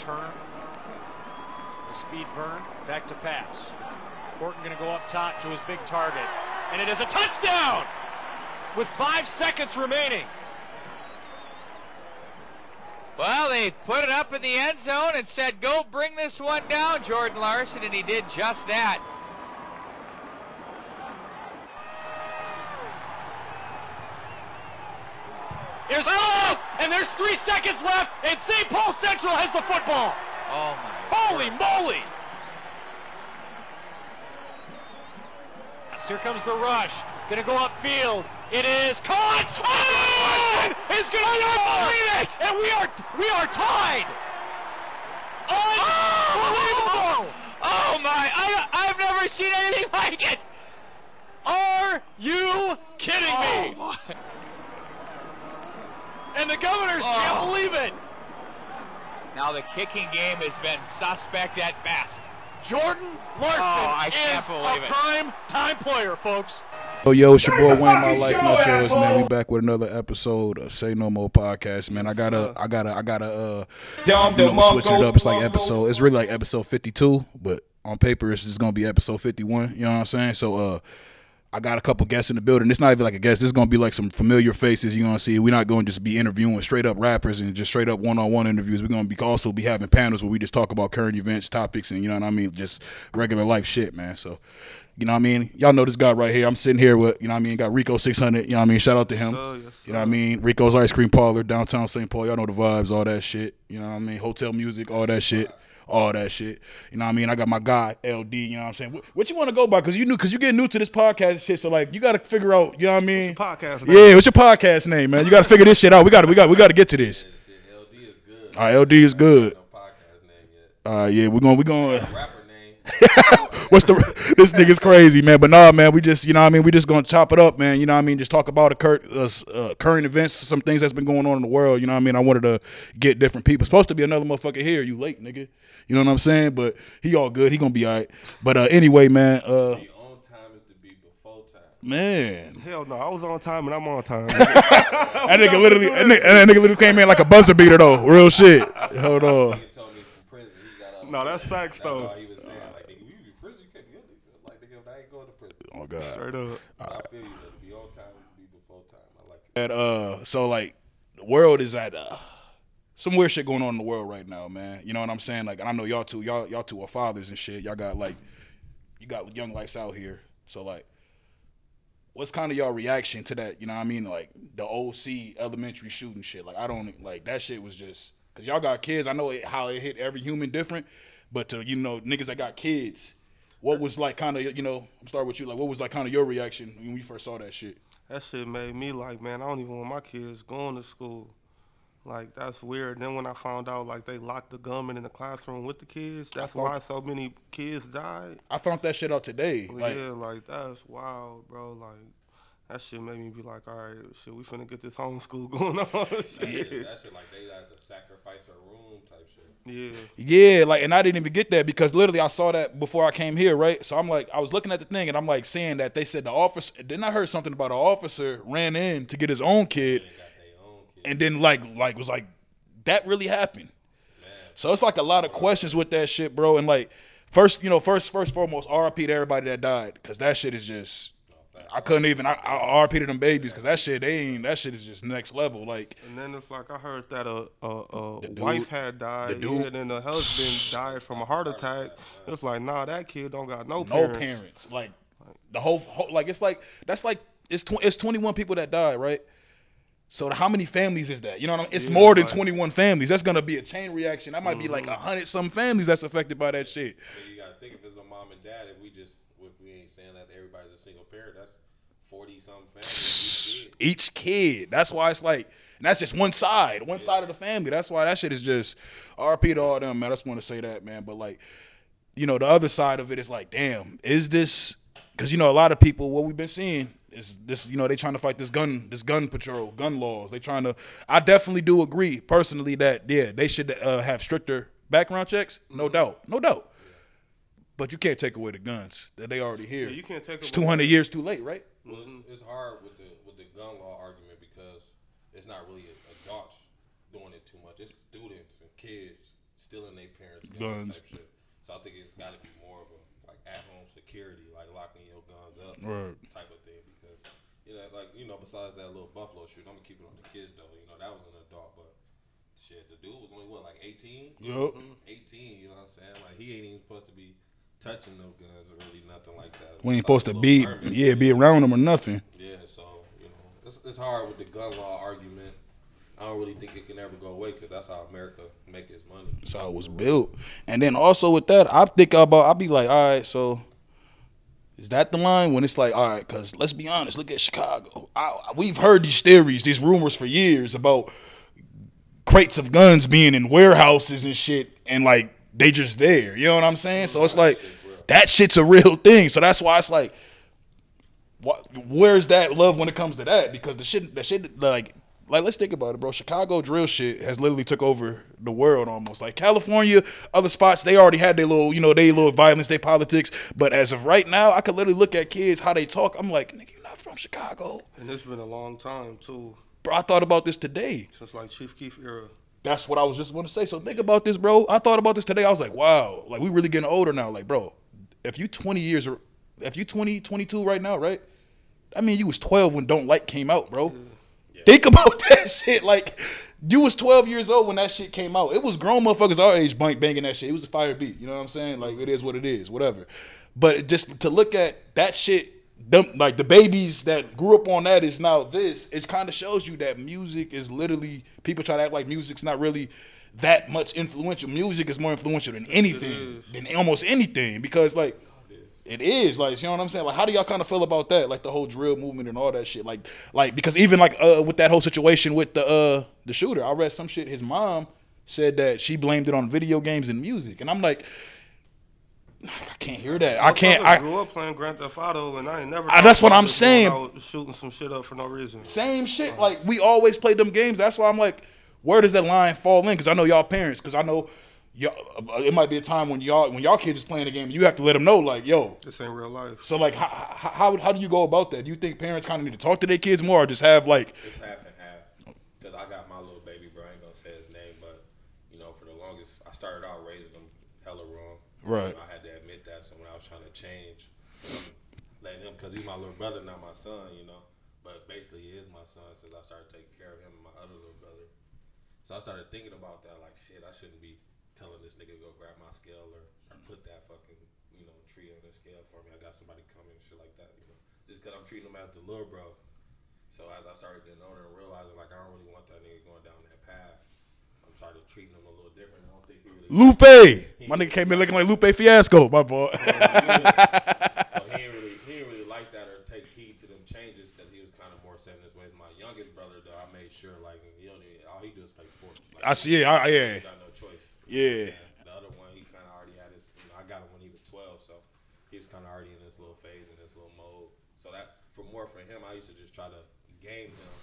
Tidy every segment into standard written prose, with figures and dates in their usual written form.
turn. The speed burn. Back to pass. Horton going to go up top to his big target. And it is a touchdown with 5 seconds remaining. Well, they put it up in the end zone and said, go bring this one down, Jordan Larson, and he did just that. And there's 3 seconds left, and St. Paul Central has the football. Oh, my Holy God. moly. Here comes the rush. Going to go upfield. It is caught. Oh! It's going to believe it. And we are tied. Unbelievable. Oh, my. I've never seen anything like it. Are you kidding me? My. And the Governors can't believe it. Now the kicking game has been suspect at best. Jordan Larson is a prime time player, folks. Yo, it's your boy Wayne, My Life Not Yours, man. We back with another episode of Say No More podcast, man. I gotta switch it up. It's like it's really like episode 52, but on paper it's just gonna be episode 51. You know what I'm saying? So I got a couple guests in the building. It's not even like a guest. This is going to be like some familiar faces you're going to see. We're not going to just be interviewing straight up rappers and just straight up one-on-one interviews. We're going to be also be having panels where we just talk about current events, topics, and, you know what I mean, just regular life shit, man. So, you know what I mean? Y'all know this guy right here. I'm sitting here with, you know what I mean, got Rico 600, you know what I mean? Shout out to him. Yes, you know what I mean? Rico's Ice Cream Parlor, downtown St. Paul. Y'all know the vibes, all that shit. You know what I mean? Hotel music, all that shit. All that shit. You know what I mean? I got my guy, LD, you know what I'm saying? What you want to go by? Because you're getting new to this podcast shit, so like you got to figure out, you know what I mean? What's your podcast name? Yeah, what's your podcast name, man? You got to figure this shit out. We got to get to this. LD is good. All right, LD is good. No podcast name yet. Yeah, we're going Rapper name. this nigga's crazy, man. But nah, man, we just, you know what I mean? We just going to chop it up, man. You know what I mean? Just talk about the current events, some things that's been going on in the world. You know what I mean? I wanted to get different people. Supposed to be another motherfucker here. You late, nigga. You know what I'm saying? But he all good. He gonna be all right. But anyway, man. Be on time is to be before time. Man. Hell no, I was on time and I'm on time. that nigga literally came in like a buzzer beater though. Real shit. Hold on. He told me he's from prison. He got No, that's facts though. That's all he was saying. Like, nigga, you be prison, you can't be like, nigga, I ain't going to prison. Oh God. Straight up. I feel you. To be on time is to be before time. I like it. And so like the world is at some weird shit going on in the world right now, man. You know what I'm saying? Like, and I know y'all two are fathers and shit. Y'all got you got young lives out here. So like, what's kind of y'all reaction to that? You know what I mean? Like the OC elementary shooting shit. Like I don't like that shit was just because y'all got kids. I know how it hit every human different, but to niggas that got kids, what was like kind of I'm starting with you. Like what was like kind of your reaction when you first saw that shit? That shit made me like, man, I don't even want my kids going to school. Like, that's weird. Then when I found out, like, they locked the gunman in the classroom with the kids, that's why so many kids died. I found that shit out today. Yeah, like, that's wild, bro. Like, that shit made me be like, all right, shit, we finna get this homeschool going on. Shit. Yeah, that shit like they had to sacrifice a room type shit. Yeah, like, and I didn't even get that because literally I saw that before I came here, right? So I'm like, I was looking at the thing and I'm like saying that they said the officer, then I heard something about an officer ran in to get his own kid. And then like was like, that really happened. Man. So it's like a lot of questions with that shit, bro. And like first foremost, RIP to everybody that died, because that shit is just I couldn't even I RIP to them babies, because that shit is just next level. Like, and then it's like I heard that a wife had died, and then the husband died from a heart attack. It's like, nah, that kid don't got no parents. Like the whole like it's like that's like it's 21 people that died, right? So how many families is that? You know what I mean? It's more than 21 families. That's gonna be a chain reaction. That might be like 100-some families that's affected by that shit. But you gotta think, if it's a mom and dad, if we ain't saying that everybody's a single parent, that's 40-some families. Each kid. That's why it's like, and that's just one side of the family. That's why that shit is just RP to all them, man. I just want to say that, man. But like, the other side of it is like, damn, is this? Because a lot of people, what we've been seeing is this. They trying to fight this gun patrol, gun laws. They trying to. I definitely do agree personally that they should have stricter background checks. No doubt. But you can't take away the guns that they already here. Yeah, you can't take. It's 200 years too late, right? Well, it's hard with the gun law argument because it's not really adults doing it too much. It's students and kids stealing their parents' Guns. type shit. So I think it's got to be more of a like at-home security, like locking your guns up, Right. type of thing. Because besides that little Buffalo shoot, I'm gonna keep it on the kids though. That was an adult, but shit, the dude was only like 18. Yup. 18. You know what I'm saying? Like he ain't even supposed to be touching no guns or really nothing like that. We ain't Besides supposed to the be, little permit. be around them or nothing. Yeah, so it's hard with the gun law argument. I don't really think it can ever go away because that's how America make its money. That's how it was built. And then also with that, I'll be like, all right, so is that the line when it's like, all right, because let's be honest, look at Chicago. We've heard these theories, these rumors for years about crates of guns being in warehouses and shit, and like they just there. You know what I'm saying? So it's like that shit's a real thing. So that's why it's like, where's that love when it comes to that? Because the shit like let's think about it, bro. Chicago drill shit has literally took over the world almost. Like California, other spots, they already had their little, their little violence, their politics. But as of right now, I could literally look at kids, how they talk. I'm like, nigga, you're not from Chicago. And it's been a long time, too. Bro, I thought about this today. Since, like, Chief Keef era. That's what I was just going to say. So think about this, bro. I thought about this today. I was like, wow. Like, we really getting older now. Like, bro, if you 22 right now, right? I mean, you was 12 when Don't Like came out, bro. Yeah. Think about that shit. Like, you was 12 years old when that shit came out. It was grown motherfuckers our age banging that shit. It was a fire beat. You know what I'm saying? Like, it is what it is, whatever. But just to look at that shit, like the babies that grew up on that is now this, it kind of shows you that music is literally, people try to act like music's not really that much influential. Music is more influential than anything, than almost anything, because like, it is, like, you know what I'm saying? Like, how do y'all kind of feel about that? Like, the whole drill movement and all that shit. Like because even like with that whole situation with the shooter, I read some shit. His mom said that she blamed it on video games and music, and I'm like, I can't hear that. I grew up playing Grand Theft Auto, and I ain't never. That's what I'm saying. I was shooting some shit up for no reason. Same shit. Like, we always played them games. That's why I'm like, where does that line fall in? Because I know y'all parents. Because I know. It might be a time when y'all kids is playing the game, you have to let them know, like, yo, this ain't real life. So like, how do you go about that? Do you think parents kind of need to talk to their kids more, or just have like? It's half and half. Because I got my little baby, bro. I ain't gonna say his name, but for the longest, I started out raising him hella wrong. Right. I had to admit that. So when I was trying to change, letting him, because he's my little brother, not my son. But basically, he is my son since I started taking care of him and my other little brother. So I started thinking about that, like, shit, I shouldn't be telling this nigga to go grab my scale or put that fucking, tree on the scale for me. I got somebody coming and shit like that, just because I'm treating him as the little bro. So as I started getting older and realizing, like, I don't really want that nigga going down that path, I'm started treating him a little different. I don't think he really... Lupe! My nigga came in looking like Lupe Fiasco, my boy. So he didn't really like that or take heed to them changes because he was kind of more set in his ways. My youngest brother, though, I made sure, like, all he do is play sports. Like, I see, yeah. He got no choice. Yeah. The other one, he kind of already had his, I got him when he was 12, so he was kind of already in this little phase, in this little mode. So that, for him, I used to just try to game him.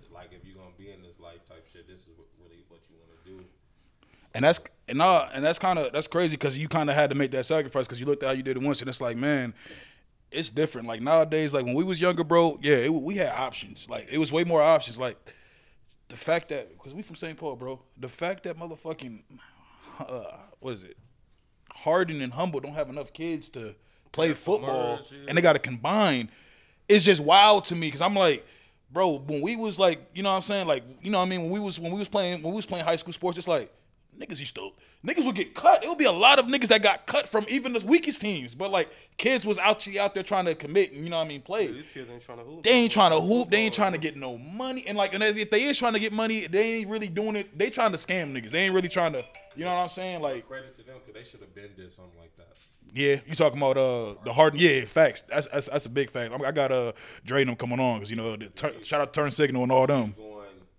Like, if you're going to be in this life type shit, this is really what you want to do. And that's crazy because you kind of had to make that sacrifice because you looked at how you did it once, and it's like, man, it's different. Like, nowadays, like, when we was younger, bro, yeah, we had options. Like, it was way more options. Like, the fact that, because we from St. Paul, bro, the fact that motherfucking, what is it, Harden and Humble don't have enough kids to play football, and they got to combine, it's just wild to me because I'm like, bro, when we was like, you know what I'm saying, like, you know what I mean, when we was playing high school sports, it's like, niggas would get cut. It would be a lot of niggas that got cut from even the weakest teams. But like, kids was out there trying to commit and, you know what I mean, play. Yeah, these kids ain't trying to hoop. They ain't trying to hoop. They ain't trying to get no money. And like, and if they is trying to get money, they ain't really doing it. They trying to scam niggas. They ain't really trying to, you know what I'm saying? Like, credit to them because they should have been did something like that. Yeah, you talking about the Harden? Yeah, facts. That's a big fact. I got Dre and them coming on because shout out Turn Signal and all them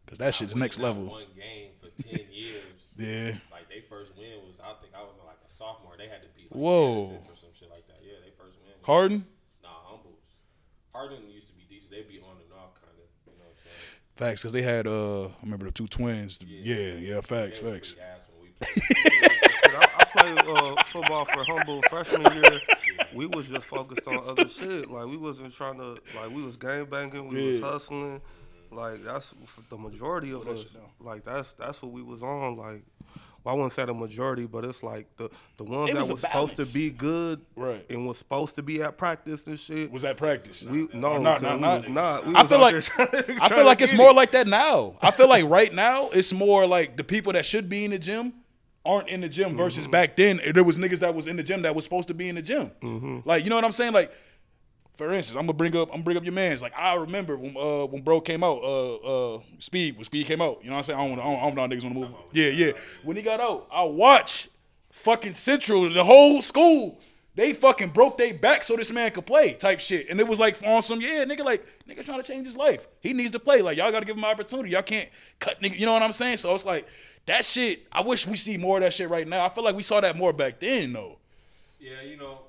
because that shit's next level. One game for 10 years. Yeah. Like, they first win was, I think I was like a sophomore. They had to beat like Whoa. or some shit like that. Yeah, they first win. Harden? Nah, Humbles. Harden used to be decent. They'd be on and off kind of. You know what I'm saying? Facts, because they had I remember the two twins. Yeah. Facts. I played football for Humble freshman year. We was just focused on other shit. Like, we wasn't trying to, like, we was gang banging, we was like, that's the majority of us. Like, that's what we was on. Like, I wouldn't say the majority, but it's like the ones It that was a was supposed to balance. be good Right. and was supposed to be at practice and shit. Was that practice? We not. not. We I was feel out like there trying I feel to like it's get more it. like that now. I feel like right now it's more like the people that should be in the gym aren't in the gym versus back then there was niggas that was in the gym that was supposed to be in the gym. Like, you know what I'm saying? Like, for instance, I'm gonna bring up your man's. Like, I remember when bro came out, Speed came out. You know what I'm saying? I don't know how niggas want to move. Yeah. When he got out, I watched fucking Central, the whole school. They fucking broke their back so this man could play type shit. And it was like on some, nigga trying to change his life. He needs to play. Like, y'all got to give him an opportunity. Y'all can't cut nigga. You know what I'm saying? So it's like, that shit, I wish we see more of that shit right now. I feel like we saw that more back then, though. Yeah,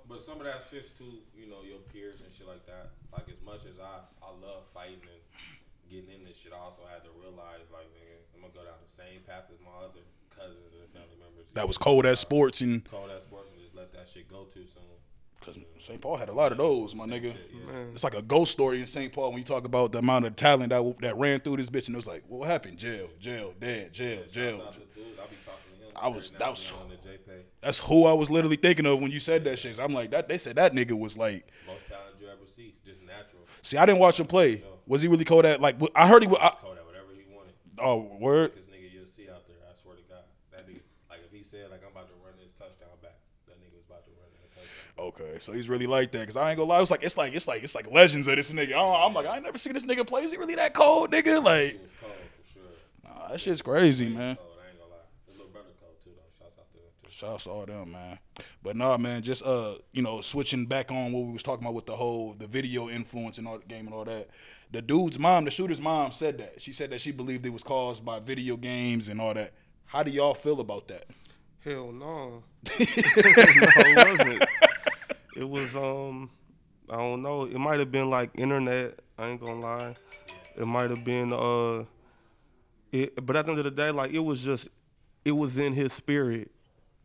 but some of that shit's too, your peers and shit like that. Like, as much as I love fighting and getting in this shit, I also had to realize, like, man, I'm gonna go down the same path as my other cousins and family members. That was cold as sports and just let that shit go too soon. because St. Paul had a lot of those, my nigga. Yeah. It's like a ghost story in St. Paul when you talk about the amount of talent that ran through this bitch, and it was like, what happened? Jail, dead, jail. Shout out to dude. I be talking to him. That was on the JPay. that's who I was literally thinking of when you said that shit. I'm like, they said that nigga was like, Most talent you ever see, just natural. see, I didn't watch him play. Was he really cold at, like, I heard he was, Call that whatever he wanted. oh, word? This nigga you'll see out there, I swear to God. That nigga, like if he said like I'm about to run this touchdown back, that nigga was about to run that touchdown. Okay, so he's really like that. Cause I ain't gonna lie, it's like legends of this nigga. I'm like, I ain't never seen this nigga play. Is he really that cold, nigga? Like, He was cold for sure. nah, that shit's crazy, man. Cold, I ain't gonna lie. His little brother cold too though. Shouts out to him too. Shouts to all them, man. But nah, man, just switching back on what we was talking about with the video influence and all the game and all that. The dude's mom, the shooter's mom, said that. She said that she believed it was caused by video games and all that. How do y'all feel about that? Hell no. No, it wasn't. It was I don't know. It might have been like internet. I ain't gonna lie. It might have been but at the end of the day, like it was in his spirit.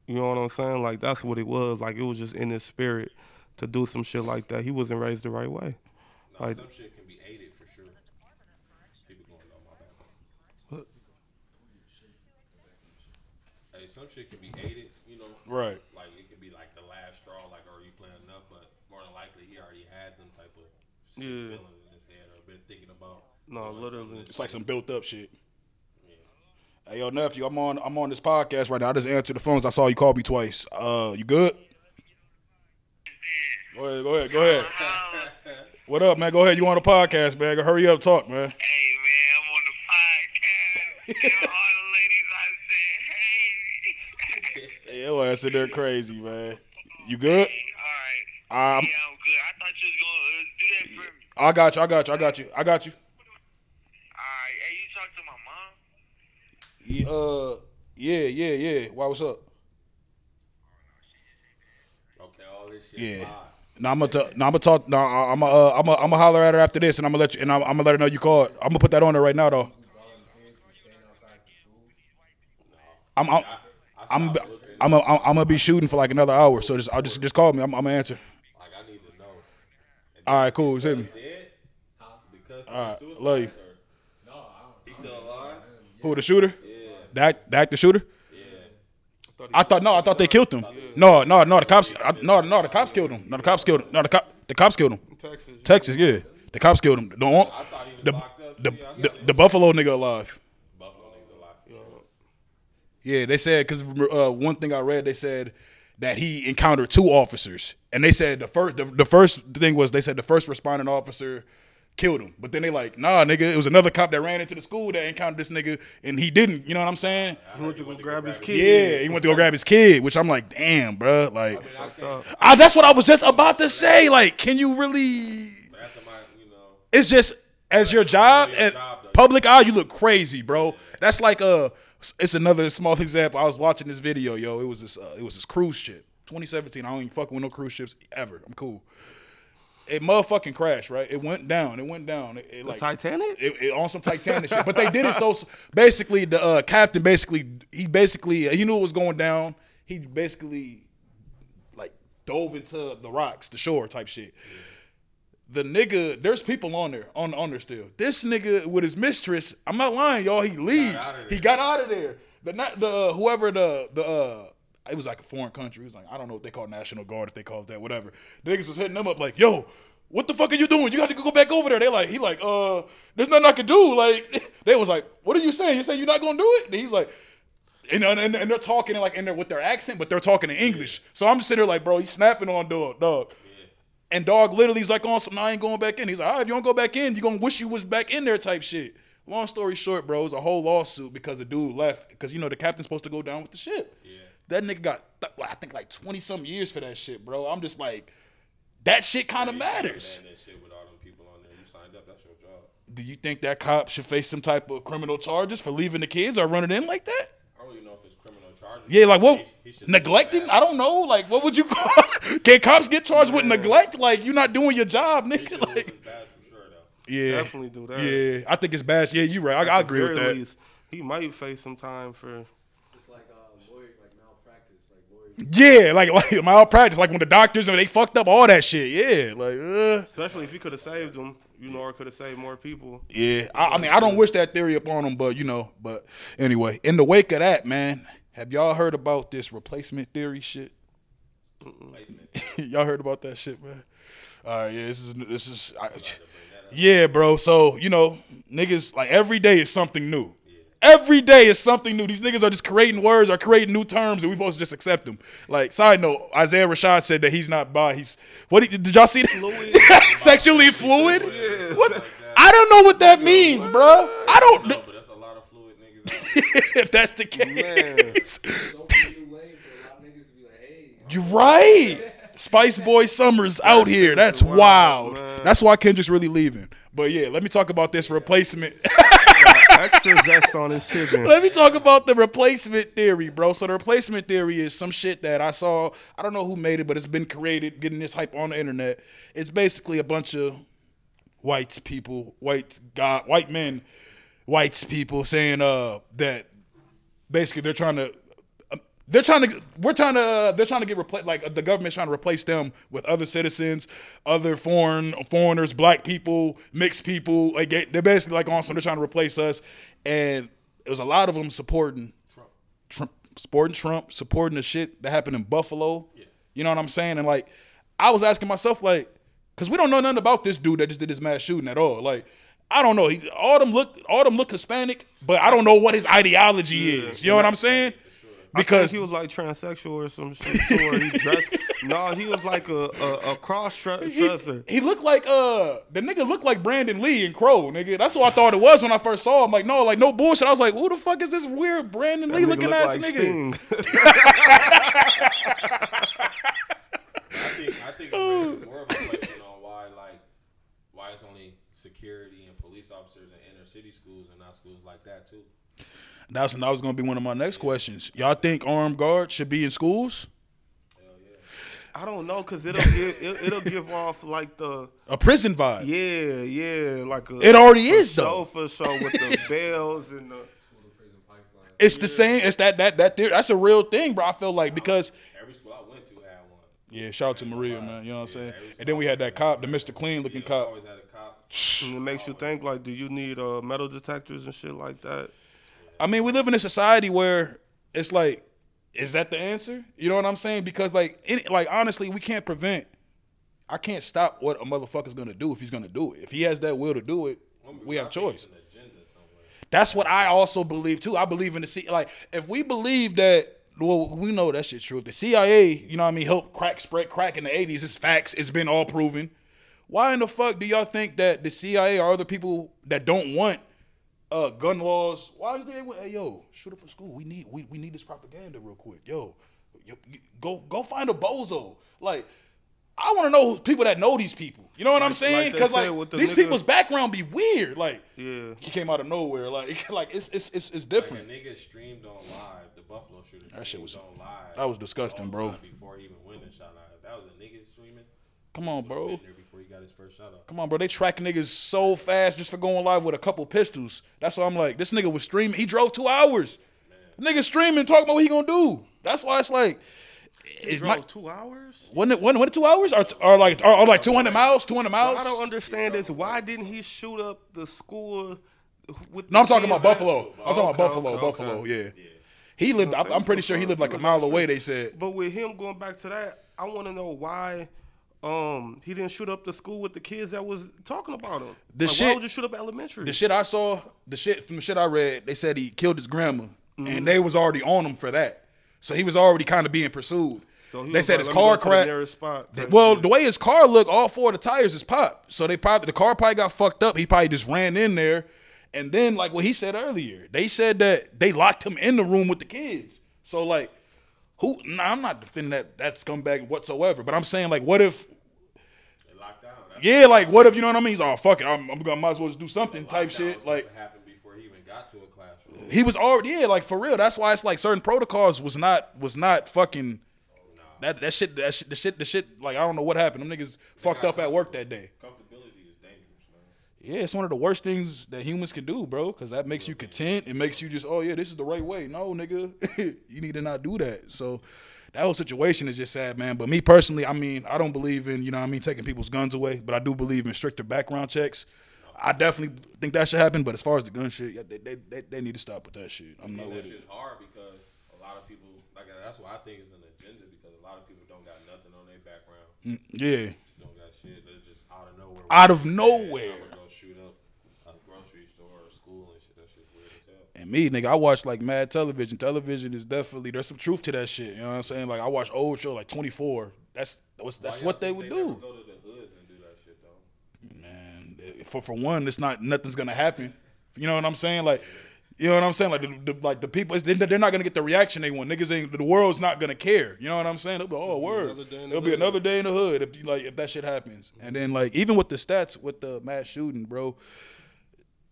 You know what I'm saying? Like that's what it was. Like it was just in his spirit to do some shit like that. He wasn't raised the right way. No, Like some shit can be aided for sure. People going on my back. What? Hey, some shit can be aided, Right. Like it could be like the last straw, like are you playing enough? But more than likely he already had them type of sick Yeah. feelings in his head or been thinking about. No, doing literally. something It's like some built up shit. Yeah. Hey, yo, nephew, I'm on this podcast right now. I just answered the phones. I saw you call me twice. You good? Go ahead. What up, man? Go ahead. You on the podcast, man? Hurry up, talk, man. Hey, man, I'm on the podcast. Tell all the ladies I said, hey. Yo, ass in there crazy, man. You good? All right. Um, Yeah, I'm good. I thought you was going to do that for me. I got you. All right. Hey, you talked to my mom? Yeah. Why? What's up? Okay, all this shit. Yeah. Live. I'm gonna holler at her after this, and I'm gonna let you. And I'm gonna let her know you called. I'm gonna put that on there right now, though. I'm gonna be shooting for like another hour, so just call me. I'm gonna answer. Like I need to know. All right, cool. Hit me. Dead? Because All right, suicide love you. or- He's still alive? Who, the shooter? Yeah. The active shooter? Yeah. I thought they killed him. No, the cops. The cops killed him. No, the cops killed him. No, the cops killed him. Texas, yeah. The cops killed him. I thought he was locked up. too. Yeah, I got it. The Buffalo nigga alive. Buffalo niggas alive. Yeah, they said because one thing I read, they said that he encountered two officers, and they said the first thing was they said the first responding officer killed him, but then they like, nah, nigga, it was another cop that ran into the school that encountered this nigga, and he didn't. You know what I'm saying? He went to go grab his Yeah, kid. he went to go grab his kid, which I'm like, damn, bro, like, Fucked up. that's what I was just about to say. Like, can you really? But after my, It's just as your job your at job, though. public eye, you look crazy, bro. That's like it's another small example. I was watching this video, yo. It was this cruise ship, 2017. I don't even fucking with no cruise ships ever. I'm cool. It motherfucking crashed, right? It went down. It like Titanic? it on some Titanic shit. But they did it so basically the captain he knew it was going down. He basically like dove into the rocks, the shore type shit. The nigga, there's people on there, on there still. This nigga with his mistress, I'm not lying, y'all, he leaves. He got out of there. whoever it was like a foreign country. It was like, I don't know what they call National Guard, if they call it that, whatever. The niggas was hitting them up like, yo, what the fuck are you doing? You got to go back over there. He like, there's nothing I can do. Like, they was like, what are you saying? You saying you're not gonna do it? And he's like, and they're talking in there with their accent, but they're talking in English. So I'm just sitting there like, bro, he's snapping on dog. Yeah. And dog literally is like, on some, I ain't going back in. He's like, all right, if you don't go back in, you're gonna wish you was back in there type shit. Long story short, bro, it was a whole lawsuit because the dude left because the captain's supposed to go down with the ship. Yeah. That nigga got, I think, like 20-something years for that shit, bro. I'm just like, that shit kind of matters. That shit with all them people on there. You signed up, that's your job. Do you think that cop should face some type of criminal charges for leaving the kids or running in like that? I don't even know if it's criminal charges. Yeah, like what? Neglecting? I don't know. Like, what would you call? Can cops get charged with neglect? Like, you're not doing your job, nigga. Like, bad for sure, though. Yeah, definitely do that. Yeah, I think it's bad. Yeah, you're right. I agree with that. Least, he might face some time for. It's like malpractice, Yeah, like malpractice, like when the doctors and they fucked up all that shit. Yeah, like especially if he could have saved them, or could have saved more people. Yeah, I mean, I don't wish that theory upon him, but but anyway, in the wake of that, man, have y'all heard about this replacement theory shit? Y'all heard about that shit, man? All right, yeah, this is. Yeah, bro. So niggas like every day is something new. Every day is something new. These niggas are just creating words or creating new terms, and we supposed to just accept them. Like, side note, Isaiah Rashad said that he's not bi. Did y'all see that? Sexually fluid? Yeah. What? I don't know what that means, bro. I don't know. But that's a lot of fluid niggas. If that's the case. You're right. Spice Boy Summers out here. That's wild. That's why Kendrick's really leaving. But yeah, let me talk about this replacement. Extra zest on his chicken. Let me talk about the replacement theory, bro. So the replacement theory is some shit that I saw. I don't know who made it, but it's been created, getting this hype on the internet. It's basically a bunch of white people saying that basically they're trying to get replaced. Like the government's trying to replace them with other citizens, other foreigners, black people, mixed people. Like they're basically like on some. They're trying to replace us, and it was a lot of them supporting Trump, supporting the shit that happened in Buffalo. Yeah. You know what I'm saying? And like, I was asking myself, like, because we don't know nothing about this dude that just did this mass shooting at all. Like, I don't know. All them look Hispanic, but I don't know what his ideology is. You know what I'm saying? Because he was like transsexual or some shit. Or he dressed. No, he was like a cross dresser. He looked like the nigga looked like Brandon Lee in Crow, nigga. That's what I thought it was when I first saw him. Like no bullshit. I was like, who the fuck is this weird Brandon Lee looking ass like nigga? I think it raises more of a question on why it's only security and police officers in inner city schools and not schools like that too. That was going to be one of my next questions. Y'all think armed guards should be in schools? Hell yeah. I don't know, cause it'll give off like a prison vibe. Yeah, like it already is though. For sure with the bells and the. It's the same. It's that theory. That's a real thing, bro. I feel like because every school I went to had one. Yeah, shout out to Maria, man. You know what I'm saying? And then we had that cop, the Mr. Clean looking cop. Always had a cop. And it makes you think like, do you need metal detectors and shit like that? I mean, we live in a society where it's like, is that the answer? You know what I'm saying? Because honestly, we can't prevent. I can't stop what a motherfucker's gonna do if he's gonna do it. If he has that will to do it, we have choice. That's what I also believe too. I believe in the like if we believe that. Well, we know that shit's true. If the CIA, you know what I mean, helped spread crack in the 80s, it's facts. It's been all proven. Why in the fuck do y'all think that the CIA or other people that don't want gun laws, why do they went, hey, yo, shoot up a school. We need this propaganda real quick. Yo, go find a bozo. Like, I want to know people that know these people. You know what I'm saying? Because these people's background be weird. Like, yeah, he came out of nowhere. Like it's different. Like a nigga streamed on live the Buffalo shooter. That shit was on live. That was disgusting, bro. Before he even went and shot out. If that was a nigga streaming. Come on, bro. Before he got his first shot off. Come on, bro. They track niggas so fast just for going live with a couple pistols. That's why I'm like, this nigga was streaming. He drove 2 hours. Nigga streaming, talking about what he gonna do. That's why it's like. He drove 2 hours? Wasn't it 2 hours? Or like 200 miles? 200 miles? I don't understand this. Why didn't he shoot up the school? No, I'm talking about Buffalo. I'm talking about Buffalo. Yeah. He lived. I'm pretty sure he lived like a mile away. They said. But with him going back to that, I want to know why he didn't shoot up the school with the kids that was talking about him. Why would you shoot up elementary? The shit I saw, from the shit I read, they said he killed his grandma, and they was already on him for that. So he was already kind of being pursued. So they said his car crashed. Well, the way his car looked, all 4 of the tires is popped. So the car probably got fucked up. He probably just ran in there. And then, like what he said earlier, they said that they locked him in the room with the kids. So, like, I'm not defending that scumbag whatsoever. But I'm saying, like, what if? They locked down. Yeah, like, what if, you know what I mean? He's, oh, fuck it, I'm gonna might as well just do something type shit. Like, happened before he even got to a classroom. He was already, like, for real. That's why it's like certain protocols was not fucking. That shit, like, I don't know what happened. Them niggas fucked up at work that day. Comfortability is dangerous, man. Yeah, it's one of the worst things that humans can do, bro, because that makes you content. It makes you just, oh, yeah, this is the right way. No, nigga, you need to not do that. So that whole situation is just sad, man. But me personally, I mean, I don't believe in, taking people's guns away, but I do believe in stricter background checks. I definitely think that should happen, but as far as the gun shit, yeah, they need to stop with that shit. I'm not with it. That shit's hard because a lot of people, like, that's why I think it's an agenda, because a lot of people don't got nothing on their background. Yeah. Don't got shit. They're just out of nowhere. Out of nowhere. Go shoot up a grocery store or a school and shit. That shit's weird as hell. And me, nigga, I watch like mad television. Television is definitely, there's some truth to that shit. You know what I'm saying? Like, I watch old show like 24. That's what they would do. Never go to the hoods and do that shit though. Man, for one, it's nothing's gonna happen. You know what I'm saying? Like, you know what I'm saying? Like the people, they're not gonna get the reaction they want. Niggas ain't, the world's not gonna care. You know what I'm saying? They'll be, oh, word. It'll be another day in the hood if that shit happens. And then, like, even with the stats with the mass shooting, bro,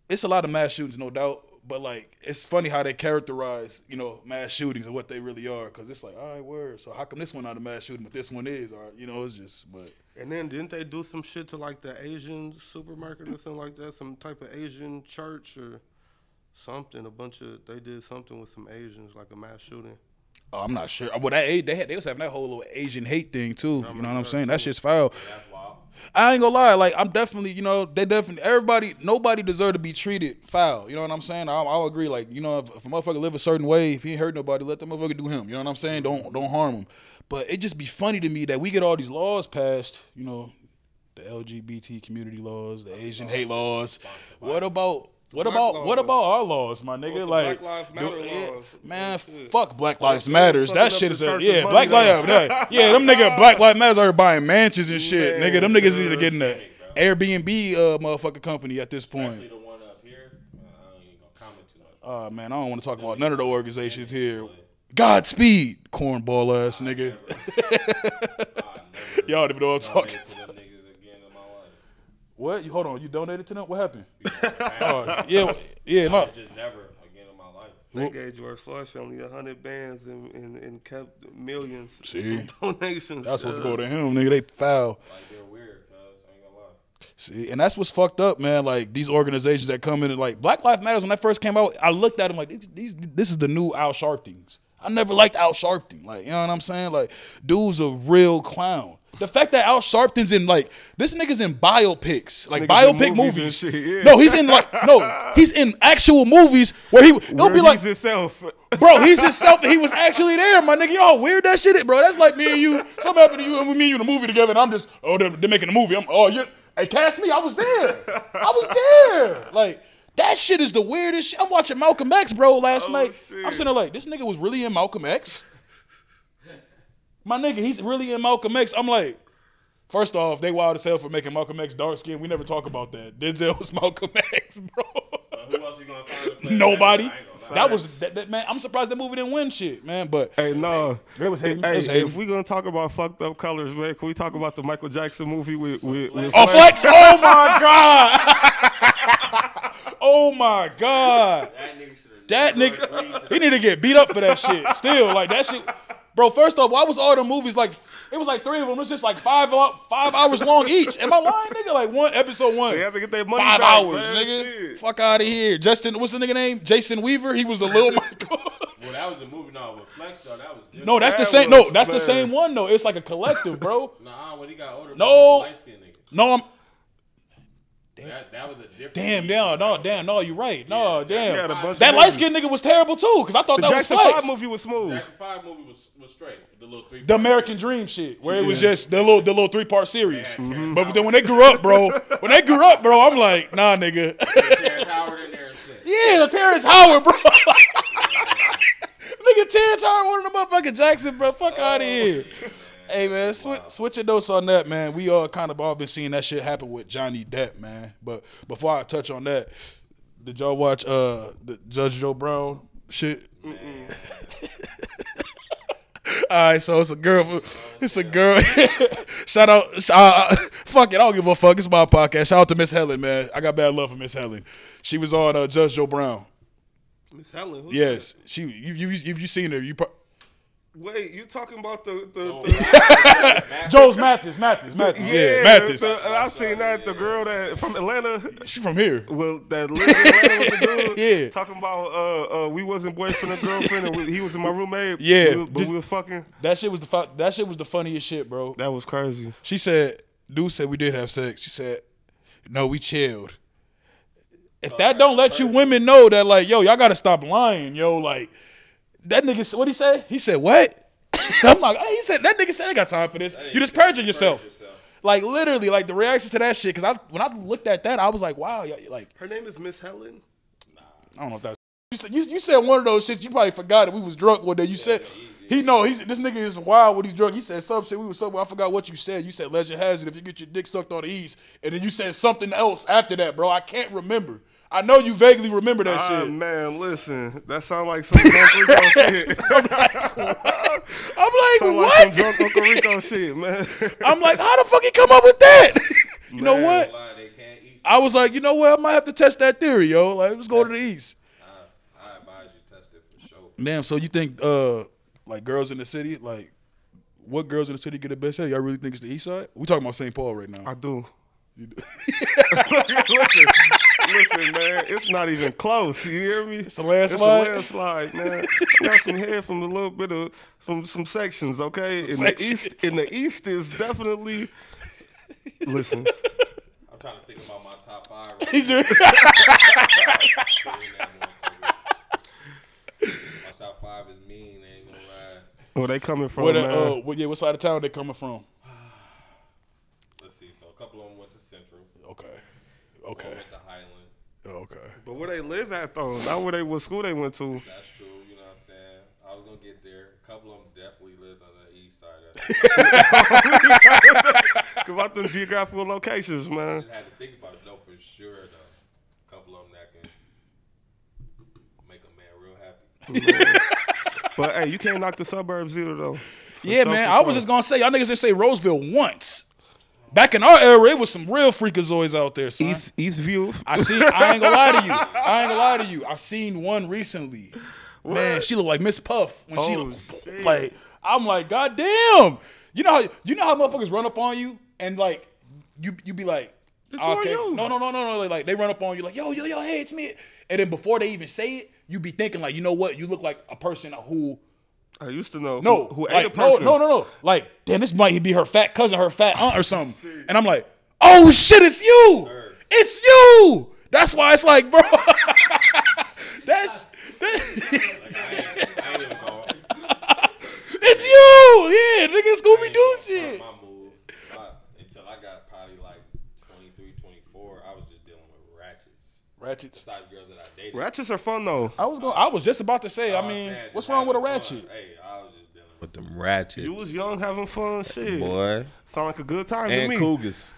it's a lot of mass shootings, no doubt. But, like, it's funny how they characterize, mass shootings and what they really are. Because it's like, all right, word. So how come this one not a mass shooting, but this one is? Or, it's just, but. And then didn't they do some shit to, like, the Asian supermarket or something like that? Some type of Asian church or something? They did something with some Asians, like a mass shooting. Oh, I'm not sure. Well, they was having that whole little Asian hate thing, too. You know what I'm saying? That shit's foul. That's wild. I ain't gonna lie, like, I'm definitely, nobody deserve to be treated foul. You know what I'm saying? I'll agree. Like, if a motherfucker live a certain way, if he ain't hurt nobody, let the motherfucker do him. You know what I'm saying? Don't harm him. But it just be funny to me that we get all these laws passed, the LGBT community laws, the Asian hate laws. What about our laws, my nigga? Like, Black Lives Matter laws. Man, fuck Black Lives Matters. That shit is Black Lives Matter. Yeah, them nigga Black Lives Matters are buying mansions and shit. Nigga, them niggas need to get in that Airbnb motherfucking company at this point. Actually, the one up here, I ain't gonna comment too much. Oh man, I don't want to talk about none of the organizations here. Godspeed, cornball ass nigga. Y'all don't even know what I'm talking about. What? Hold on. You donated to them? What happened? Yeah. No. Just never again in my life. They gave George Floyd family 100 bands and kept millions See? from donations. That's supposed to go to him, nigga. They foul. Like, they're weird, cuz. I ain't gonna lie. See, and that's what's fucked up, man. Like, these organizations that come in and, like, Black Lives Matter, when that first came out, I looked at them like, this is the new Al Sharptings. I never liked Al Sharpton. Like, you know what I'm saying? Like, dude's a real clown. The fact that Al Sharpton's in, like, this nigga's in biopics, like biopic movies. Shit, yeah. No, he's in actual movies where it'll be like, himself. Bro, he's himself and he was actually there, my nigga. You know how weird that shit is, bro? That's like me and you, something happened to you and me and you in a movie together and I'm just, they're making a movie. Hey, cast me, I was there. Like, that shit is the weirdest shit. I'm watching Malcolm X, bro, last night. Shit. I'm sitting there like, this nigga was really in Malcolm X? My nigga, he's really in Malcolm X. I'm like, first off, they wild as hell for making Malcolm X dark skin. We never talk about that. Denzel was Malcolm X, bro. Who else you gonna find to play Nobody. that? That man. I'm surprised that movie didn't win shit, man. But Hey, no. it was hating. Hey, It was hating. if we gonna talk about fucked up colors, man, can we talk about the Michael Jackson movie with Oh, Flex! Oh my god! Oh my god! That nigga, he need to get beat up for that shit. Still, like that shit, bro. First off, why was all the movies like? It was like 3 of them. It was just like 5 hours long each. Am I lying, nigga? Like episode 1. They have to get their money 5 back, hours, man. nigga. Shit. Fuck out of here. Justin, what's the nigga name? Jason Weaver. He was the little Michael. Well, that was the movie. No, with Flex though, that was different. No, that's the That same. was, No, that's the man. same one though. It's like a collective, bro. Nah, when he got older, No. light skinned nigga. No, That was a different. Damn, no, you're right. No, damn. had a bunch of That movies. light skinned nigga was terrible too, because I thought The that Jackson was 5 flex. movie was smooth. Jackson 5 movie was straight. The little 3. The American Dream shit, where it was just the little 3-part series. Mhm. But then when they grew up, bro, I'm like, nah, nigga. Terrence Howard in there and shit. Yeah, the Terrence Howard, bro. Nigga, Terrence Howard, one of the motherfucking Jackson, bro. Fuck out of here. Hey, man, switching notes on that, man. We all kind of all been seeing that shit happen with Johnny Depp, man. But before I touch on that, did y'all watch the Judge Joe Brown shit? All right, so it's a girl. Shout out. Fuck it, I don't give a fuck. It's my podcast. Shout out to Miss Helen, man. I got bad love for Miss Helen. She was on Judge Joe Brown. Miss Helen. Who's Yes, she. You seen her? Wait, you talking about the Joe's Mathis. Yeah, Mathis. I seen that the girl that from Atlanta. She from here. Well, that lives in Atlanta with the dude. Yeah. Talking about we wasn't boyfriend and girlfriend, and he was my roommate. Yeah. but we was fucking. That shit was the funniest shit, bro. That was crazy. She said, dude said we did have sex. She said, no, we chilled. If that don't let you women know that, like, yo, y'all gotta stop lying, yo, like. That nigga, what'd he say? He said, what? I'm like, hey, that nigga said, I ain't got time for this. You just perjured yourself. Like, literally, like, the reactions to that shit, because when I looked at that, I was like, wow, like. Her name is Miss Helen? I don't know if that's. You said one of those shits, you probably forgot it. We was drunk one day. You said, this nigga is wild when he's drunk. He said some shit, we was somewhere, I forgot what you said. You said, legend has it, if you get your dick sucked on the east. And then you said something else after that, bro. I can't remember. I know you vaguely remember that shit. Man, listen, that sound like some drunk Rico shit. I'm like, sound what? Like some drunk Uncle Rico shit, man. I'm like, how the fuck he come up with that? You know what? They can't eat. I was like, you know what? I might have to test that theory, yo. Like, let's go to the east. I advise you test it for sure. Damn, so you think, like, girls in the city, like, what girls in the city get the best head? Y'all really think it's the east side? We talking about St. Paul right now. I do. Listen, man, it's not even close. You hear me? It's a landslide. It's a landslide, man. I got some head from a little bit of from sections, okay? In the east is definitely. Listen, I'm trying to think about my top 5. My top 5 is mean. Ain't gonna lie. where they coming from, What side of town they coming from? Let's see. So a couple of them went to Central. Okay. One went to Highland. Okay. but where they live at though? Not what school they went to. That's true. You know what I'm saying? I was gonna get there. A couple of them definitely lived on the east side. About them geographical locations, I man. just had to think about it. No, for sure though. A couple of them that can make a man real happy. But hey, you can't knock the suburbs either though. Yeah, man. I was just gonna say, y'all niggas didn't say Roseville once. Back in our era, it was some real freakazoids out there, son. Eastview. I ain't gonna lie to you. I seen one recently. What? Man, she looked like Miss Puff when shit. like. I'm like, God damn. You know how motherfuckers run up on you and like you be like, okay, no. Like they run up on you like, yo, hey, it's me. And then before they even say it, you be thinking like, you know what? You look like a person who. I used to know. No, who like, ate a person. No. Like, damn, this might be her fat cousin, her fat aunt or something. And I'm like, oh shit, it's you. It's you. That's why it's like, bro. That's it's you. Yeah, nigga, Scooby Doo shit. My move, until I got probably like 23, 24, I was just dealing with ratchets. Besides girls that I dated. Ratchets are fun though. I was just about to say. I mean, what's wrong with a ratchet? Hey, I was just dealing with them ratchets. You was young, having fun, shit. Boy. Sound like a good time to And me. cougars.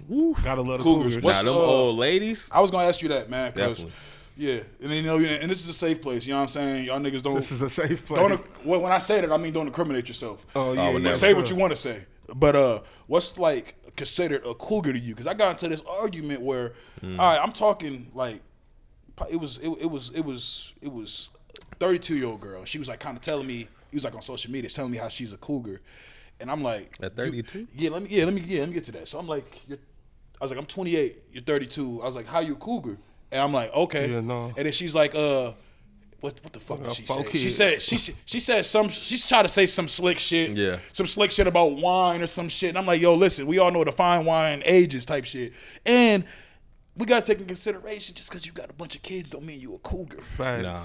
Woo. Gotta love the Cougars. cougars. Now them old ladies. I was gonna ask you that, man. Definitely. Yeah, and then, and this is a safe place. You know what I'm saying? Y'all niggas don't. This is a safe place. When I say that, I mean don't incriminate yourself. Oh yeah. never. Say what you want to say. But what's like considered a cougar to you? Because I got into this argument where, all right, I'm talking like, it was 32-year-old girl. She was like kind of telling me, he was like on social media, telling me how she's a cougar, and I'm like, At 32? Let me get to that. So I'm like, I was like, I'm 28, you're 32. I was like, how you a cougar? And I'm like, okay. Yeah, no. And then she's like, what the fuck did she say? Kids. She said she's trying to say some slick shit. Yeah. Some slick shit about wine or some shit. And I'm like, yo, listen, we all know the fine wine ages type shit. And we gotta take into consideration just because you got a bunch of kids don't mean you a cougar. Fact. Nah.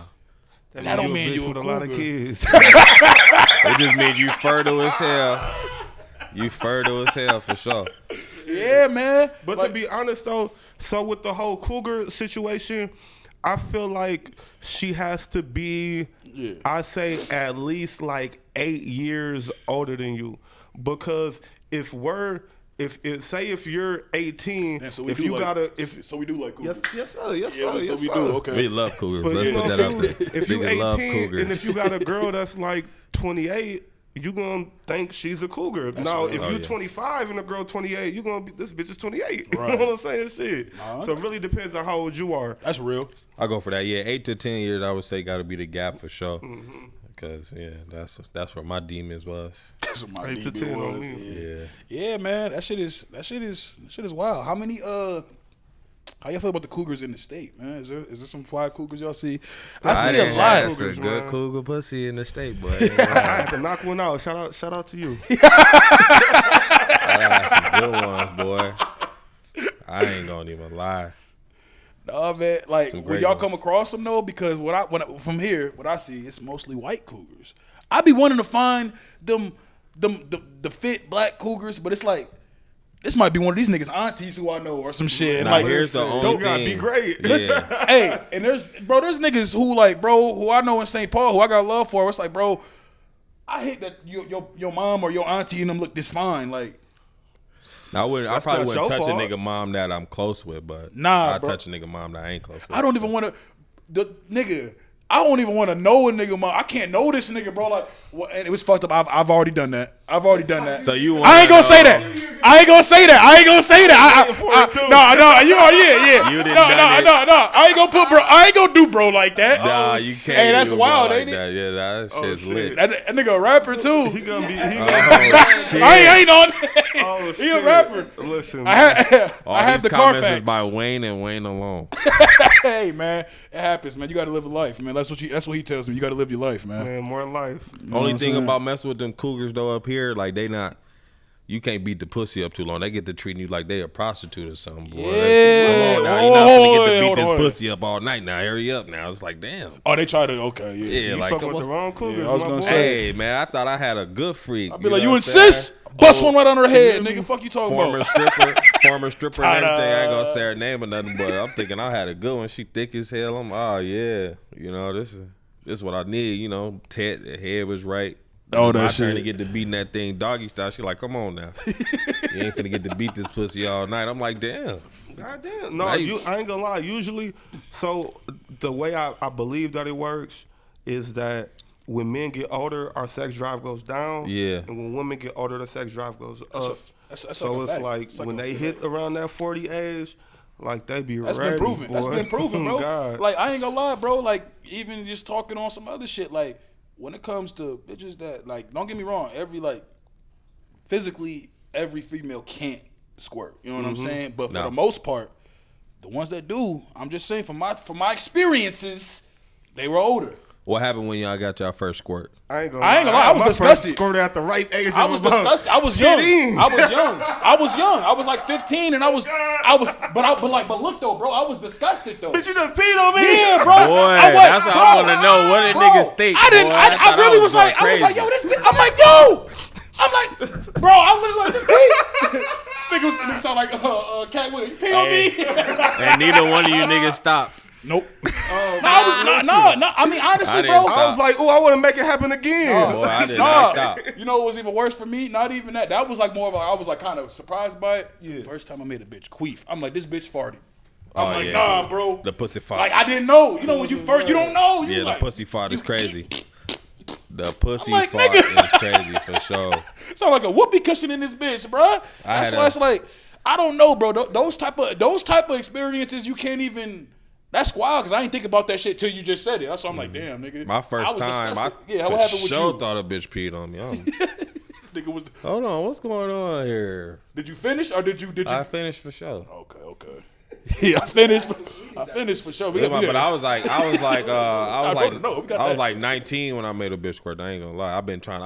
That don't mean you with a a lot of cougar. kids. It just means you fertile as hell. You fertile as hell for sure. Yeah, man. But to be honest though, so with the whole cougar situation, I feel like she has to be, I say at least like 8 years older than you, because if you're 18, Man, so we if do you like, gotta so we do like cougars. yes sir, yes Yeah, sir, so yes we sir. do. Okay. We love cougars. But Let's you know, put that out there. if you Niggas love 18 cougars. and if you got a girl that's like 28, you gonna think she's a cougar. Now, right. if Oh, you're yeah. 25 and a girl 28, you gonna be this bitch is 28. Right. You know what I'm saying? Shit. Nah, So it really depends on how old you are. That's real. I go for that. Yeah, 8 to 10 years. I would say got to be the gap for sure. Mm-hmm. Because that's where my demons was. That's what my 8 to DB 10 on was. me. Yeah. Yeah, man. That shit is wild. How many how y'all feel about the cougars in the state, man? Is there some fly cougars y'all see? I see a didn't lot. have Cougars, some good man. cougar pussy in the state, boy. I had to knock one out. Shout out to you. I got some good ones, boy. I ain't gonna even lie. Nah, man. Like Some when great y'all ones. come across them though, because from here, what I see, it's mostly white cougars. I be wanting to find them the fit black cougars, but it's like this might be one of these niggas aunties who I know or some shit. And Now like, here's the only You gotta be thing. great. Yeah. hey, and there's niggas who like, bro, who I know in St. Paul, who I got love for. It's like, bro, I hate that your mom or your auntie and them look this fine. Like, Now, I That's probably not wouldn't your touch a fault. nigga mom that I'm close with, but Nah, I bro. touch a nigga mom that I ain't close with. I don't even want to. The nigga, I don't even want to know a nigga mom. I can't know this nigga, bro. Like, and it was fucked up. I've already done that. So you I ain't gonna wanna say know- that. I ain't gonna say that. No, you are, yeah. You done no, done no, it. no. I ain't gonna put bro. I ain't gonna do bro like that. Nah, you can't. Hey, that's do a wild, bro ain't it? that. Yeah, that shit's shit. lit. That nigga a rapper too. He gonna be. Oh, shit. I ain't on. Oh, He a shit. rapper. Listen, I have All I have these the car comments is facts. by Wayne and Wayne alone. Hey man, it happens, man. You got to live a life, man. That's what he tells me. You got to live your life, man. man, more life. know Only what thing I'm saying? about messing with them cougars though up here, like they not. You can't beat the pussy up too long. They get to treating you like they a prostitute or something, boy. Yeah. Come on now. You're not gonna get to Hold beat on. this pussy up all night now. Hurry up now. It's like, damn. Oh, they try to. Okay, yeah. Yeah, You like, fucking come with the on. wrong cougars, Yeah, I was my gonna boy. say. Hey, man, I thought I had a good freak. I'd be like, know you what I'm saying? insist? Bust Oh, one right on her head, nigga. Fuck you talking Former about? stripper and everything. I ain't gonna say her name or nothing, but I'm thinking I had a good one. She thick as hell. I'm, oh yeah, you know this is what I need. You know, the head was right. Oh, that my shit. turn to get to beating that thing doggy style. She like, come on now, you ain't finna get to beat this pussy all night. I'm like, damn. God damn. No, Now you- I ain't gonna lie. Usually, so the way I believe that it works is that when men get older, our sex drive goes down. Yeah. And when women get older, the sex drive goes up. that's so like a it's fact. like It's like when a they fact. hit around that 40 age, like they be That's ready. been proven. That's boy. been proven, bro. God. Like I ain't gonna lie, bro. Like even just talking on some other shit. Like when it comes to bitches that like, don't get me wrong. Physically, every female can't squirt. You know what I'm saying? But for No. the most part, the ones that do, I'm just saying from my experiences, they were older. What happened when y'all got y'all first squirt? I ain't gonna I lie. was My first disgusted. Squirted at the right age. I was of a month. disgusted. I was Get young. in. I was young. I was like 15, and but look though, bro. I was disgusted though. Bitch, you just peed on me. Yeah, bro. Boy, I was, that's what I wanna know. What did bro, niggas think, I didn't. boy? I thought really was was like, going I was like, crazy. yo, this. I'm like, yo. I'm like, bro. I was like, this pee. Niggas sound like Cat Williams. You pee on me. And neither one of you niggas stopped. Nope. No, I mean, honestly, I bro. didn't I was like, oh, I want to make it happen again. Boy, I did Nah. not stop. You know what was even worse for me? Not even that. That was like more of a, I was like kind of surprised by it. Yeah. First time I made a bitch queef. I'm like, this bitch farted. I'm Oh, like, yeah. nah, bro. The pussy fart. Like I didn't know. You know when you first, you don't know. You Yeah, like, the pussy fart is crazy. The pussy I'm like, fart nigga. is crazy for sure. Sound like a whoopee cushion in this bitch, bro. That's had why a- it's like, I don't know, bro. Those type of experiences you can't even. That's wild because I ain't think about that shit till you just said it. That's why I'm like, damn, nigga. My I first was time, I disgusted. Yeah, what happened with sure you? thought a bitch peed on me. Nigga was. Hold on, what's going on here? Did you finish or did you? I finished for sure. Okay. Yeah, I finished for sure. But I was like 19 when I made a bitch squirt. I ain't gonna lie. I've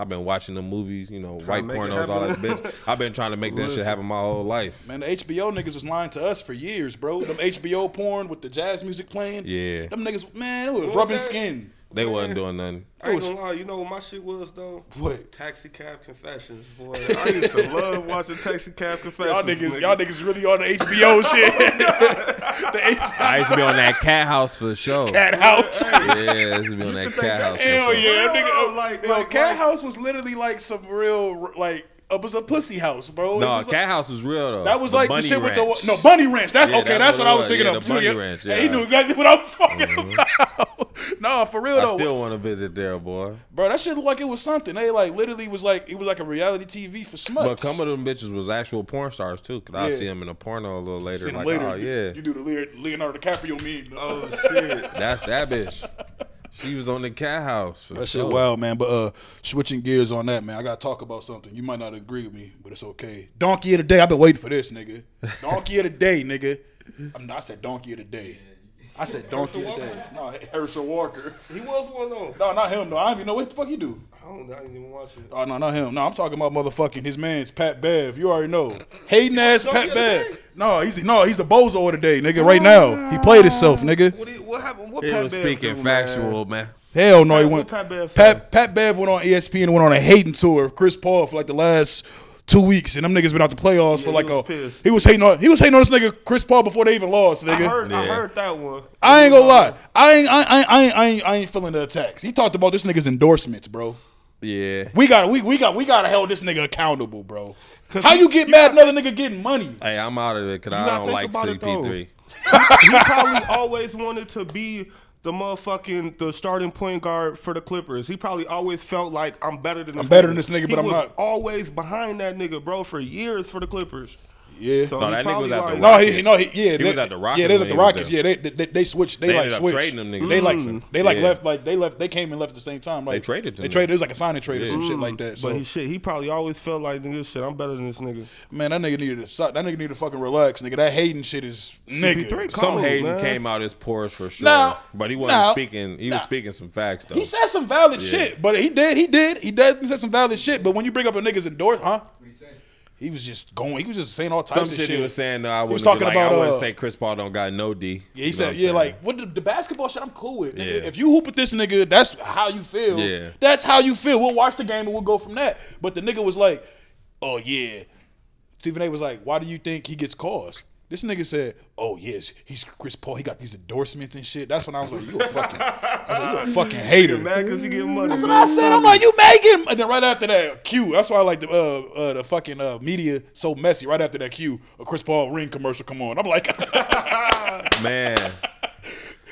been watching the movies, white pornos, all that bitch. I've been trying to make that shit happen my whole life. Man, the HBO niggas was lying to us for years, bro. Them HBO porn with the jazz music playing. Yeah. Them niggas, man, it was rubbing skin. They wasn't doing nothing. I ain't gonna lie, you know what my shit was though? What? Taxi Cab Confessions, boy. I used to love watching Taxi Cab Confessions. Y'all niggas really on the HBO shit. I used to be on that Cat House for sure. Cat House. Yeah, I used to be on that Cat House. Hell yeah, Like, Cat House was literally like some real like. It was a pussy house, bro. No, Cat House was real though. That was like the shit Ranch. with the Bunny Ranch. That's okay. That's what I was thinking yeah, of. The Bunny Ranch. Yeah, he knew exactly what I was talking about. No, for real though. I still want to visit there, boy. Bro, that shit looked like it was something. They like literally was like it was like a reality TV for smuts. But some of them bitches was actual porn stars too. Cause I see them in a porno a little later. Like, oh yeah, you do the Leonardo DiCaprio meme. Oh shit, that's that bitch. She was on the Cat House. For that sure. shit wild, man. But switching gears on that, man, I gotta talk about something. You might not agree with me, but it's okay. Donkey of the day. I've been waiting for this, nigga. Donkey of the day, nigga. I said donkey of the day. I said donkey of the day. No, Herschel Walker. he was one though. No, not him. No, I don't even know what the fuck he do. I didn't even watch it. Oh no, not him. No, I'm talking about motherfucking his man's Pat Bev. You already know. Hating ass Pat Bev. No, he's the bozo of the day, nigga. Right now, he played himself, nigga. What happened? What He Pat was Bev speaking do, factual, man. Hell no, he What went. Pat Bev say? Pat Bev went on ESPN and went on a hating tour of Chris Paul for like the last 2 weeks, and them niggas been out the playoffs for like he was pissed. He was hating on this nigga Chris Paul before they even lost, nigga. I heard that one. I ain't gonna lie. I ain't feeling the attacks. He talked about this nigga's endorsements, bro. Yeah. We gotta hold this nigga accountable, bro. How you get mad at another nigga getting money? Hey, I'm out of it because I gotta don't think like about it, though. CP3. He probably always wanted to be the starting point guard for the Clippers. He probably always felt like I'm better than this nigga, but I'm not. Always behind that nigga, bro, for years for the Clippers. Yeah. So No, he that nigga probably was at the like- Rockets. He was at the Rockets Yeah, they was when at the he was Rockets. there. Yeah, they switched. They They like ended up switched. trading them niggas. They left. They came and left at the same time. Like, They traded them. They traded. It was like a signing trade or some shit like that. So But he probably always felt like nigga, shit, I'm better than this nigga. man, that nigga needed to suck. That nigga needed to fucking relax, nigga. That hating shit is nigga. CP3 Some cold, hating man. came out his pores for sure. Now- but he wasn't now- speaking. He was speaking some facts though. He said some valid shit, but he definitely said some valid shit. But when you bring up a nigga's endorse, huh? He was just saying all types Some of shit shit. he was saying. No, I was wouldn't talking like, about, I wouldn't say Chris Paul don't got no D. Yeah, he You know said, what I'm yeah, saying? like what the basketball shit I'm cool with. Nigga. Yeah. If you hoop with this nigga, that's how you feel. Yeah. That's how you feel. We'll watch the game and we'll go from that. But the nigga was like, oh yeah. Stephen A was like, why do you think he gets calls? This nigga said, oh yes, he's Chris Paul. He got these endorsements and shit. That's when I was like, you a fucking hater. Get mad because he getting money. That's what I said. I'm like, you making? And then right after that, Q. That's why I like the fucking media so messy. Right after that, Q, a Chris Paul ring commercial come on. I'm like, Man.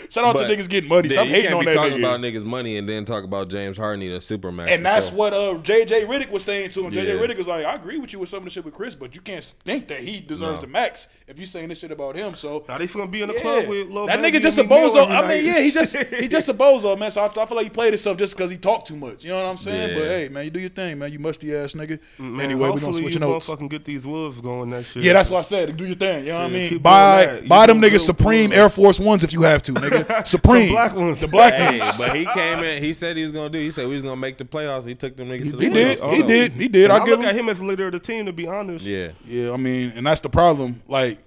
shout out to But niggas getting money. Stop you hating can't on be that talking nigga. about niggas' money and then talk about James Harden need a supermax. And for that's sure. what JJ Redick was saying to him. JJ Yeah. Redick was like, I agree with you with some of the shit with Chris, but you can't think that he deserves No. a max if you saying this shit about him. So Now they gonna be in the club with Lil that Baby nigga just a and Meek Mill bozo. every I mean, night. yeah, he just a bozo, man. So I feel like he played himself just because he talked too much. You know what I'm saying? Yeah. But hey, man, you do your thing, man. You musty ass nigga. Man, Anyway, we gonna hopefully switch you notes. fucking get these wolves going that shit. Yeah, that's what I said. Do your thing. You know what I Yeah, mean? keep Buy doing that. buy You them doing niggas good, Supreme doing Air Force Ones if you have to, nigga. Supreme. black ones. The black Hey, ones. but he came in. He said he was gonna do. He said we was gonna make the playoffs. He took them niggas to the He did. playoffs. He did. And I I give look at him. him as the leader of the team, to be honest. Yeah. Yeah, I mean, and that's the problem. Like,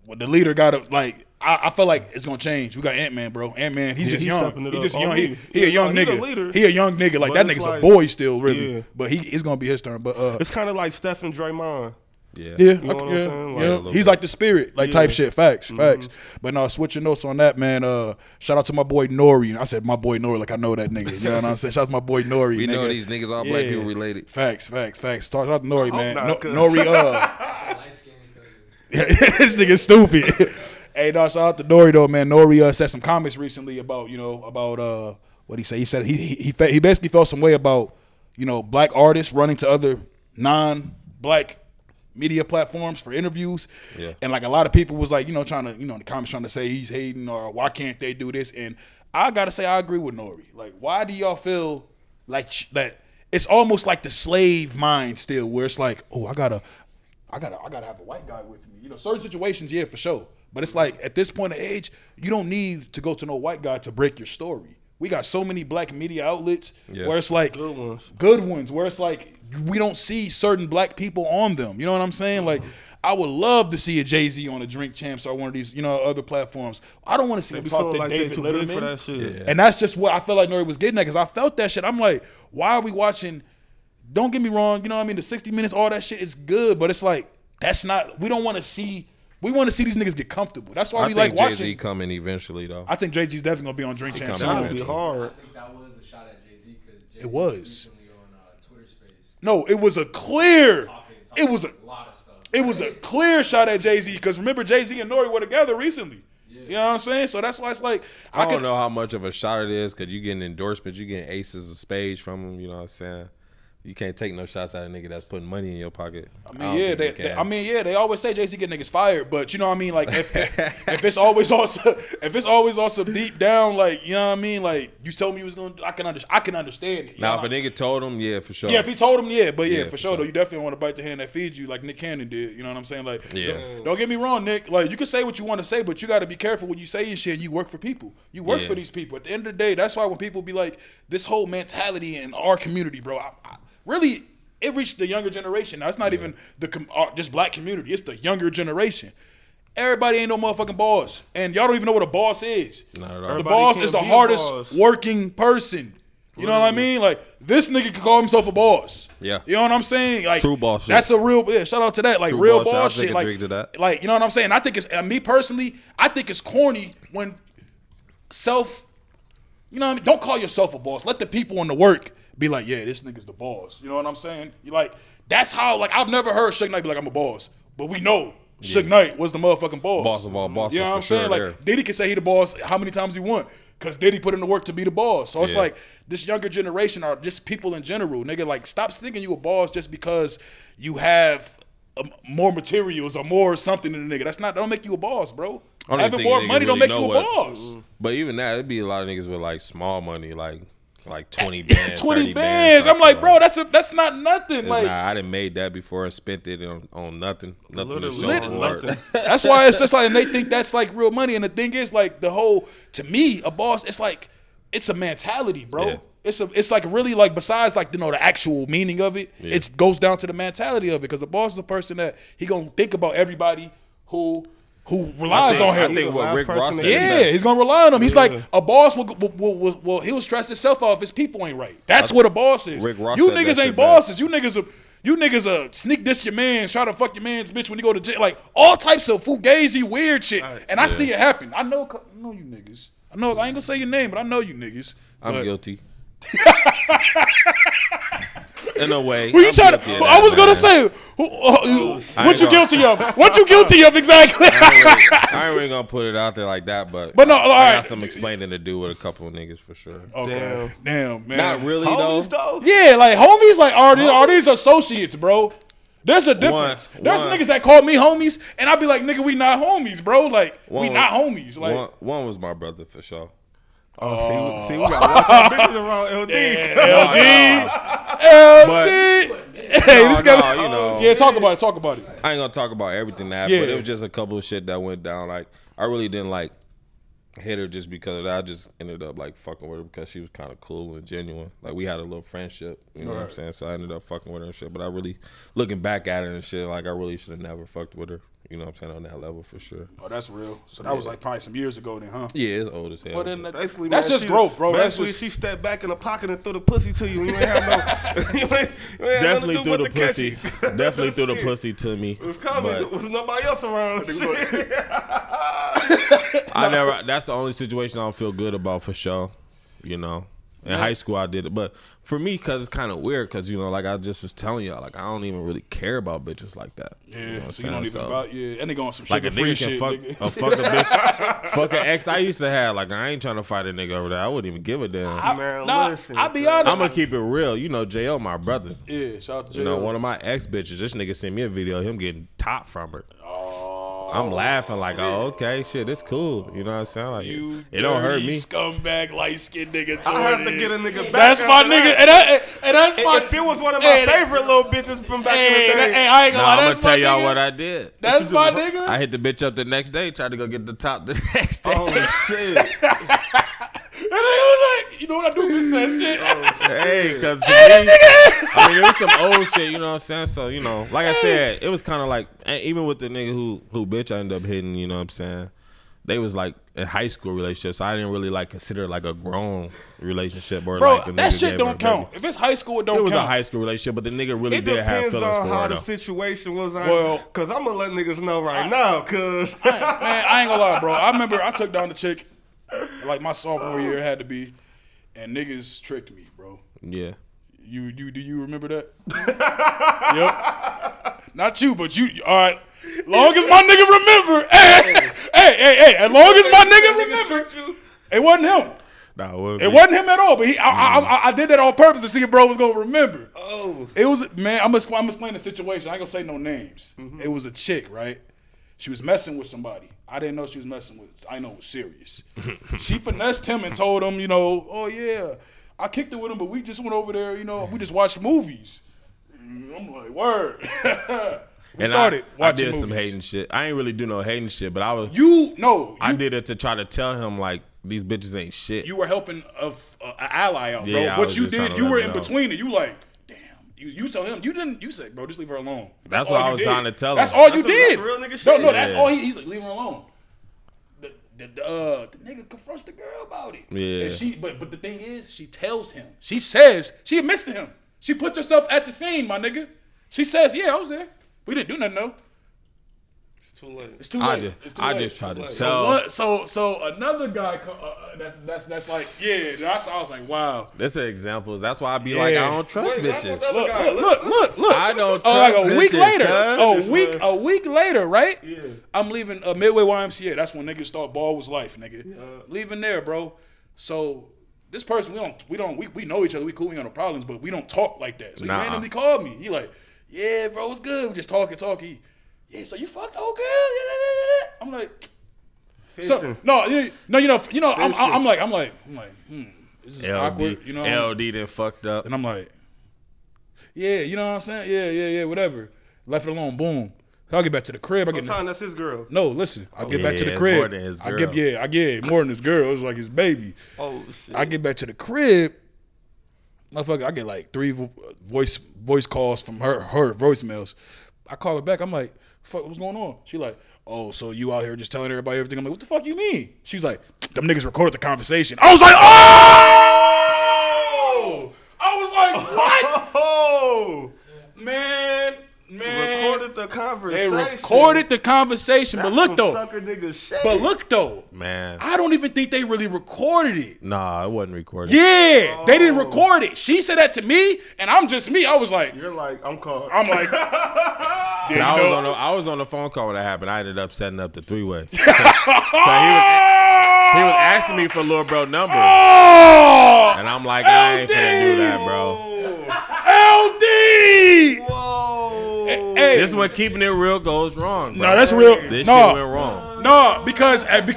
what the leader got to like. I feel like it's gonna change. We got Ant-Man, bro. Ant-Man, he's Yeah, just he's young. stepping it He's up. just Oh, young. he- He a young he the nigga. leader. He a young nigga. Like But that it's nigga's like- a boy still, really. Yeah. But it's gonna be his turn. But It's kind of like Steph and Draymond. Yeah. yeah, know what I'm saying? Like, yeah. a little He's bit. like the spirit, like type shit. Facts. But no, switching notes on that, man. Shout out to my boy Nori. I said my boy Nori, like I know that nigga. You know what I'm saying? Shout out to my boy Nori. We nigga. know these niggas all black Yeah. people related. Facts. Shout out to Nori, man. not, cuz. Nori. This nigga stupid. Hey, no, shout out to Nori though, man. Nori said some comments recently about what he said. He said he basically felt some way about black artists running to other non-black media platforms for interviews. Yeah. And like a lot of people was like trying to in the comments trying to say he's hating or why can't they do this? And I gotta say I agree with Nori. Like, why do y'all feel like that? It's almost like the slave mind still, where it's like, oh, I gotta have a white guy with me. Certain situations, yeah, for sure. But it's like at this point of age, you don't need to go to no white guy to break your story. We got so many black media outlets where it's like good ones, where it's like we don't see certain black people on them. You know what I'm saying? Like I would love to see a Jay-Z on a Drink Champs or one of these, you know, other platforms. I don't want to see him talk to David Letterman. For that shit. And that's just what I felt like Nori was getting at, because I felt that shit. I'm like, why are we watching? Don't get me wrong, you know what I mean? The 60 Minutes, all that shit is good, but it's like that's not. We don't want to see. We want to see these niggas get comfortable. That's why we like watching. Jay-Z coming eventually though. I think Jay-Z's definitely gonna be on Drink Champs. That would be hard. I think that was a shot at Jay-Z because Jay-Z It was. recently on Twitter Space. No, it was a clear. It was a lot of stuff. It was a clear shot at Jay-Z, because remember Jay-Z and Nori were together recently. You know what I'm saying? So that's why it's like I don't know how much of a shot it is, because you getting endorsements, you getting aces of spades from them. You know what I'm saying? You can't take no shots at a nigga that's putting money in your pocket. I mean, they always say Jay-Z get niggas fired, but you know what I mean? Like if it's always on some deep down, like, you know what I mean? Like you told me you was gonna, I can understand it. Now if a nigga told him, yeah, for sure. Yeah, if he told him, yeah, but for sure though, you definitely want to bite the hand that feeds you, like Nick Cannon did. You know what I'm saying? Like, don't get me wrong, Nick. Like you can say what you want to say, but you got to be careful when you say your shit. And you work for people. You work for these people. At the end of the day, that's why when people be like, this whole mentality in our community, bro, really, it reached the younger generation. Now, it's not even just black community. It's the younger generation. Everybody ain't no motherfucking boss. And y'all don't even know what a boss is. Not at all. The boss is the hardest working person. You know what I mean? Like, this nigga could call himself a boss. Yeah. You know what I'm saying? Like, true boss shit. That's a real, shout out to that. Like, True real boss shit. I'll take a drink to that. Like, you know what I'm saying? I think it's, me personally, I think it's corny when you know what I mean? Don't call yourself a boss. Let the people in the work be like, yeah, this nigga's the boss. You know what I'm saying? You like, that's how, like, I've never heard Suge Knight be like, I'm a boss. But we know Suge Knight was the motherfucking boss. Boss of all bosses. You know what I'm for saying? sure Like, there. Diddy can say he the boss how many times he want, because Diddy put in the work to be the boss. So it's like, this younger generation, or just people in general, nigga, like, stop thinking you a boss just because you have more materials or more something than a nigga. That don't make you a boss, bro. Having more money don't make you a boss. But even that, it'd be a lot of niggas with like small money, like 20 bands, 20 30 bands. I'm like, bro, that's not nothing. Like, nah, I done made that before and spent it on nothing to show literally. That's why it's just like, and they think that's like real money. And the thing is, like, the whole, to me, a boss, it's like, it's a mentality, bro. Yeah. It's like really, like, besides, like, you know, the actual meaning of it, it goes down to the mentality of it. Because the boss is a person that he gonna think about everybody who relies on him. I think what Rick Ross said. He's gonna rely on him. He's like, a boss will he'll stress himself out if his people ain't right. That's what a boss is. Rick Ross You said niggas that ain't shit bosses. You niggas sneak diss your man, try to fuck your man's bitch when you go to jail. Like, all types of fugazi weird shit. And I see it happen. I know you niggas. I ain't gonna say your name, but I know you niggas. I'm guilty. In a way. Who you trying to? I was gonna say, what you guilty of? What you guilty of exactly? I ain't really gonna put it out there like that, but no, all I right. got some explaining to do with a couple of niggas for sure. Okay. Damn, man. Not really Homies, though. though? Yeah, like, homies, like, are these associates, bro? There's a difference. There's niggas that call me homies, and I be like, nigga, we not homies, bro. Like, we not homies. Like, one was my brother for sure. Oh, see, we got lots of bitches around LD. LD. You know. Yeah, talk about it. I ain't gonna talk about everything that happened, but it was just a couple of shit that went down. Like, I really didn't like hit her just because of that. I just ended up like fucking with her because she was kind of cool and genuine. Like, we had a little friendship, you know what I'm saying? So I ended up fucking with her and shit. But I really, looking back at it and shit, like, I really should have never fucked with her. You know what I'm saying, on that level for sure. Oh, that's real. So that was like probably some years ago then, huh? Yeah, it's old as hell. But then Basically, that's just growth, bro. Basically, she stepped back in the pocket and threw the pussy to you. You ain't have no. Definitely threw the pussy. Definitely threw the pussy to me. It was coming. There was nobody else around. I never. That's the only situation I don't feel good about for sure. You know, in high school I did it, but for me, cause it's kind of weird, cause you know, like I just was telling y'all, like I don't even really care about bitches like that. Yeah, you know so you don't even about and they going some like sugar a free nigga shit. can fuck a bitch, fuck an ex I used to have. Like I ain't trying to fight a nigga over that. I wouldn't even give a damn. Listen, I'll be honest. I'm gonna keep it real. You know, JL, my brother. Yeah, shout out to JL. You know, one of my ex bitches. This nigga sent me a video of him getting top from her. I'm laughing like, oh, okay, shit, it's cool. You know what I'm saying? Like, You it don't hurt me. Scumbag, light skinned nigga. Jordan. I have to get a nigga back. That's my nigga, and that's my. If it was one of my favorite little bitches from back in the day. Hey, I ain't No, gonna lie. I'm That's gonna tell my y'all nigga. what I did. That's my nigga. I hit the bitch up the next day, tried to go get the top the next day. Oh shit! And they was like, you know what I do? Miss that shit. Hey, because I mean, it was some old shit, you know what I'm saying? So, you know, like I said, it was kind of like, even with the nigga who bitch I ended up hitting, you know what I'm saying? They was like a high school relationship, so I didn't really like consider it like a grown relationship or Bro, like a nigga that shit gave don't her a count. baby. If it's high school, it don't It was count. a high school relationship, but the nigga really It did have depends feelings on for how her the though. situation was. Well- Cause I'm gonna let niggas know right now. Cause Man, I ain't gonna lie, bro. I remember I took down the chick, like my sophomore year had to be, and niggas tricked me, bro. Yeah. Do you remember that? Yep. Not you, but you. All right. Long as my nigga remember. Hey. As long as my nigga remember. It wasn't him. Nah, It wasn't him at all. But I did that on purpose to see if bro was gonna remember. oh, It was, man. I'm explaining the situation. I ain't gonna say no names. It was a chick, right? She was messing with somebody. I didn't know she was messing with. I know it was serious. She finessed him and told him, you know, oh yeah, I kicked it with him, but we just went over there, you know, we just watched movies. I'm like, word. We started I watching did movies. some hating shit. I ain't really do no hating shit, but I did it to try to tell him like these bitches ain't shit. You were helping an ally out, bro. Yeah, I What was you just trying did, to you let were him in know. between it. You like, damn. You tell him. You didn't. You said, bro, just leave her alone. That's all what I you was did. trying to tell him. That's all you That's did. real nigga shit. No, that's Yeah. all he's like, leave her alone. The nigga confronts the girl about it. Yeah. And she, but the thing is, she tells him. She says, she admits to him. She puts herself at the scene, my nigga. She says, yeah, I was there. We didn't do nothing though. it's too late. It's too late. I just tried to So tell. what? So another guy. That's like, yeah. That's I was like, wow. That's an example. That's why I be like, I don't trust Wait, bitches. Look. I don't Oh, like trust a week bitches, later. cuz. A week later, right? Yeah. I'm leaving Midway YMCA. That's when niggas start ball was life, nigga. Leaving there, bro. So this person, we know each other. We cool. We got no problems, but we don't talk like that. So he Nah. randomly called me. He like, yeah, bro, it's good. We just talk. He, yeah. So you fucked old girl? Yeah. I'm like. So Fishing. no, I'm like, this is awkward, you know. LD then fucked up. And I'm like, yeah, you know what I'm saying? Yeah, whatever. Left it alone, boom. I'll get back to the crib. Sometimes that's his girl. No, listen. I get back to the Yeah, crib. more than his I girl. get more than his girl. It's like his baby. Oh shit. I get back to the crib. Motherfucker, I get like 3 voice calls from her voicemails. I call her back. I'm like, fuck, what's going on? She like, oh, so you out here just telling everybody everything? I'm like, what the fuck you mean? She's like, them niggas recorded the conversation. I was like, oh! I was like, what? Oh, Man. recorded the They conversation. recorded the conversation. That's but look some though. sucker nigga shit. But look though. Man. I don't even think they really recorded it. Nah, it wasn't recorded. Yeah, they didn't record it. She said that to me, and I'm just me. I was like, You're like, I'm called. I'm like, But yeah, you know. I was on the phone call when that happened. I ended up setting up the 3-way. He He was asking me for little bro number, Oh, and I'm like, I ain't finna do that, bro. LD. Whoa. Hey, This is when keeping it real goes wrong, bro. no, that's real. This no, shit went wrong. no, because like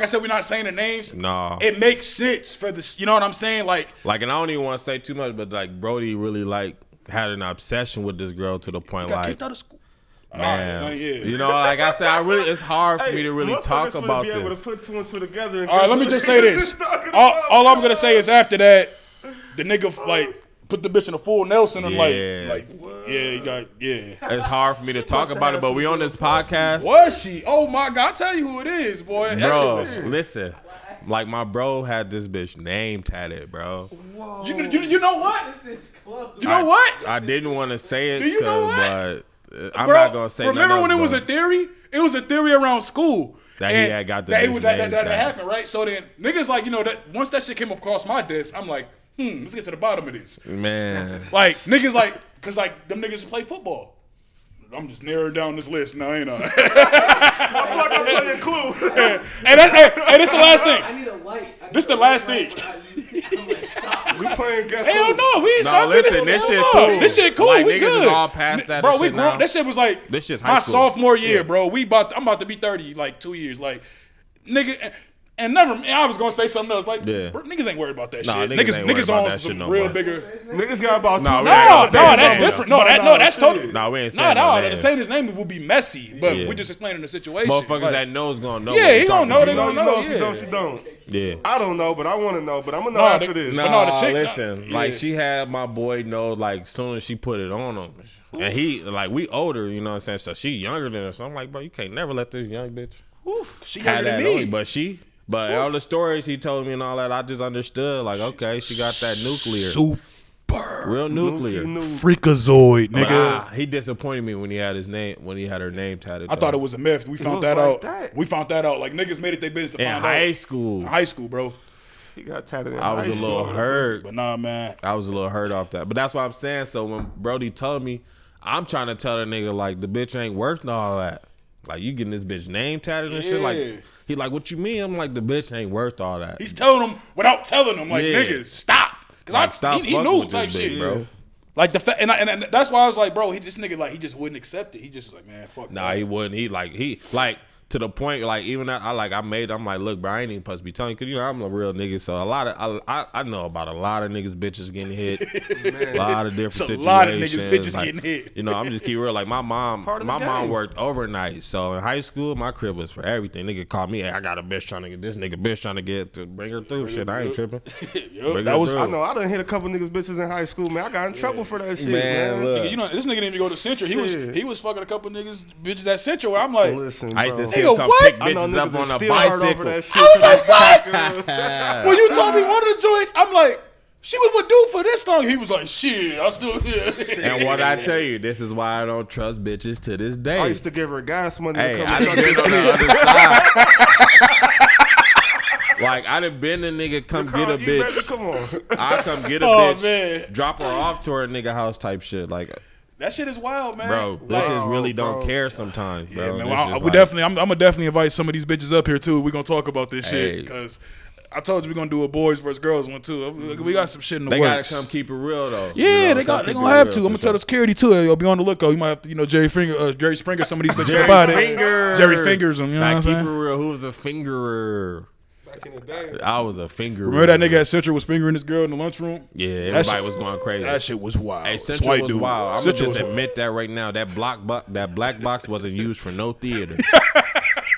I said, we're not saying the names. Nah. It makes sense for this. You know what I'm saying? Like, Like, and I don't even want to say too much, but like Brody really like had an obsession with this girl to the point got like, kicked out of school. man, All right, yeah. you know, like I said, it's hard for me to really talk Motherfuckers about be able to this. put 2 and 2 together. And All right, let me just say this. All I'm gonna say is after that, the nigga like put the bitch in a full Nelson and Yeah. like you got It's hard for me to talk must about have it, but we on this podcast. Was she? Oh my God! I'll tell you who it is, boy. That Bro, shit was- listen. Like my bro had this bitch name tatted, bro. You know what? This is close. You know what? I didn't want to say it, Do you know but I'm Bro, not gonna say. remember nothing when it was else, a theory? It was a theory around school. That he And had got the that, bitch that name had tag. happened, right? So then niggas like, that once that shit came across my desk, I'm like, let's get to the bottom of this. man. Like niggas like, cause like them niggas play football. I'm just narrowing down this list now, ain't I? I'm playing Clue. and this the last thing. I need a light. This the last thing. I'm like, stop. We playing guess Hell who. no, we ain't No, stopping listen, this. this shit Hell cool. no. This shit cool. Like, we niggas good. is all past that Bro, and we shit grown. now. That shit was like This shit's high my school. sophomore year, Yeah. bro. I'm about to be 30 like 2 years. Like, nigga. And I was gonna say something else. Like, Yeah. bro, niggas ain't worried about that Nah, shit. niggas ain't worried Niggas about on that shit some no real more. bigger. Niggas got about Nah, two. we ain't gonna say No, his that's name, different. though. No, that's totally. Nah, we ain't saying Nah, no name. saying his name would be messy, but Yeah. we just explaining the situation. Motherfuckers Like, that knows gonna know. Yeah, what he we gonna talking know, they about. gonna You know, know, she yeah. know, she don't. Yeah. I don't know, but I want to know. But I'm gonna know Nah, after the- this. But no, the chick- listen, yeah. like she had my boy know, like soon as she put it on him, and he like we older, you know what I'm saying? So she younger than us. So I'm like, bro, you can't never let this young bitch she have younger that than on me. you. But all the stories he told me and all that, I just understood. Like, okay, she got that nuclear, Super real nuclear. freakazoid, But, nigga. he disappointed me when he had her name tatted. I thought it was a myth. We found looks that like out. that. We found that out. Like niggas made it their business to in find high out. school. In high school, bro. He got tatted in I was high a little school. hurt. But nah, man. I was a little hurt off that. But that's what I'm saying. So when Brody told me, I'm trying to tell the nigga, like, the bitch ain't worth all that. Like, you getting this bitch name tatted and shit. Yeah. Like, he like, what you mean? I'm like, the bitch ain't worth all that. He's telling them without telling them, like, Yeah. nigga, stop. Because Like, stop he fucking knew with type this shit, bitch, bro. Like the and that's why I was like, bro, this nigga like he just wouldn't accept it. He just was like, man, fuck. Nah, that. he wouldn't. He to the point, like, even that, I'm like, look, bro, I ain't even supposed to be telling you, because, you know, I'm a real nigga, so a lot of, I know about a lot of niggas, bitches getting hit, a lot of different It's a situations. lot of niggas, bitches like, getting hit. You know, I'm just keep real, like, my mom part of the game. worked overnight, so in high school, my crib was for everything. Nigga called me, hey, I got a bitch trying to get, this nigga bitch trying to get, to bring her through, shit, I ain't tripping. Yup, Bring that her was. through. I know. I done hit a couple niggas bitches in high school, man. I got in trouble for that shit, Man, man. look. You know, this nigga didn't even go to Central. Shit. He was fucking a couple niggas, bitches at Central. Where I'm like, Listen, I used to bro. see Nigga, him come what? pick I know bitches up niggas on that a still hurt over bicycle. that shit. I was to this like, day. when you told me one of the joints, I'm like, she was with dude for this long. He was like, shit, I still. And what I tell you, this is why I don't trust bitches to this day. I used to give her gas money Hey, to come I to done been on the other side. Like, I done been the nigga come get a You better bitch. come on. I come get a Oh, bitch, man. drop her off to her nigga house type shit. Like, That shit is wild, man. bro, Like, bitches really don't bro. care sometimes, bro. yeah, man. It's Well, just we like- definitely. I'm gonna definitely invite some of these bitches up here too. We're gonna talk about this Hey. shit because I told you we're gonna do a boys versus girls one too. We got some shit in the They works. gotta come keep it real though. Yeah, You know, they come keep gonna it have real, to. I'm for gonna tell sure. the security too. You'll be on the lookout. You might have to, Jerry Springer, some of these bitches Jerry about it. Finger. Jerry Fingers them. You know Like, what I'm keep it saying? real. Who was a fingerer? Back in the day. I was a fingerer. Remember that nigga at Central was fingering this girl in the lunchroom? Yeah, That everybody shit- was going crazy. That shit was wild. Hey, This Central white was dude. wild. I'm gonna Central just was wild. admit that right now. That black box wasn't used for no theater.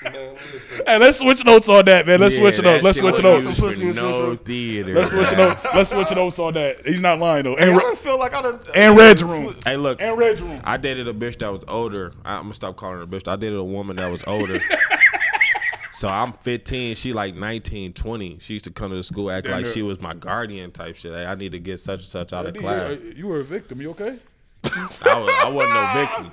Man, listen. Hey, let's switch notes on that, man. Let's switch it up. Let's switch it notes. Some pussy in No Central. theater. Let's switch man. notes. Let's switch notes on that. He's not lying though. I And, don't feel like I done. and Red's room. Hey, look. And Red's room. I dated a bitch that was older. I'm gonna stop calling her a bitch. I dated a woman that was older. So I'm 15. She like 19, 20. She used to come to the school, act like she was my guardian type shit. Hey, I need to get such and such out of class. You were a victim. You okay? I wasn't no victim.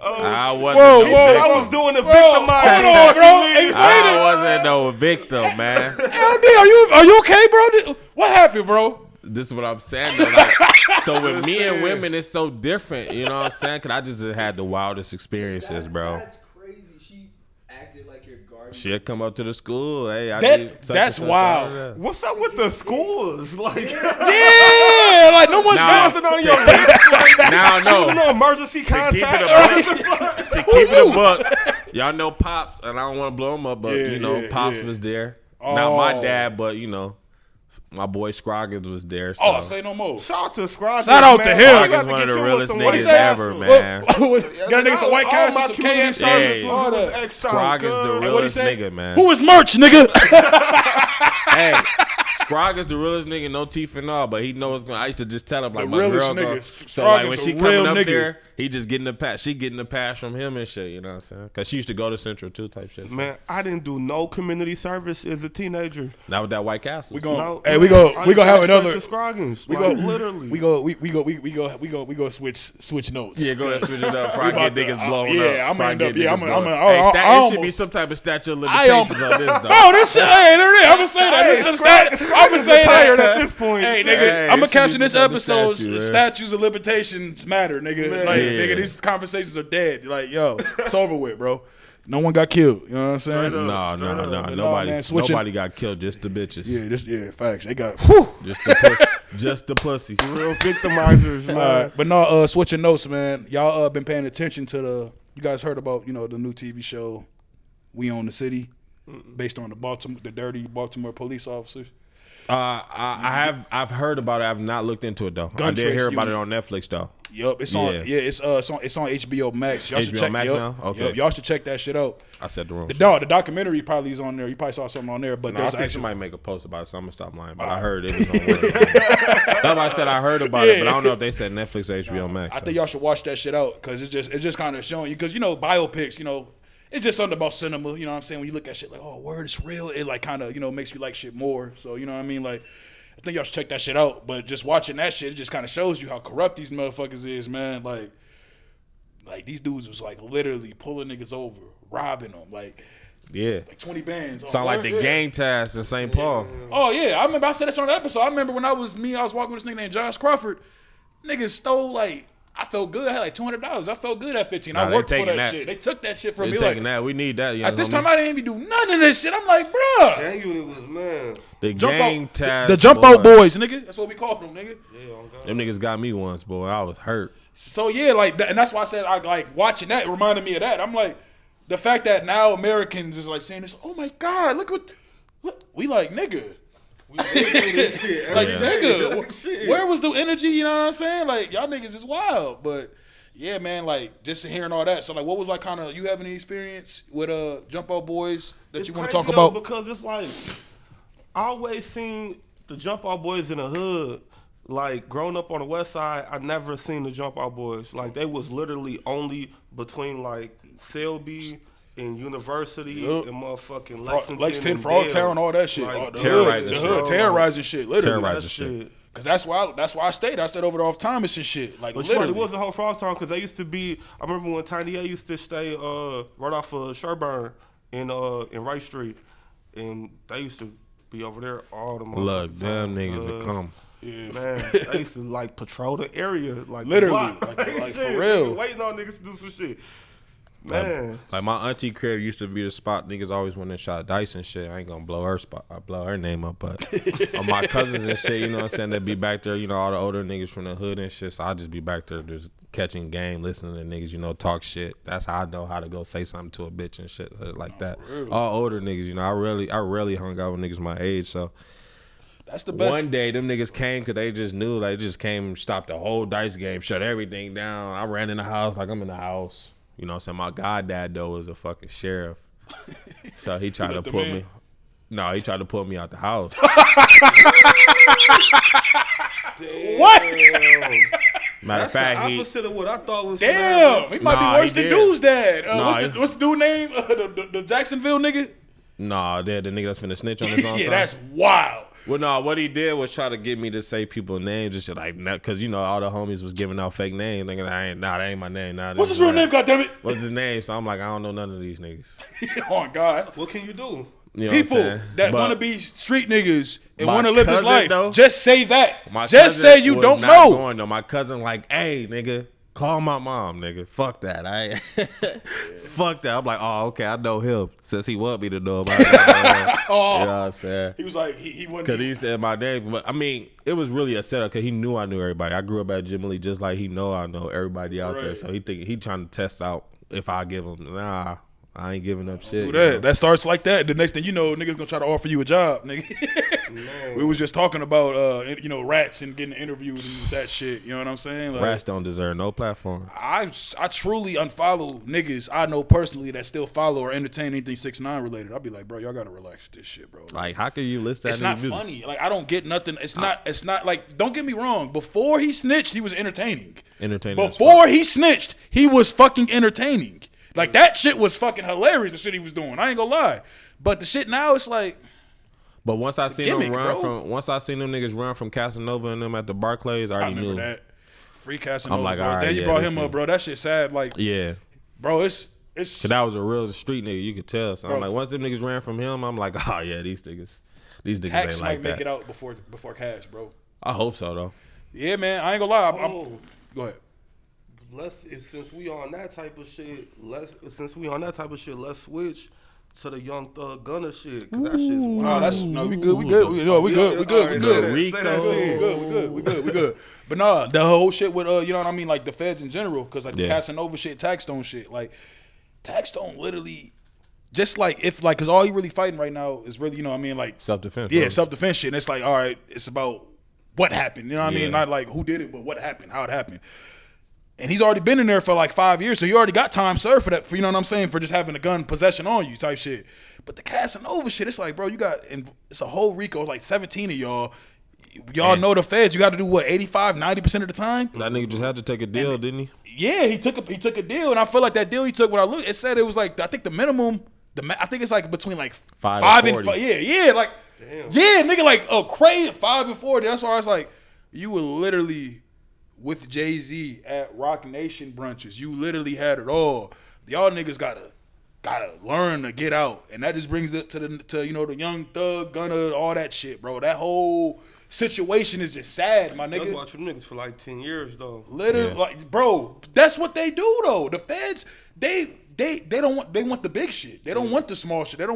I wasn't Whoa, no whoa, victim. I was doing the Bro, victimizing. hold on, bro. Explain I it. wasn't no victim, man. LD, are you okay, bro? What happened, bro? This is what I'm saying. Though, like, so with me and women, it's so different. You know what I'm saying? Because I just had the wildest experiences, bro. That's crazy. She acted like your guardian. She'll come up to the school. Hey, I That- did such that's and such, wild. da, da, da. What's up with the schools? Like, Yeah, like no one's Nah. bouncing on your wrist. Like, Now, she was no. no emergency To keep contact. it a buck, y'all know Pops, and I don't want to blow him up, but Yeah, you know, yeah, Pops yeah. was there. Not Oh. my dad, but you know, my boy Scroggins was there. So. Oh, say no more. Shout out to Scroggins. Shout out to man. him. You Scroggins got to one of get the you realest some white niggas castle. ever, man. Got a nigga some white All castle, my some community KFC. service Yeah. all was that. extra Scroggins the good. What'd he realest say? nigga, man. Who is merch, nigga? Hey, Scroggins the realest nigga, no teeth and all, but he knows gonna. I used to just tell him like The my realest girl. nigga. So like when Scroggins she a coming real up nigga. there, he just getting the pass. She getting the pass from him and shit. You know what I'm saying? Cause she used to go to Central too, type shit. So. Man, I didn't do no community service as a teenager. Not with that White Castle. We going No, hey, we man, go I we gonna have used to go straight another to Scroggins. we Like, go literally. we go switch notes. Yeah, go ahead, switch it up. Before I We get about to- niggas blown yeah, up. I'm Before I end up- get yeah, niggas I'm blown a- up. I Hey, almost- it should be some type of statute of I limitations on this, though. Oh, this shit. Hey, there it is. I'm gonna say that. Hey, This is I'm gonna say retired that. at this point. Hey, Shit. nigga, Hey, I'm gonna it should caption be this some type of episode. statute, man. Statutes of limitations matter, nigga. Like, Yeah. nigga, these conversations are dead. Like, yo, it's over with, bro. No one got killed. You know what I'm saying? Straight up. No. But man, switching- Nobody got killed. Just the bitches. Yeah, facts. They got whew. Just the pussy. Real victimizers, man. But no, switching notes, man. Y'all been paying attention to you guys heard about, the new TV show We Own the City, based on the dirty Baltimore police officers. I've heard about it. I've not looked into it though. I did Trace hear about unit. it on Netflix though. Yup, it's on. Yeah. Yeah, it's on HBO Max. Y'all should HBO check Max yup, now? Okay. yup, y'all should check that shit out. I said the wrong. The documentary probably is on there. You probably saw something on there, but No, I there's think actually somebody make a post about it, so I'm gonna stop lying. But I heard it was on. That's why I said I heard about it, but I don't know if they said Netflix or HBO Max. I think y'all should watch that shit out because it's just kind of showing you because biopics, it's just something about cinema. You know what I'm saying? When you look at shit like, oh, word, it's real. It like kind of makes you like shit more. So you know what I mean? Like, I think y'all should check that shit out. But just watching that shit, it just kind of shows you how corrupt these motherfuckers is, man. Like these dudes was like literally pulling niggas over, robbing them, like 20 bands. Sound like the gang task in St. Paul. Oh yeah, I remember I said this on the episode. I remember when I was walking with this nigga named Josh Crawford. Niggas stole I felt good. I had like $200. I felt good at 15. I worked for that shit. They took that shit from They me. taking that. We need that. At this time, I didn't even do none of this shit. I'm like, bruh. Gang unit was, man. The Jump gang out, task. the jump out boys, nigga. That's what we called them, nigga. Yeah, on God. Them niggas got me once, boy. I was hurt. So yeah, like, and that's why I said I like watching that. It reminded me of that. I'm like, the fact that now Americans is like saying this. Oh my God, look we like nigga. We this shit. Like Yeah. nigga, where was the energy? You know what I'm saying? Like y'all niggas is wild, but yeah, man. Like just hearing all that. So like, what was like kind of you have any experience with Jump Out Boys that It's you want to crazy talk though, about? because it's like I always seen the Jump Out Boys in the hood. Like growing up on the West Side, I never seen the Jump Out Boys. Like they was literally only between like Selby and University and motherfucking Lexington, and Frogtown, Dale. all that shit. Like, The terrorizing hood, shit. terrorizing shit, literally. Terrorizing that shit. Cause that's why I stayed. I stayed over there off Thomas and shit. Like But literally. it was a whole Frogtown because they used to be. I remember when Tiny A used to stay right off of Sherburne in Wright Street, and they used to be over there all the Look, motherfucking damn time. niggas to come. Yeah. Man, they used to like patrol the area, like Literally, the block. like for Shit, real. waiting on niggas to do some shit. Man, Like my auntie crib used to be the spot niggas always went and shot dice and shit. I ain't gonna blow her spot. I blow her name up, but my cousins and shit, you know what I'm saying? They be back there, all the older niggas from the hood and shit. So I just be back there just catching game, listening to niggas, talk shit. That's how I know how to go say something to a bitch and shit like that. All older niggas, I rarely hung out with niggas my age. So That's the best. one day them niggas came because they just knew, they just came, stopped the whole dice game, shut everything down. I ran in the house like I'm in the house. You know what I'm saying? My goddad, though, was a fucking sheriff. So he tried to the put man? me. No, he tried to pull me out the house. What? Matter that's of fact, the he. opposite of what I thought was. Damn, he might Nah, be worse he than did. Dude's dad. Nah, What's the dude name? The Jacksonville nigga. Nah, the nigga that's finna snitch on his own Yeah, son. that's wild. Well, no, what he did was try to get me to say people's names and shit like that, because all the homies was giving out fake names. Thinking, that ain't my name. Nah, What's this his real is name? Goddammit. What's his name? So I'm like, I don't know none of these niggas. Oh God. What can you do? You know People what I'm saying? that But want to be street niggas and my want to live this cousin, life, though, just say that. my Just cousin say you was don't not know. Going, though. My cousin like, hey, nigga, call my mom, nigga. Fuck that. I fuck that. I'm like, oh, okay, I know him since he want me to know about it. Oh. You know what I'm saying? He was like, he wasn't. Because he said my name. But, I mean, it was really a setup because he knew I knew everybody. I grew up at Jim Lee just like I know everybody out there. Right. So he trying to test out if I give him. Nah, I ain't giving up shit. Do you that. know? That starts like that. The next thing you know, niggas gonna try to offer you a job, nigga. We was just talking about rats and getting interviews and that shit. You know what I'm saying? Like, Rats don't deserve no platform. I truly unfollow niggas I know personally that still follow or entertain anything 6ix9ine related. I'll be like, bro, y'all gotta relax with this shit, bro. Like, how can you list that? It's in not the music? funny. Like, I don't get nothing. It's not like, don't get me wrong. Before he snitched, he was entertaining. Entertaining as Before he snitched, he was fucking entertaining. Like, that shit was fucking hilarious, the shit he was doing. I ain't gonna lie. But the shit now, it's like, But once I seen gimmick, them run bro. once I seen them niggas run from Casanova and them at the Barclays, I I already remember knew. that. Free Casanova, I'm like, bro. all right, Then you yeah, brought this him shit. up, bro. That shit sad. Like, Yeah. bro, it's Cause that was a real street nigga, you could tell. So I'm Bro. like, once them niggas ran from him, I'm like, oh yeah, these niggas tax ain't might like make that. it out before cash, bro. I hope so though. Yeah, man. I ain't gonna lie. Go ahead. Since we on that type of shit, let's switch to the Young Thug Gunna shit. 'Cause that shit's wild. We good. We good. We good. But nah, the whole shit with you know what I mean, like the feds in general, because like the Casanova shit, Taxstone shit, like Taxstone literally. Just like because all he really fighting right now is really, you know what I mean, like self-defense. Yeah, self-defense shit. And it's like, all right, it's about what happened. You know what I mean? Not like who did it, but what happened, how it happened. And he's already been in there for like 5 years, so you already got time served for that. For, you know what I'm saying, for just having a gun possession on you type shit. But the Casanova shit, it's like, bro, you got it's a whole RICO, like 17 of y'all. Y'all know the feds. You got to do what 85, 90% of the time. That nigga just had to take a deal, didn't he? Yeah, he took a deal, and I feel like that deal he took. When I looked, it said it was like I think the minimum. I think it's like between like 5 and 40. Yeah, like nigga, like crazy 5 and 40. That's why I was like, you were literally with Jay-Z at Rock Nation brunches. You literally had it all. Y'all niggas gotta learn to get out, and that just brings it to you know the Young Thug, Gunna, all that shit, bro. That whole situation is just sad, my nigga. I was watching niggas for like 10 years though. Literally, like, bro, that's what they do though. The feds, they don't want, they want the big shit. They don't want the small shit. They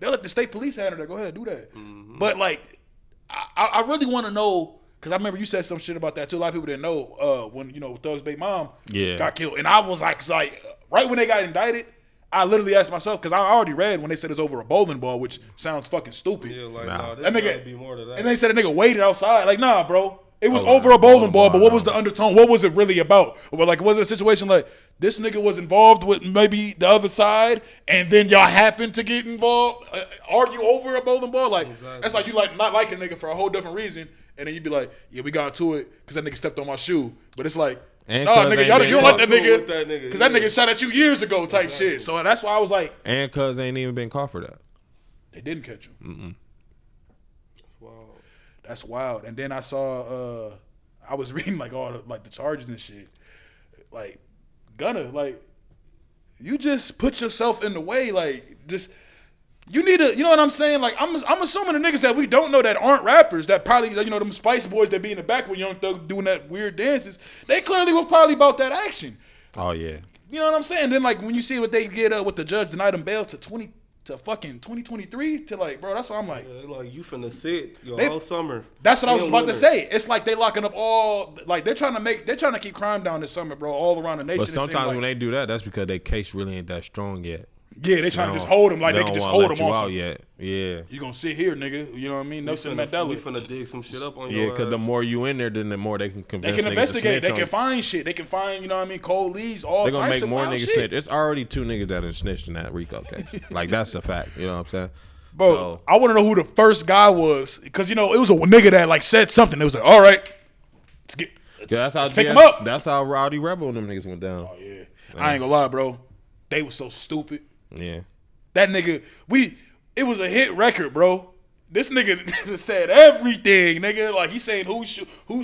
let the state police handle that. Go ahead, do that. Mm-hmm. But like, I really want to know, because I remember you said some shit about that too. A lot of people didn't know when, you know, Thug's baby mom got killed, and I was like, right when they got indicted, I literally asked myself, because I already read when they said it's over a bowling ball, which sounds fucking stupid. Yeah, like, nah, that nigga, gotta be more to that. And they said a nigga waited outside. Like, nah, bro. It was over a bowling ball, but what was the undertone? What was it really about? Well, like, was it a situation like this nigga was involved with maybe the other side, and then y'all happened to get involved, argue over a bowling ball? Like, that's like you like not liking a nigga for a whole different reason, and then you be like, yeah, we got into it because that nigga stepped on my shoe. But it's like, nah, nigga, you don't like that nigga because that nigga shot at you years ago type shit. So that's why I was like, and cuz ain't even been caught for that. They didn't catch him. Mm-mm. That's wild. And then I saw, I was reading like all the, like the charges and shit. Like, Gunna, like, you just put yourself in the way. Like, just, you need to, you know what I'm saying? Like, I'm assuming the niggas that we don't know that aren't rappers, that probably, you know, them Spice Boys that be in the back with Young Thug doing that weird dances, they clearly was probably about that action. Oh, yeah. You know what I'm saying? Then, like, when you see what they get with the judge denied them bail to fucking 2023 to like, bro, that's what I'm like. Yeah, like you finna sit whole summer. That's what I was about to say. It's like they locking up all, like they're trying to keep crime down this summer, bro, all around the nation. But sometimes when they do that, that's because their case really ain't that strong yet. Yeah, they trying to just hold them like they can just hold them out yet. Yeah, you gonna sit here, nigga. You know what I mean? Nelson Mandela. We finna dig some shit up on you. Yeah, because the more you in there, then the more they can convince. They can investigate. They can find shit. They can find, you know what I mean, cold leads, all types of shit. They're gonna make more niggas snitch. It's already 2 niggas that have snitched in that RICO case. Like, that's a fact. You know what I'm saying? Bro, so, I want to know who the first guy was, because you know it was a nigga that like said something. It was like, all right, let's pick him up. That's how Rowdy Rebel and them niggas went down. Oh yeah, I ain't gonna lie, bro. They was so stupid. Yeah. That nigga, it was a hit record, bro. This nigga said everything, nigga. Like, he's saying who's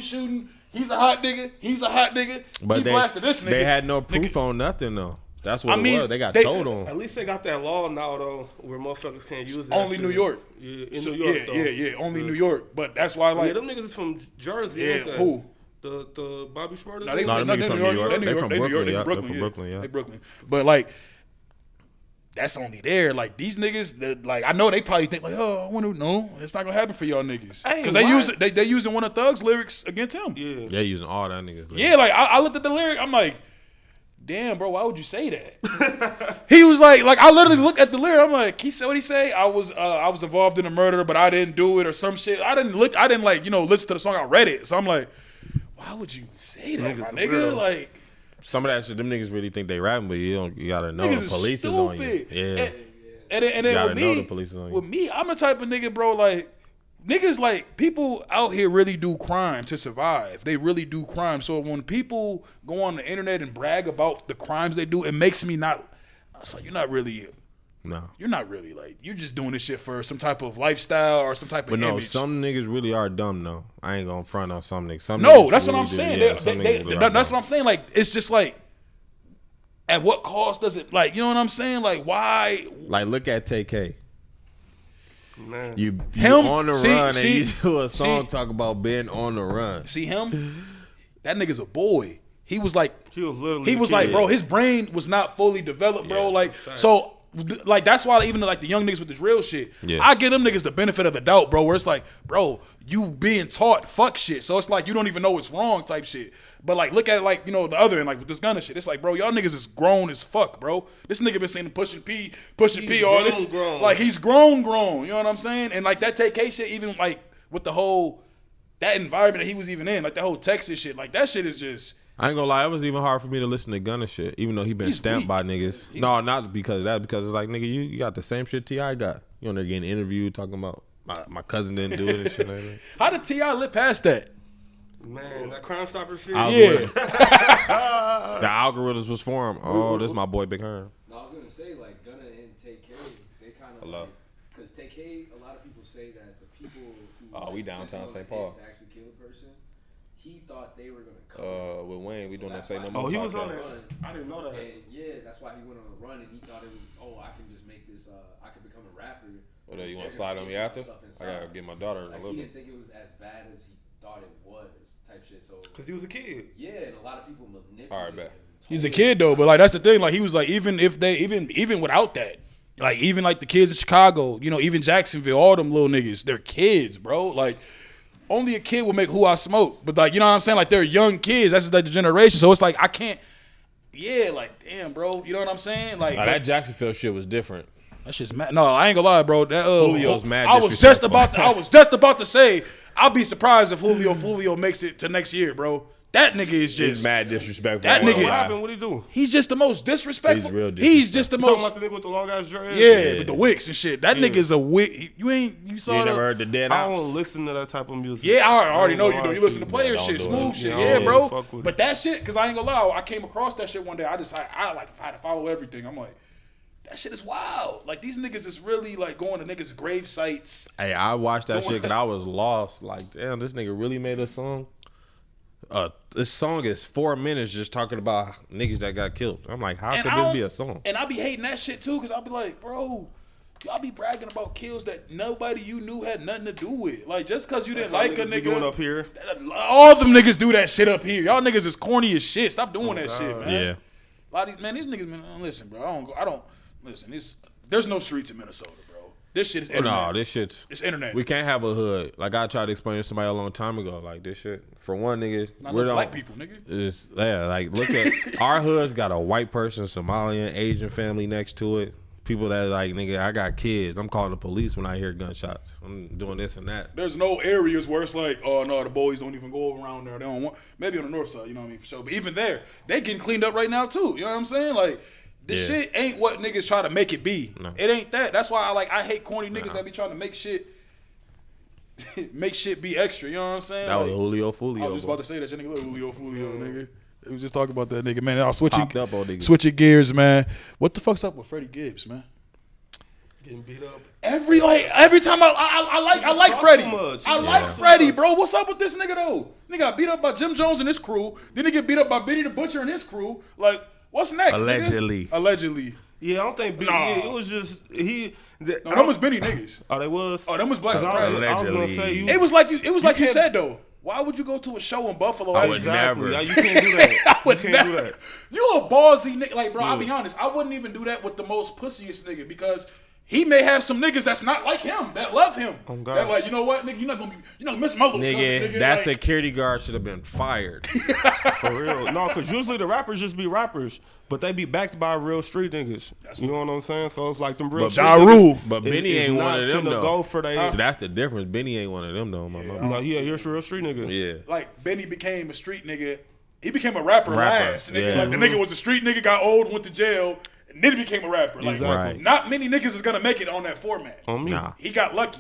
shooting. He's a hot nigga. He's a hot nigga. But he blasted this nigga. They had no proof on nothing, though. That's what it was. They got told on. At least they got that law now, though, where motherfuckers can't use it. Only New York. Yeah, in New York, though. Yeah. Only New York. But that's why, like. Yeah, them niggas is from Jersey. Yeah, who? The Bobby Shmurda? No, they from New York. They from Brooklyn. Yeah. They Brooklyn. But, like. That's only there. Like, these niggas, like, I know they probably think like, oh, I want to know. It's not gonna happen for y'all niggas because they using one of Thug's lyrics against him. Yeah, they using all that niggas. Yeah, like I looked at the lyric. I'm like, damn, bro, why would you say that? He was like I literally looked at the lyric. I'm like, he said what he say? I was involved in a murder, but I didn't do it or some shit. I didn't like, you know, listen to the song. I read it, so I'm like, why would you say that, my nigga? Like. Some of that shit, them niggas really think they rapping, but you gotta know the police is on you. Yeah. And then with me, I'm the type of nigga, bro, like, niggas, like, people out here really do crime to survive. They really do crime. So when people go on the internet and brag about the crimes they do, it makes me not, it's like, you're not really, like, you're just doing this shit for some type of lifestyle or some type of image. But no, some niggas really are dumb, though. I ain't gonna front on some niggas. That's what I'm saying. That's what I'm saying. Like, it's just like, at what cost does it, like, you know what I'm saying? Like, why? Like, look at TK. Man. You on the run and you do a song talk about being on the run. See him? That nigga's a boy. he was like, He was literally. he was like, bro, his brain was not fully developed, bro. Like, so, like, that's why even like the young niggas with this real shit, I give them niggas the benefit of the doubt, bro. Where it's like, bro, you being taught fuck shit, so it's like you don't even know it's wrong type shit. But like, look at it like, you know, the other end, like with this gunner shit. It's like, bro, y'all niggas is grown as fuck, bro. This nigga been saying pushing P all this, like he's grown. You know what I'm saying? And like that TK shit, even like with the whole that environment that he was even in, like that whole Texas shit, like that shit is just. I ain't gonna lie, it was even hard for me to listen to Gunna shit, even though he been stamped by niggas. No, not because of that, because it's like, nigga, you got the same shit T.I. got. You on there getting interviewed, talking about my cousin didn't do it and shit like that. How did T.I. live past that? Man, that Crime Stopper shit. Yeah. The algorithms was for him. Oh, this is my boy Big Herm. No, I was gonna say like Gunna and TK, they kind of like, because TK, a lot of people say that the people who we downtown St. Paul to actually kill a person, he thought they were gonna come. With Wayne, we doing that say no Oh, more. he was on podcast. there. I didn't know that. And yeah, that's why he went on a run and he thought it was, I can just make this, I can become a rapper. What, you want to slide on me after? I gotta get my daughter in a Like, little he bit. didn't think it was as bad as he thought it was, type shit. So Cause he was a kid. yeah, and a lot of people manipulated. All right, bet. He's a kid though, but like that's the thing. Like he was like even if they even without that, like even like the kids in Chicago, you know, even Jacksonville, all them little niggas, they're kids, bro. Like only a kid will make Who I Smoke, but like you know what I'm saying? Like they're young kids. That's like the generation. So it's like I can't. Yeah, like damn, bro. You know what I'm saying? Like That Jacksonville shit was different. that shit's mad. No, I ain't gonna lie, bro. That Julio's mad I was just about to say I'll be surprised if Julio makes it to next year, bro. That nigga is He's just mad disrespectful. That nigga What is- happened? What he do? He's just the most disrespectful. He's real He's just the You talking most. about the nigga with the long ass dreads? Yeah, with the wicks and shit. That nigga's a wick. You saw You that? never heard the Dead I Ops? don't listen to that type of music. Yeah, I already know you don't do. You like listen to it. player don't shit, do it. smooth shit. Yeah, I Yeah, don't bro. fuck with it. But that shit, because I ain't gonna lie, I came across that shit one day. I like had to follow everything. I'm like, that shit is wild. Like these niggas is really like going to niggas' grave sites. Hey, I watched that shit because I was lost. Like, damn, this nigga really made a song. This song is 4 minutes just talking about niggas that got killed. I'm like, how And could I this don't- be a song? And I be hating that shit too, because I be like, bro, y'all be bragging about kills that nobody you knew had nothing to do with. Like just because you didn't like a Niggas be nigga. doing up here. All them niggas do that shit up here. Y'all niggas is corny as shit. Stop doing that shit, man. Yeah. A lot of these niggas, man. Listen, bro. I don't listen. There's no streets in Minnesota, bro. This shit is internet. No, this shit's. It's internet. We can't have a hood. Like I tried to explain to somebody a long time ago. Like this shit. For one, niggas, Not we're no not black people, nigga. Like look at our hood's got a white person, Somalian, Asian family next to it. People that like, nigga, I got kids. I'm calling the police when I hear gunshots. I'm doing this and that. There's no areas where it's like, oh no, the boys don't even go around there. They don't want. Maybe on the north side, you know what I mean, for sure. But even there, they getting cleaned up right now too. You know what I'm saying? Like this Yeah. shit ain't what niggas try to make it be. No. It ain't that. That's why I hate corny niggas that be trying to make shit be extra. You know what I'm saying? That was Like, Julio I Fulio. was just bro. about to say that your nigga look Julio, nigga. We was just talking about that nigga, man. I was switching, Popped up on niggas. switching gears, man. What the fuck's up with Freddie Gibbs, man? Getting beat up. Every time I like talk Freddie. too much. I You like talk too Freddie, much. bro. What's up with this nigga though? Nigga got beat up by Jim Jones and his crew. Then he get beat up by Benny the Butcher and his crew. Like, what's next? Allegedly. Nigga? Allegedly. Yeah, I don't think. Nah. Yeah, it was just he. No, them was Benny niggas. Oh, they was. Oh, them was Black 'Cause I Soprano. was gonna Allegedly. say you. It was like you. It was like you can't- said though. Why would you go to a show in Buffalo? I would Exactly. never. You can't do that. I would you can't never. do that. You a ballsy nigga. Like, bro, I'll be honest. I wouldn't even do that with the most pussiest nigga because he may have some niggas that's not like him that love him. Oh, God. That like, you know what, nigga, you're not gonna miss my little Nigga, cousin, nigga. that like, security guard should have been fired. For real. No, because usually the rappers just be rappers, but they be backed by real street niggas. You know what I'm saying? So it's like them real But street Ja niggas Rule. But Benny is ain't one not of them finna though. go for they. So that's the difference. Benny ain't one of them though, my mama. No, yeah, you're a real street nigga. Yeah. like Benny became a street nigga. He became a rapper last. Nigga. yeah. Like the nigga was a street nigga, got old, went to jail, and then he became a rapper. Like Exactly. not many niggas is gonna make it on that format. On me. Nah. He got lucky.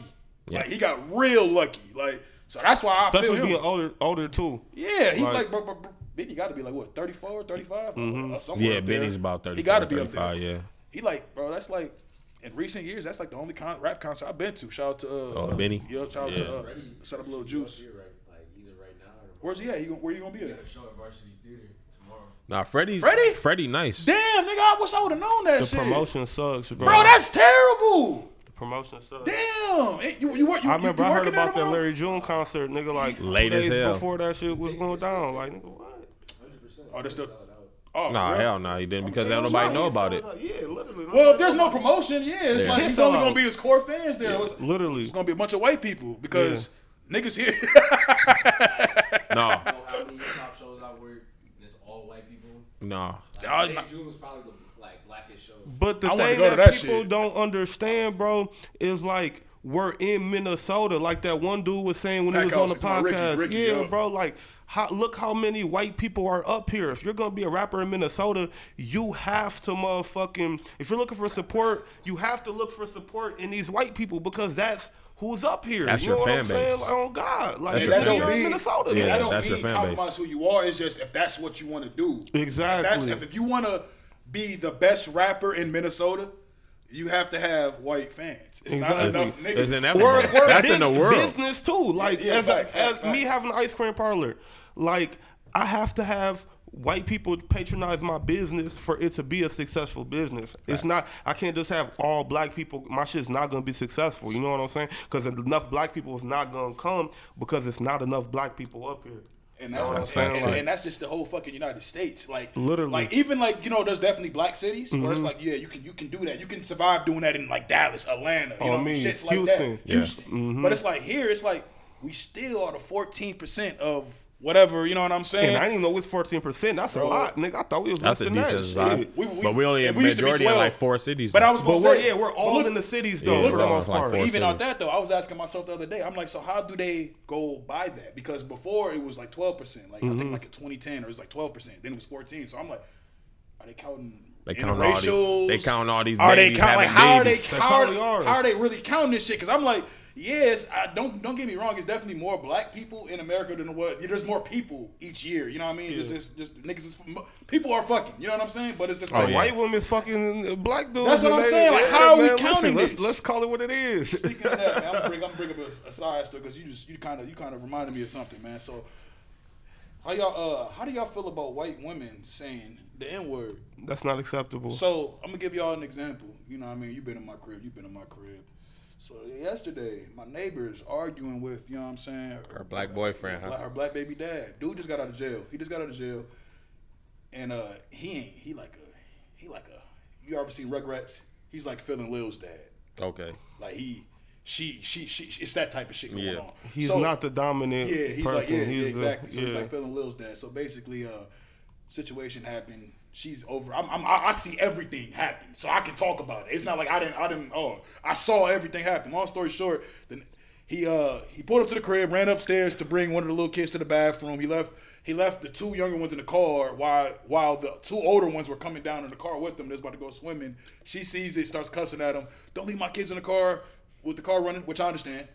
Yeah. Like he got real lucky. Like so that's why I Especially feel him. being older too. Yeah, he's Like- like, bro, Benny got to be like what 34, 35, somewhere Yeah, up there. Benny's about 34, He got to be up 35, there. yeah. He like, bro, that's like in recent years, that's like the only rap concert I've been to. Shout out to Benny? Yeah, shout out Yeah. to shout out Lil Juice. Here, right, like either right now or Where's he at? Where you gonna be at? a show at Varsity Theater tomorrow. Nah, Freddie nice. Damn, nigga, I wish I would have known that The shit. promotion sucks, bro. Bro, that's terrible. the promotion sucks. Damn, you I remember I heard working there about that tomorrow? Larry June concert, nigga, like Late 2 as days hell. before that shit was going down. Like, nigga, what? Oh, that's the. Sell it out. Oh, Nah, for real? hell no, he didn't because telling ain't you, nobody know He about sold it. out. Yeah, literally. Well, if there's no promotion, it's Yeah. like Can't he's sell only out. gonna be his core fans there. Literally. It's gonna be a bunch of white people because niggas here. No, You know how many hip hop shows out where it's all white people? no. Like, St. Jude was probably the blackest show. But the I wanna thing go to that that people shit. don't understand, is like we're in Minnesota, like that one dude was saying when he was Pack on the House, talking podcast. about Ricky, yeah, yo. bro, like look how many white people are up here. If you're gonna be a rapper in Minnesota, you have to motherfucking. If you're looking for support, you have to look for support in these white people because that's who's up here. That's you know your what fan I'm saying? base. Like, oh God, like That's And your that fan don't you're in mean Minnesota. Yeah, that man. don't that's your mean fan compromise who you are. It's just if that's what you want to do. Exactly. If you want to be the best rapper in Minnesota, you have to have white fans. It's not Exactly. enough niggas. It's inevitable. That's in the world. Business too. Like Yeah, facts. as me having an ice cream parlor, like I have to have white people patronize my business for it to be a successful business. It's not. I can't just have all black people. My shit's not gonna be successful. You know what I'm saying? Because enough black people is not gonna come because it's not enough black people up here. And that's what I'm saying, like- and that's just the whole fucking United States. Like Literally. like even like there's definitely black cities where it's like you can do that. You can survive doing that in like Dallas, Atlanta, shits like Houston. that. Houston. But it's like here, it's like we still are the 14% of whatever. You know what I'm saying? And I didn't even know it's 14%. That's a Bro. lot, nigga. I thought we was That's less a than decent that. size. Shit. But we only in we used to be majority in 12. like 4 cities. But though. I was gonna But say we're all in the cities though. Yeah, for we're the all most like part. 4 even cities. on that though, I was asking myself the other day. I'm like, so how do they go by that? Because before it was like 12%. Like I think like in 2010 or it was like 12%. Then it was 14. So I'm like, are they counting? They count all these. interracials? They count all these Are they babies count like having how are babies. they They probably are. how are they really counting this shit? Because I'm like, yes, don't get me wrong. It's definitely more black people in America than what. There's more people each year. You know what I mean? It's just niggas. People are fucking. You know what I'm saying? But it's just like yeah. White women's fucking black dudes. That's what and I'm saying. Like, how are we counting listen, this? Let's call it what it is. Speaking of that, man, I'm gonna bring up a side story because you kind of reminded me of something, man. So how do y'all feel about white women saying the N word? That's not acceptable. So I'm gonna give y'all an example. You know what I mean? You've been in my crib. So yesterday, my neighbor's arguing with, you know what I'm saying? Her black boyfriend, huh? Her black baby dad. Dude just got out of jail. He just got out of jail. And he like a you ever seen Rugrats? He's like feeling Lil's dad. Okay. Like she it's that type of shit going Yeah. on. He's So- not the dominant yeah, he's person. like, yeah, He's exactly. The, So yeah. he's like feeling Lil's dad. So basically, situation happened. She's over. I see everything happen, so I can talk about it. It's not like I didn't. Oh, I saw everything happen. Long story short, then he pulled up to the crib, ran upstairs to bring one of the little kids to the bathroom. He left the two younger ones in the car while the two older ones were coming down in the car with them. They're about to go swimming. She sees it, starts cussing at him. Don't leave my kids in the car with the car running, which I understand.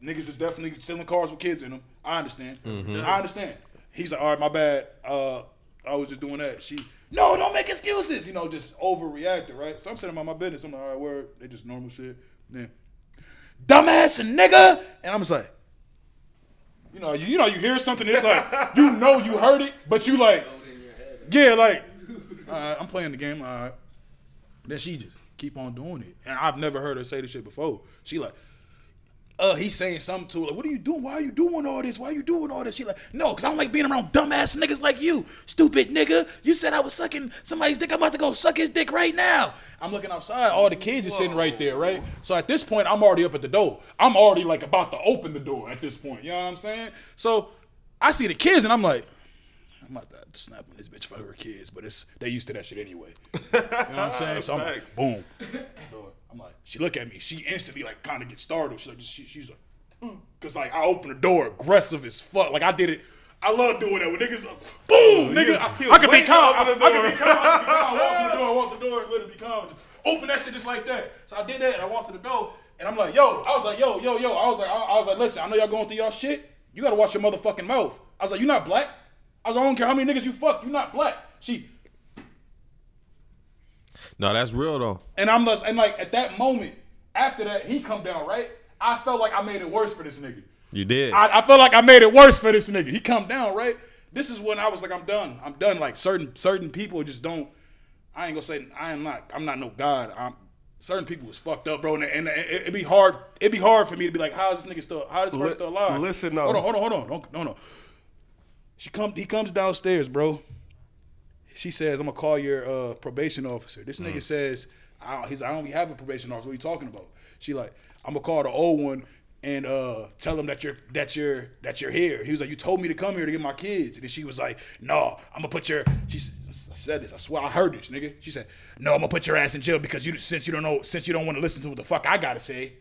Niggas is definitely stealing cars with kids in them. I understand. I understand. He's like, all right, my bad. I was just doing that. No, don't make excuses. Just overreacted, right? So I'm sitting about my business. I'm like, all right, word. They just normal shit. Then, dumbass and nigga. And I'm just like, you hear something. It's like, you heard it, but you like, yeah, like, all right, I'm playing the game. All right. Then she just keep on doing it. And I've never heard her say this shit before. She like, he's saying something to her, like, what are you doing? Why are you doing all this? Why are you doing all this? She like, no, because I don't like being around dumbass niggas like you. Stupid nigga. You said I was sucking somebody's dick. I'm about to go suck his dick right now. I'm looking outside. All the kids are sitting right there, right? So at this point, I'm already up at the door. I'm already like about to open the door at this point. You know what I'm saying? So I see the kids and I'm like, I'm about to snap on this bitch for her kids, but they used to that shit anyway. You know what I'm saying? So I'm like, boom. I'm like, she look at me. She instantly like kind of gets startled. She's like, cause like I opened the door aggressive as fuck. Like I did it. I love doing that when niggas like, boom, nigga. I can be calm. I can be calm. I walk to the door, and literally be calm. Just open that shit just like that. So I did that, and I walked to the door, and I'm like, yo. I was like, yo. I was like, listen. I know y'all going through y'all shit. You gotta watch your motherfucking mouth. I was like, you not black. I was like, I don't care how many niggas you fuck. You not black. No, that's real though. And I'm just, and like at that moment, after that, he come down, right? I felt like I made it worse for this nigga. You did. I felt like I made it worse for this nigga. He come down, right? This is when I was like, I'm done. Like certain people just don't. I ain't gonna say I'm not no god. Certain people was fucked up, bro. And it'd be hard. It'd be hard for me to be like, how is this person still alive? Listen, no. Hold on. No. He comes downstairs, bro. She says, I'm gonna call your probation officer. This nigga says, I don't even have a probation officer. What are you talking about? She like, I'm gonna call the old one and tell him that you're here. He was like, you told me to come here to get my kids. And then she was like, no, I'm gonna put your. I said this. I swear I heard this, nigga. She said, no, I'm gonna put your ass in jail because since you don't want to listen to what the fuck I gotta say.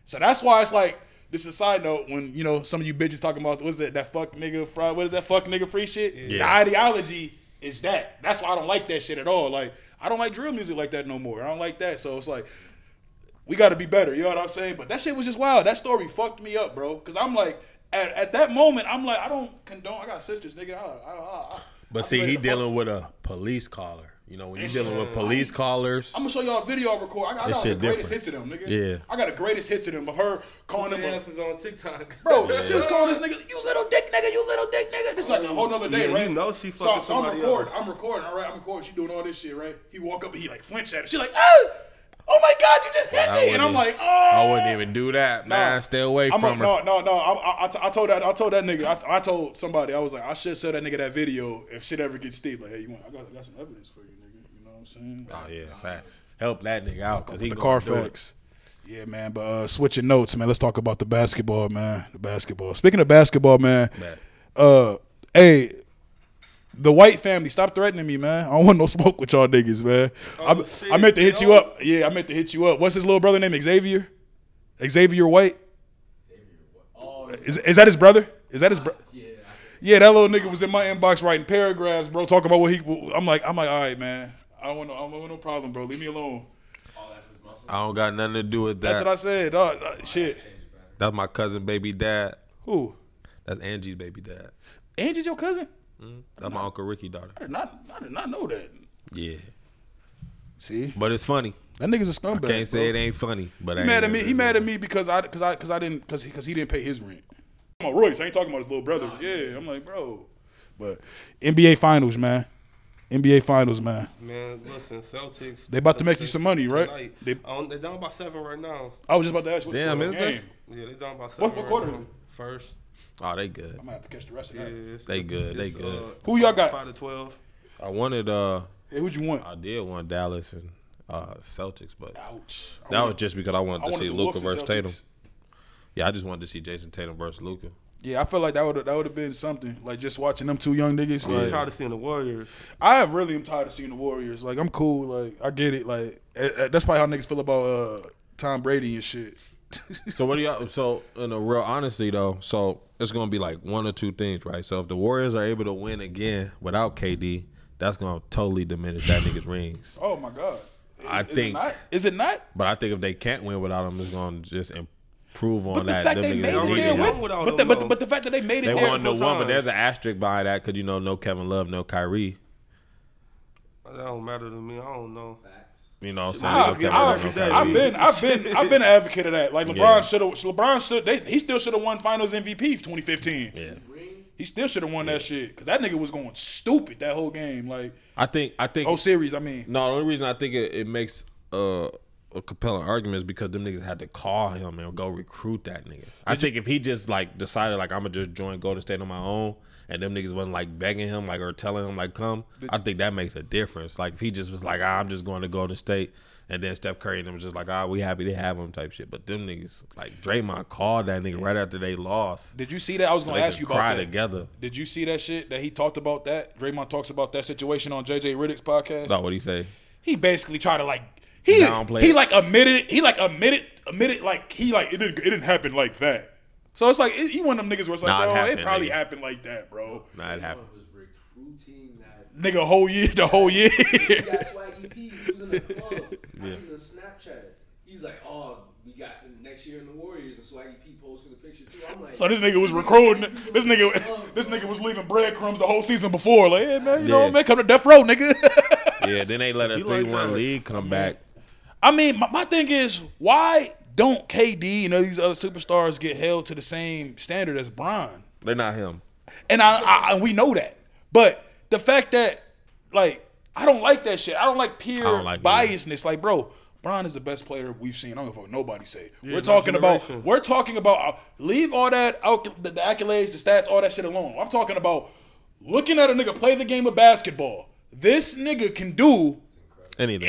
So that's why it's like. This is a side note when, you know, some of you bitches talking about, what's that fuck nigga fry, what is that fuck nigga free shit? Yeah. The ideology is that. That's why I don't like that shit at all. Like, I don't like drill music like that no more. I don't like that. So it's like, we got to be better. You know what I'm saying? But that shit was just wild. That story fucked me up, bro. Because I'm like, at that moment, I'm like, I don't condone. I got sisters, nigga. But see, he dealing with a police caller. You know, when you're dealing with police callers. I'm going to show y'all a video I record. I got the greatest hits of them, nigga. Yeah. I got the greatest hits of them of her calling them. Asses on TikTok. Bro, she was calling this nigga, you little dick nigga, you little dick nigga. This is like a whole nother day, right? You know she fucking somebody else. I'm recording, all right? I'm recording. She doing all this shit, right? He walk up and he like flinch at her. She like, oh my God, you just hit me. And I'm like, I wouldn't even do that, man. Stay away from her. No. I told that nigga, I told somebody, I was like, I should sell that nigga that video if shit ever gets steep. Like, hey, I got some evidence for you, nigga. You know what I'm saying? Oh, yeah, facts. Help that nigga out. Cause he the Carfax. Yeah, man. But switching notes, man. Let's talk about the basketball, man. The basketball. Speaking of basketball, man. Hey, the White family, stop threatening me, man. I don't want no smoke with y'all niggas, man. I meant to hit you up. Yeah, I meant to hit you up. What's his little brother name? Xavier? Xavier White? Is that his brother? Is that his brother? Yeah, that little nigga was in my inbox writing paragraphs, bro, talking about what he. I'm like, all right, man. I don't want no problem, bro. Leave me alone. I don't got nothing to do with that. That's what I said. Shit. That's my cousin, baby dad. Who? That's Angie's baby dad. Angie's your cousin? That's my Uncle Ricky daughter. I did not know that. Yeah. See? But it's funny. That nigga's a scumbag. I can't say it ain't funny, but he mad at me. He mad at me because he didn't pay his rent. I'm talking about Royce. I ain't talking about his little brother. Yeah, I'm like, bro. But NBA Finals, man. NBA Finals, man. Man, listen, Celtics. They about to make you some money, right? They down by 7 right now. I was just about to ask what's the is game. Yeah, they down by 7. What quarter is it? First. Oh, they good. I'm gonna have to catch the rest of that. They good. They good. Who y'all got? 5-12. I wanted Hey, who'd you want? I did want Dallas and Celtics, but Ouch. that was just because I wanted to see Luka versus Celtics. Tatum. Yeah, I just wanted to see Jason Tatum versus Luka. Yeah, I feel like that would have been something. Like just watching them two young niggas. I'm Like, tired of seeing the Warriors. I really am tired of seeing the Warriors. Like I'm cool. Like I get it. Like that's probably how niggas feel about Tom Brady and shit. So what do y'all? So in a real honesty though, so it's gonna be like one or two things, right? So if the Warriors are able to win again without KD, that's gonna totally diminish that nigga's rings. Oh my God. Is it not? But I think if they can't win without him, it's gonna just improve on But the that. fact they made it there with, but the fact that they made it they there. won the one, but there's an asterisk by that because no Kevin Love, no Kyrie. That don't matter to me. I don't know. You know what I'm saying? I've been an advocate of that. Like LeBron he still should have won Finals MVP for 2015. Yeah. He still should have won that shit because that nigga was going stupid that whole game. Like I think whole series. I mean, no. The only reason I think it makes a compelling argument is because them niggas had to call him and go recruit that nigga. I think if he just like decided like I'm gonna just join Golden State on my own, and them niggas wasn't like begging him like or telling him like come, I think that makes a difference. Like if he just was like I'm just going to Golden State, and then Steph Curry and them was just like we happy to have him type shit. But them niggas like Draymond called that nigga right after they lost. Did you see that? I was gonna ask you about cry that. Together. Did you see that shit that he talked about that? Draymond talks about that situation on JJ Riddick's podcast. No, what'd he say? He basically tried to like admitted like it didn't happen like that. So it's like he one of them niggas where it's like, bro, it probably happened like that, bro. Nah, it happened. Was recruiting that nigga the whole year. He got Swaggy P. He was in the club. I seen the Snapchat. He's like, we got next year in the Warriors, and Swaggy P posted the picture too. I'm like, so this nigga was recruiting. This nigga was leaving breadcrumbs the whole season before. Like, hey man, you know, man, come to Death Row, nigga. Yeah, then they let a 3-1 lead come back. I mean, my thing is, why don't KD and these other superstars get held to the same standard as Bron? They're not him. And and we know that. But the fact that, like, I don't like that shit. I don't like peer biasness. Like, bro, Bron is the best player we've seen. I don't give a fuck what nobody say. Yeah, we're talking about leave all that the accolades, the stats, all that shit alone. I'm talking about looking at a nigga play the game of basketball. This nigga can do Anything.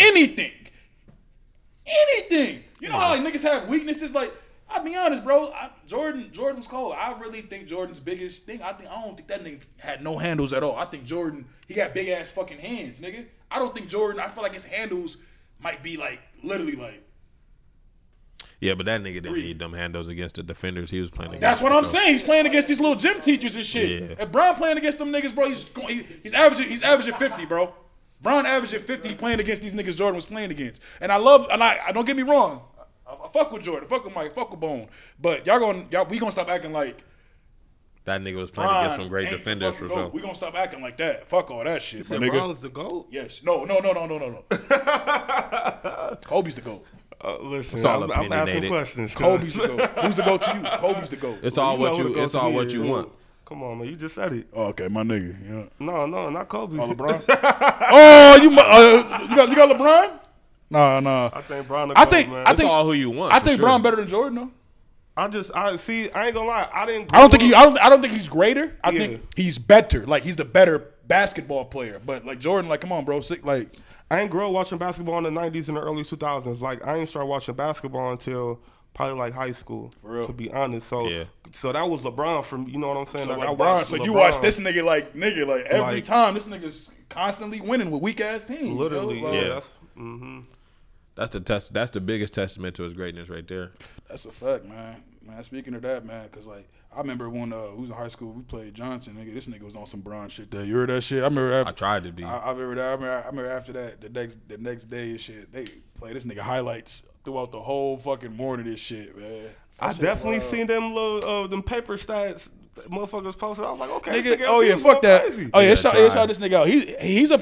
anything. You know how like niggas have weaknesses? Like, I'll be honest, bro. Jordan was cold. I really think Jordan's biggest thing. I don't think that nigga had no handles at all. I think Jordan, he got big ass fucking hands, nigga. I don't think Jordan. I feel like his handles might be like literally like. Yeah, but that nigga didn't need them handles against the defenders he was playing against. That's what I'm saying. He's playing against these little gym teachers and shit. Yeah. If Bron playing against them niggas, bro, he's averaging 50, bro. Bron averaging 50 playing against these niggas Jordan was playing against. And I don't get me wrong. I fuck with Jordan, fuck with Mike, fuck with Bone. But we gonna stop acting like that nigga was playing against some great defenders for sure. We gonna stop acting like that. Fuck all that shit, my nigga. Bron is the GOAT? Yes. No. Kobe's the GOAT. Listen, It's all I'm asking opinionated. questions. Kobe's the GOAT. Who's the GOAT to you? Kobe's the GOAT. It's all what know who you. the It's GOAT all is. what you want. Come on, man. You just said it. Oh, okay, my nigga. Yeah. No, not Kobe. Oh, LeBron. Oh, you got LeBron? Nah. I think Bron. I think It's all who you want. I for think sure. Bron better than Jordan though. I ain't gonna lie. I I don't think he's greater. I Yeah. think he's better. Like he's the better basketball player. But like Jordan, like come on, bro. Like I ain't grow up watching basketball in the 90s and the early 2000s. Like I ain't start watching basketball until probably like high school. For real. To be honest, so Yeah. so that was LeBron from you know what I'm saying. so I like watched Bron. So you LeBron watch this nigga like every Like- time this nigga's constantly winning with weak ass teams. literally. bro. Yeah, Like, that's That's the test. That's the biggest testament to his greatness right there. that's a fact, man. Man, speaking of that, man, because like I remember when we was in high school, we played Johnson. Nigga, this nigga was on some Bron shit. There, you heard that shit? I remember after I tried to be. I remember that. I remember after that, the next day and shit, they played this nigga highlights throughout the whole fucking morning. This shit, man. I That shit definitely wild. seen them little them paper stats that motherfuckers posted. I was like, okay, this Nigga, nigga oh yeah, LP is fuck going that. crazy. Oh yeah, Yeah, shout tried. this nigga out. He's a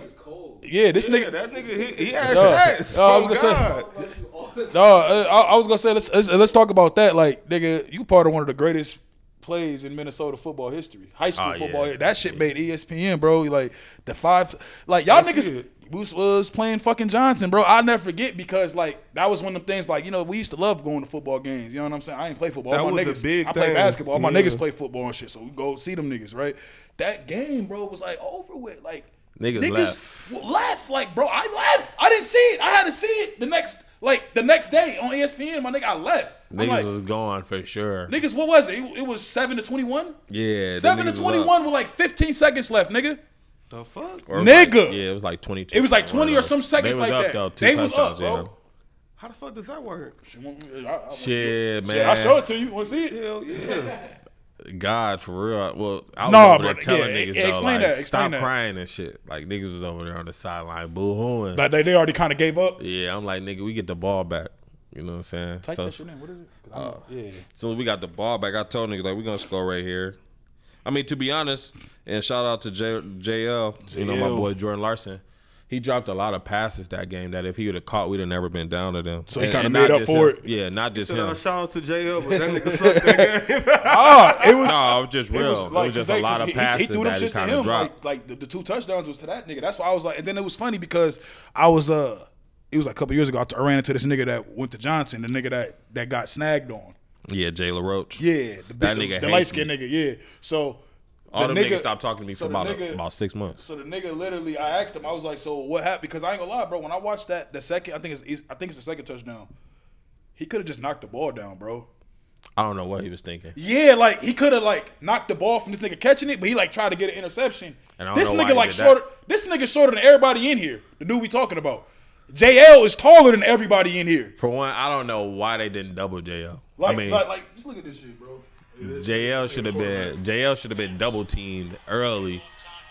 yeah. This Yeah, nigga. that nigga, he had Dog. stats. I was Oh, gonna say- God. I was gonna say let's talk about that. Like nigga, you part of one of the greatest plays in Minnesota football history. High school Oh, yeah. football. That shit made ESPN, bro. Like the five. Like y'all That's niggas. it. Was playing fucking Johnson, bro. I'll never forget because like that was one of them things. Like we used to love going to football games. You know what I'm saying? I ain't play football. That All my was a niggas, big I play thing. basketball. All my Yeah. niggas play football and shit. So we go see them niggas, right? That game, bro, was like over with. Like Niggas left. Like, bro, I left. I didn't see it. I had to see it the next day on ESPN. My nigga, I left. I'm Niggas like, was gone for sure. niggas, what was it? It was 7-21. Yeah, them 7-21 with like 15 seconds left, nigga. The fuck? Or it was like- Nigga. yeah, it was like 22. It was like One 20 of or those. some seconds They was like up, that. Though, two They was touchdowns, up, bro. How the fuck does that work? Shit, man. I'll show it to you. Want to see it? Hell yeah. God, for real. Well, I was Nah, over there but telling yeah, niggas, yeah, though, explain like, that, explain stop that. crying and shit. Like, niggas was over there on the sideline boo-hooing. Like they already kind of gave up. Yeah, I'm like, nigga, we get the ball back. You know what I'm saying? Type So, that shit in. What is it? 'Cause yeah. soon as we got the ball back, I told niggas, like, we gonna score right here. I mean, to be honest, and shout out to JL, you know, my JL. boy Jordan Larson. He dropped a lot of passes that game that if he would have caught, we'd have never been down to them. So he And- kinda and made not up just for him. it. Yeah, not just him. Shout out to JL, but that nigga sucked that game. It was. No, it was just It real. was It like was just 'cause a lot of he passes threw them that he shits to kind of him. dropped. Like the 2 touchdowns was to that nigga. That's why I was like, and then it was funny because I was it was like a couple years ago. I ran into this nigga that went to Johnson, the nigga that got snagged on. Yeah, Jay LaRoche. Yeah, That nigga the hates light skinned me. nigga. Yeah, so All the them niggas stopped talking to me so for the about nigga- about 6 months. So the nigga literally, I asked him, I was like, so what happened? Because I ain't gonna lie, bro. When I watched the second, I think it's the second touchdown. He could have just knocked the ball down, bro. I don't know what he was thinking. Yeah, like he could have like knocked the ball from this nigga catching it, but he like tried to get an interception. And I don't This know why nigga he like did that. shorter. This nigga shorter than everybody in here. The dude we talking about. JL is taller than everybody in here. For one, I don't know why they didn't double JL. Like, I mean, like just look at this shit, bro. JL should have been double teamed early.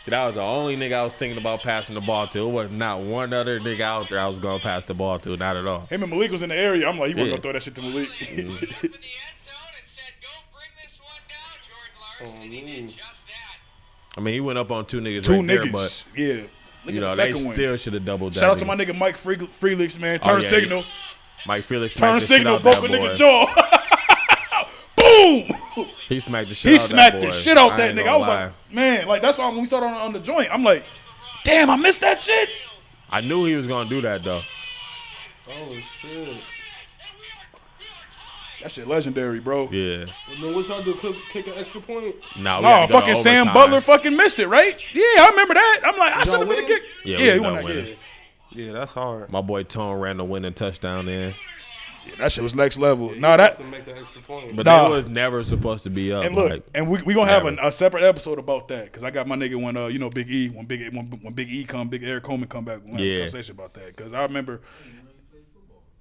That was the only nigga I was thinking about passing the ball to. It was not one other nigga out there I was gonna pass the ball to. Not at all. Him and Malik was in the area. I'm like, he wasn't Yeah. gonna throw that shit to Malik. in the end zone and said, "Go bring this one down, Jordan Larson," and he did just that. I mean, he went up on 2 niggas Two right there, niggas. but Yeah. Look you at know the they second one. still should have doubled that. Shout out to nigga. my nigga Mike Freelix, man. Turn yeah, signal. Mike Felix. Turn smacked the shit signal, out broke a that nigga boy. jaw. Boom! He smacked the shit He out smacked that the boy. shit out I that ain't nigga. gonna I was lie. like, man, like that's why when we started on the joint, I'm like, damn, I missed that shit. I knew he was gonna do that though. Oh shit. That shit legendary, bro. Yeah. Then what y'all do? Kick an extra point? No, No, fucking Sam Butler fucking missed it, right? Yeah, I remember that. I'm like, I should have been a win? kick. Yeah, he we won not that. winning. Yeah. Yeah, that's hard. My boy Tone ran the winning touchdown in. Yeah, that shit was next level. You Nah, that. supposed to make the extra point. But Nah. they was never supposed to be up. And look, like, and we gonna have never. a separate episode about that because I got my nigga when you know Big E when Big E come, Big Eric Coleman come back. We'll have a conversation about that because I remember.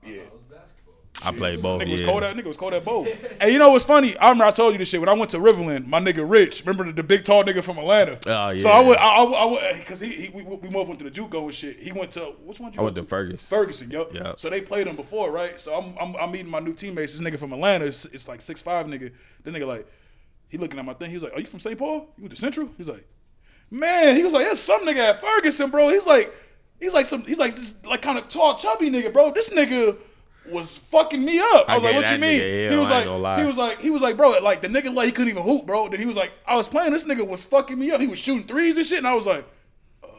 Yeah. I played both. Nigga was Yeah. cold at both. And you know what's funny? I remember I told you this shit when I went to Riverland. My nigga Rich, remember the big tall nigga from Atlanta? Oh, yeah. So I would because we both went to the JUCO and shit. He went to which one? I went to Fergus. Ferguson, yo. Yeah. So they played him before, right? So I'm meeting my new teammates. This nigga from Atlanta, it's like 6'5" nigga. The nigga like, he looking at my thing. He was like, "Are you from St. Paul? You went to Central?" He's like, "Man," he was like, "There's some nigga at Ferguson, bro." He's like this like kind of tall, chubby nigga, bro. This nigga was fucking me up. I was like, "What you mean?" He was like, "Bro, like the nigga like he couldn't even hoop, bro." Then he was like, "I was playing. This nigga was fucking me up. He was shooting threes and shit." And I was like,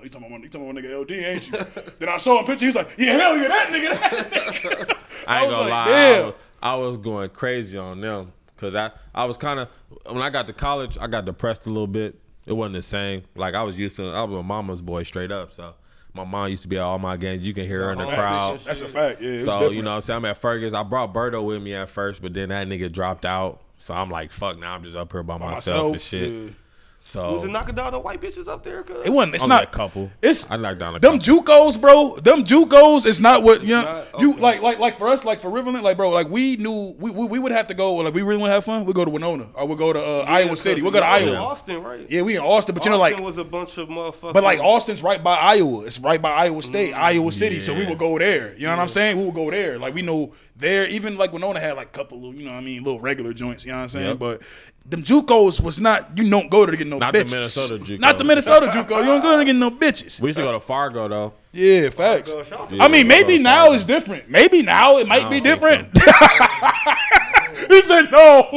"You talking about my nigga LD, ain't you?" Then I showed him a picture. He's like, "Yeah, hell yeah, that nigga." I ain't was gonna like, lie. damn. I was going crazy on them because I was kind of when I got to college, I got depressed a little bit. It wasn't the same. Like I was a mama's boy straight up. So my mom used to be at all my games. You can hear her in the crowd. That's a fact. Yeah, it was So different. you know what I'm saying? I'm at Fergus. I brought Berto with me at first, but then that nigga dropped out. So I'm like, fuck. Now I'm just up here by myself and shit. Yeah. So Was it knocking down the white bitches up there? Cause It wasn't. It's only not a couple. It's I knocked down a them couple. JUCOs, bro. Them JUCOs is not what you know. not- You okay. like for us, like for Riverland, like bro, like we knew we would have to go. Like we really want to have fun. We go to Winona or we go to Iowa City. We'll go to Iowa. Austin, right? Yeah, we in Austin, but you know Austin like. was a bunch of motherfuckers. But like Austin's right by Iowa. It's right by Iowa State, Iowa City. So we would go there. You know what I'm saying? We would go there. Like we know there. Even like Winona had like a couple of, you know what I mean, little regular joints. You know what I'm saying? Yep. But them JUCOs was not. You don't go there to get no Not the bitches. Minnesota JUCO. Not the Minnesota JUCO. You don't go there to get no bitches. We used to go to Fargo though. Yeah, facts. Yeah, I mean, we maybe go to now Fargo. it's different. Maybe now it might I be don't think different. He said no.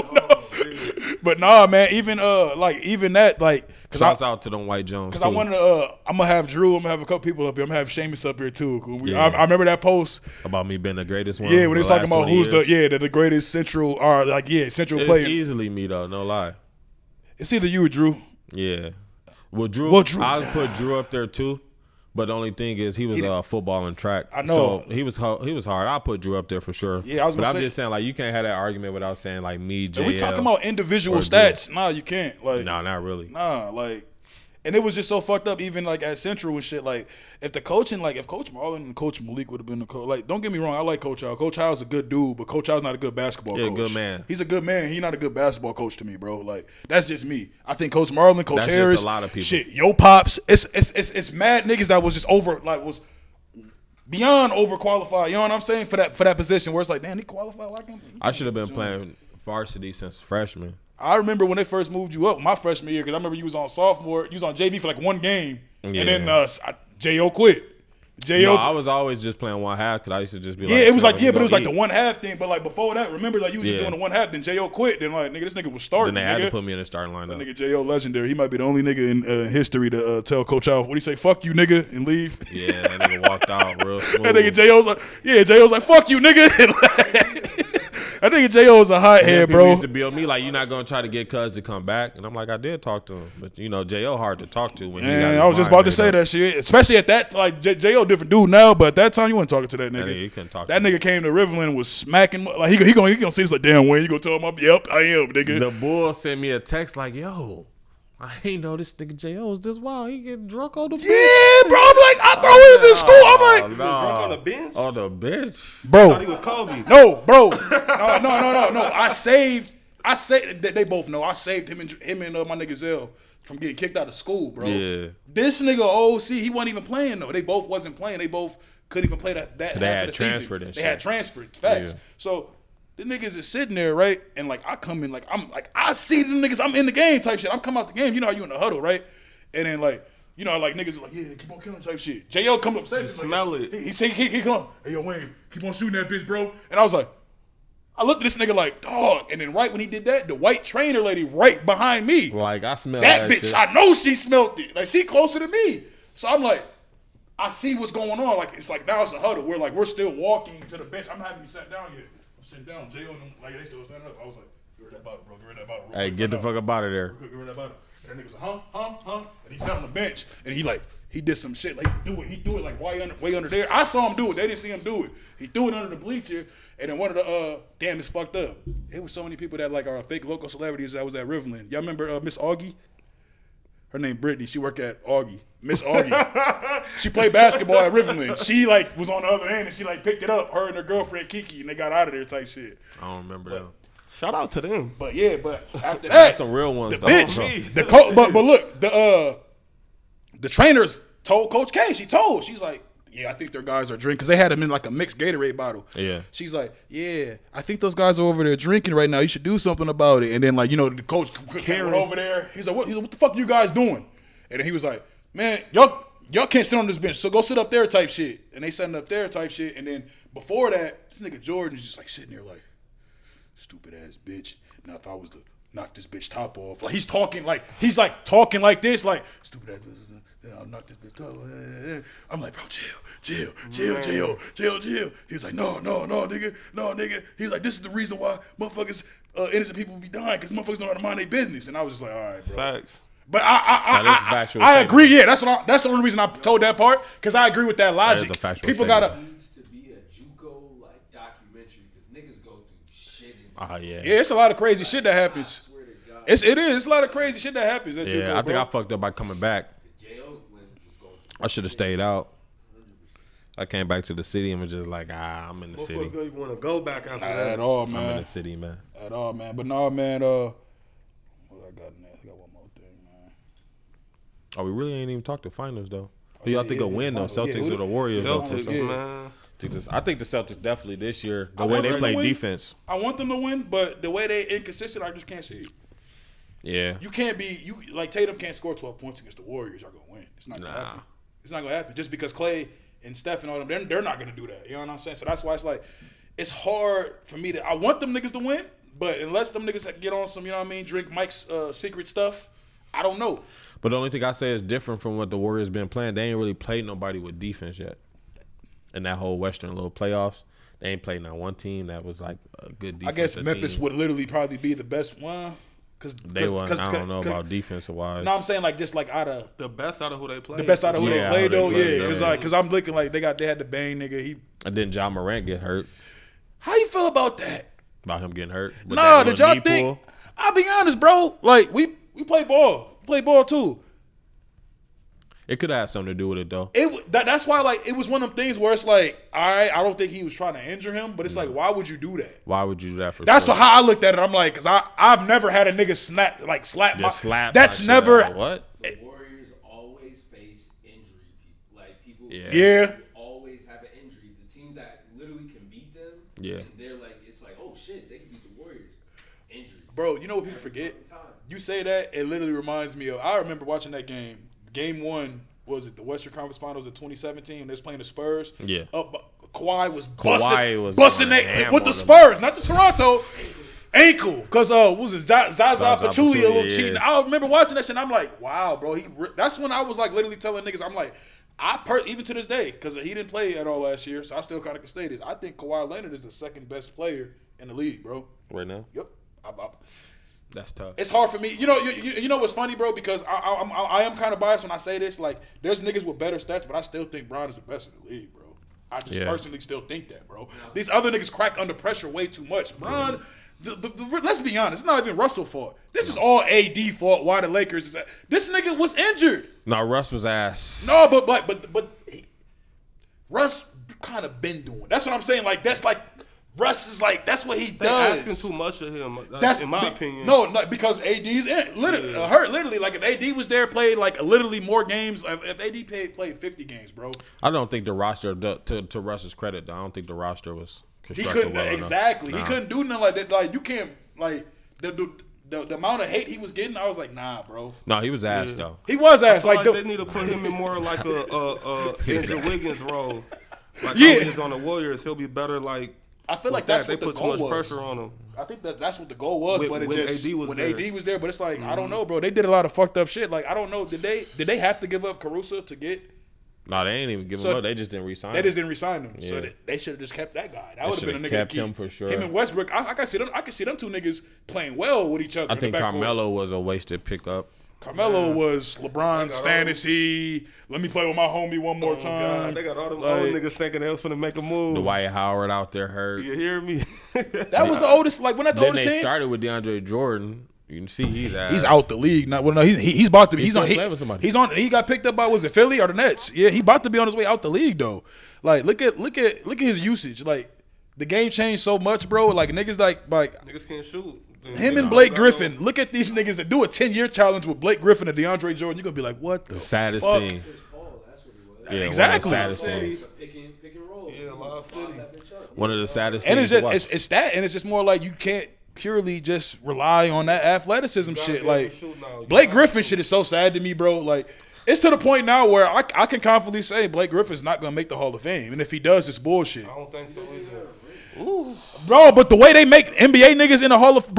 But nah, man. Even that, like, Shouts out to them White Jones. because I wanted to, I'm gonna have Drew. I'm gonna have a couple people up here. I'm gonna have Seamus up here too. Yeah. I remember that post. about me being the greatest one. Yeah, when he was the talking last about 20 who's years. the greatest central or central It's player. easily me though, no lie. It's either you or Drew. Yeah. Well, Drew, I would put Drew up there too, but the only thing is he was football and track. I know. So he was hard. I'll put Drew up there for sure. Yeah, I was but gonna I'm say- just saying, like, you can't have that argument without saying like me, JL. We talking about individual or Drew. stats. Nah, you can't. Like, No, not really. nah, like, and it was just so fucked up. Even like at Central and shit. Like, if the coaching, like, if Coach Marlon and Coach Malik would have been the coach, like, don't get me wrong, I like Coach Howell. Coach Howell's a good dude, but Coach Howell's not a good basketball Yeah, coach. good man. He's a good man. He's not a good basketball coach to me, bro. Like, that's just me. I think Coach Marlon, Coach That's just Harris, a lot of people. shit, yo pops. It's mad niggas that was just was beyond overqualified. You know what I'm saying for that position where it's like, damn, he qualified. Why can't he? I should have been playing varsity since freshman. I remember when they first moved you up my freshman year because I remember you was on sophomore, you was on JV for like one game, Yeah. and then J.O. quit. J.O. No, I was always just playing one half because I used to just be like, yeah, it was "Yo, like let me but go it was like eat." the one half thing. But like before that, remember like you was just Yeah. doing the one half. Then J.O. quit. Then like nigga, this nigga was starting. Then they had nigga. to put me in the starting That lineup. nigga J.O. legendary. He might be the only nigga in history to tell Coach Al, what do you say? Fuck you, nigga, and leave. Yeah, that nigga walked out real smooth. That nigga J.O.'s like, yeah, J.O.'s like, fuck you, nigga. That nigga J.O.'s a hot And head, people bro. used to be on me like, you're not gonna try to get Cuz to come back, and I'm like, I did talk to him, but you know, Jo hard to talk to when he got Man, his I was just mind about to made say up. that shit. Especially at that, like J.O. different dude now, but at that time you weren't talking to that That nigga. nigga, you couldn't talk. That to nigga came to Riverland and was smacking like he gonna see this like damn Wayne. You gonna tell him yep I am nigga. The bull sent me a text like, yo, I ain't know this nigga Jo was this wild. He getting drunk on the bench. Yeah, bro. I'm like, bro, we was in school. I'm like, He was drunk on the bench. On the bench. bro, Thought he was Kobe. no, bro, no. I saved they both know I saved him and my nigga Zell from getting kicked out of school, bro. Yeah. This nigga OC, he wasn't even playing though. They both wasn't playing. They both couldn't even play that half had of the season. transferred and They shit. had transferred. Facts. Yeah. So the niggas is sitting there, right? And like I come in, like I'm like I see the niggas, I'm in the game type shit. I'm come out the game. You know how you in the huddle, right? And then like, you know, like niggas are like, yeah, keep on killing type shit. J.O. come up, say Smell it. He say he come on, hey yo Wayne, keep on shooting that bitch, bro. And I was like, I looked at this nigga like, dog. And then right when he did that, the white trainer lady right behind me, Like I smell that that bitch, shit. I know she smelt it. Like she closer to me. So I'm like, I see what's going on. Like it's like now it's a huddle. We're still walking to the bench. I'm not even sat down yet. I'm sitting down. J.O. and them, like, they still standing up. I was like, get rid of that bottle, bro. Get rid of that bottle. Hey, get the fuck up out of there. Get rid of that bottle. And that nigga was like, huh? And he sat on the bench, and he did some shit. Like, he do it like way under there. I saw him do it. They didn't see him do it. He threw it under the bleacher, and then one of the, damn, it's fucked up. It was so many people that, like, are fake local celebrities that was at Riverland. Y'all remember Miss Augie? Her name Brittany. She worked at Augie. Miss Augie. She played basketball at Riverland. She, like, was on the other end, and she, like, picked it up, her and her girlfriend Kiki, and they got out of there type shit. I don't remember that. Shout out to them. But yeah, but after that, That's some real ones. the though. bitch, but look, the trainers told Coach K. She's like, yeah, I think their guys are drinking because they had them in like a mixed Gatorade bottle. Yeah. She's like, yeah, I think those guys are over there drinking right now. You should do something about it. And then like the coach came over there. He's like, what the fuck are you guys doing? And then he was like, man, y'all can't sit on this bench, so go sit up there type shit. And they sitting up there type shit. And then before that, this nigga Jordan's just like sitting there like, stupid ass bitch. Now if I was to knock this bitch top off, like he's talking like talking like this, like stupid ass bitch, I'll knock this bitch top. I'm like, bro, chill. He's like, no, nigga. He's like, this is the reason why motherfuckers, innocent people be dying, because motherfuckers don't know how to mind their business. And I was just like, all right, bro. Facts. But I agree. Yeah, that's the only reason I told that part, because I agree with that logic. That is a factual People statement. gotta. Needs to be a JUCO like documentary because niggas go through shit. Yeah. Yeah, it's a lot of crazy shit that happens. I swear to God. It is. It's a lot of crazy shit that happens at JUCO, I think bro. I fucked up by coming back. J.O. was going I should have stayed out. I came back to the city and was just like, I'm in the city. Motherfuckers don't even want to go back after Not that. at all, I'm in man. the city, man. At all, man. But no, man. What I got next? I got one more thing, man. Oh, we really ain't even talked to finals though. Who y'all think will win though? finals. Celtics Yeah, or the Warriors? though? Celtics, Yeah. man. I think the Celtics definitely this year. The I way want they them play to win. defense. I want them to win, but the way they inconsistent, I just can't see it. Yeah. You can't be like Tatum can't score 12 points against the Warriors. Y'all gonna win. It's not gonna happen. It's not gonna happen just because Clay and Steph and all them. They're not gonna do that. You know what I'm saying? So that's why it's like it's hard for me to. I want them niggas to win, but unless them niggas get on some, you know what I mean, drink Mike's secret stuff, I don't know. But the only thing I say is different from what the Warriors been playing. They ain't really played nobody with defense yet. In that whole Western little playoffs, they ain't played not one team that was like a good defense. I guess Memphis would literally probably be the best one. I don't know about defensive wise. No, I'm saying like just like out of The best out of who they played. the best out of who Yeah, they played how though, they yeah. played, Because I'm looking like they had the bang nigga. And then John Morant get hurt. How you feel about that? About him getting hurt. With No, that did little y'all knee think? pull. I'll be honest, bro. Like we play ball. We play ball too. It could have had something to do with it though. That's why like it was one of them things where it's like, all right, I don't think he was trying to injure him, but it's like, why would you do that? Why would you do that for? That's sure? how I looked at it. I'm like, cause I've never had a nigga slap Just slap. That's my shit never. out. What? The Warriors always face injury people. Like people Yeah. always have an injury. The teams that literally can beat them, Yeah. and they're like, it's like, oh shit, they can beat the Warriors. Injuries. Bro, you know what people forget? You say that, it literally reminds me of. I remember watching that game. Game 1. Was it the Western Conference Finals in 2017 when they was playing the Spurs? Yeah. Kawhi was Kawhi was busting going that ham with the on Spurs, not the Toronto ankle. Because what was it, Zaza Pachulia a little yeah. cheating. I remember watching that shit and I'm like, wow, bro. That's when I was like literally telling niggas, I'm like, even to this day, because he didn't play at all last year, so I still kind of can state this. I think Kawhi Leonard is the second best player in the league, bro. Right now. Yep. That's tough. It's hard for me. You know what's funny, bro? Because I am kind of biased when I say this. Like, there's niggas with better stats, but I still think Bron is the best in the league, bro. I just personally still think that, bro. These other niggas crack under pressure way too much. Bron, let's be honest, it's not even Russell's fault. This is all AD fault. Why the Lakers is this nigga was injured. No, Russ was ass. No, but Russ kind of been doing. That's what I'm saying. Like that's like. Russ is like, that's what he They does. asking too much of him, That's in my opinion. No, because AD's literally hurt. Literally, like if AD was there, played like literally more games. If AD played 50 games, bro. I don't think the roster, to Russ's credit, though, I don't think the roster was He constructed couldn't well exactly. enough. He couldn't do nothing like that. Like you can't like the amount of hate he was getting. I was like, nah, bro. No, he was ass though. He was I ass. feel Like like they need to put him in more like a Andrew Wiggins role. Like Yeah. how he is on the Warriors, he'll be better. Like I feel like with that's that. what They the put too goal much was. pressure on him. I think that's what the goal was, When- but it when just AD was when there. AD was there. But it's like I don't know, bro. They did a lot of fucked up shit. Like I don't know. Did they have to give up Caruso to get No, they ain't even give him So up. They just didn't resign They him. just didn't resign him. So Yeah. they should have just kept that guy. That They would have been a shoulda nigga kept to keep. him for sure. Him and Westbrook. I can see them. I can see them two niggas playing well with each other. I in think the backcourt. Carmelo was a wasted pickup. Carmelo was LeBron's fantasy. Let me play with my homie one more time. God, they got all them Like- old niggas thinking they was finna make a move. Dwight Howard out there hurt. You hear me? That was the oldest. Like when that the Then oldest they team. started with DeAndre Jordan. You can see he's He's out the league. Not well. No, he's about to be. He's He's on. still playing with somebody. He's on. He got picked up by was it Philly or the Nets? Yeah, he about to be on his way out the league though. Like look at his usage. Like the game changed so much, bro. Like niggas like Niggas can't shoot. him and Blake Griffin. Look at these niggas that do a 10-year challenge with Blake Griffin and DeAndre Jordan. You're gonna be like, what the saddest fuck? thing. Chris Paul, that's what he was. Yeah, Exactly. One of the saddest things. Pick and roll. Yeah, Lob City. One of the saddest And things. it's to just watch. it's that, and it's just more like you can't purely just rely on that athleticism gotta shit. be able to Like shoot now. You Blake gotta Griffin shit is so sad to me, bro. Like it's to the point now where I can confidently say Blake Griffin's not gonna make the Hall of Fame, and if he does, it's bullshit, I don't think so either. bro. But the way they make NBA niggas in the Hall of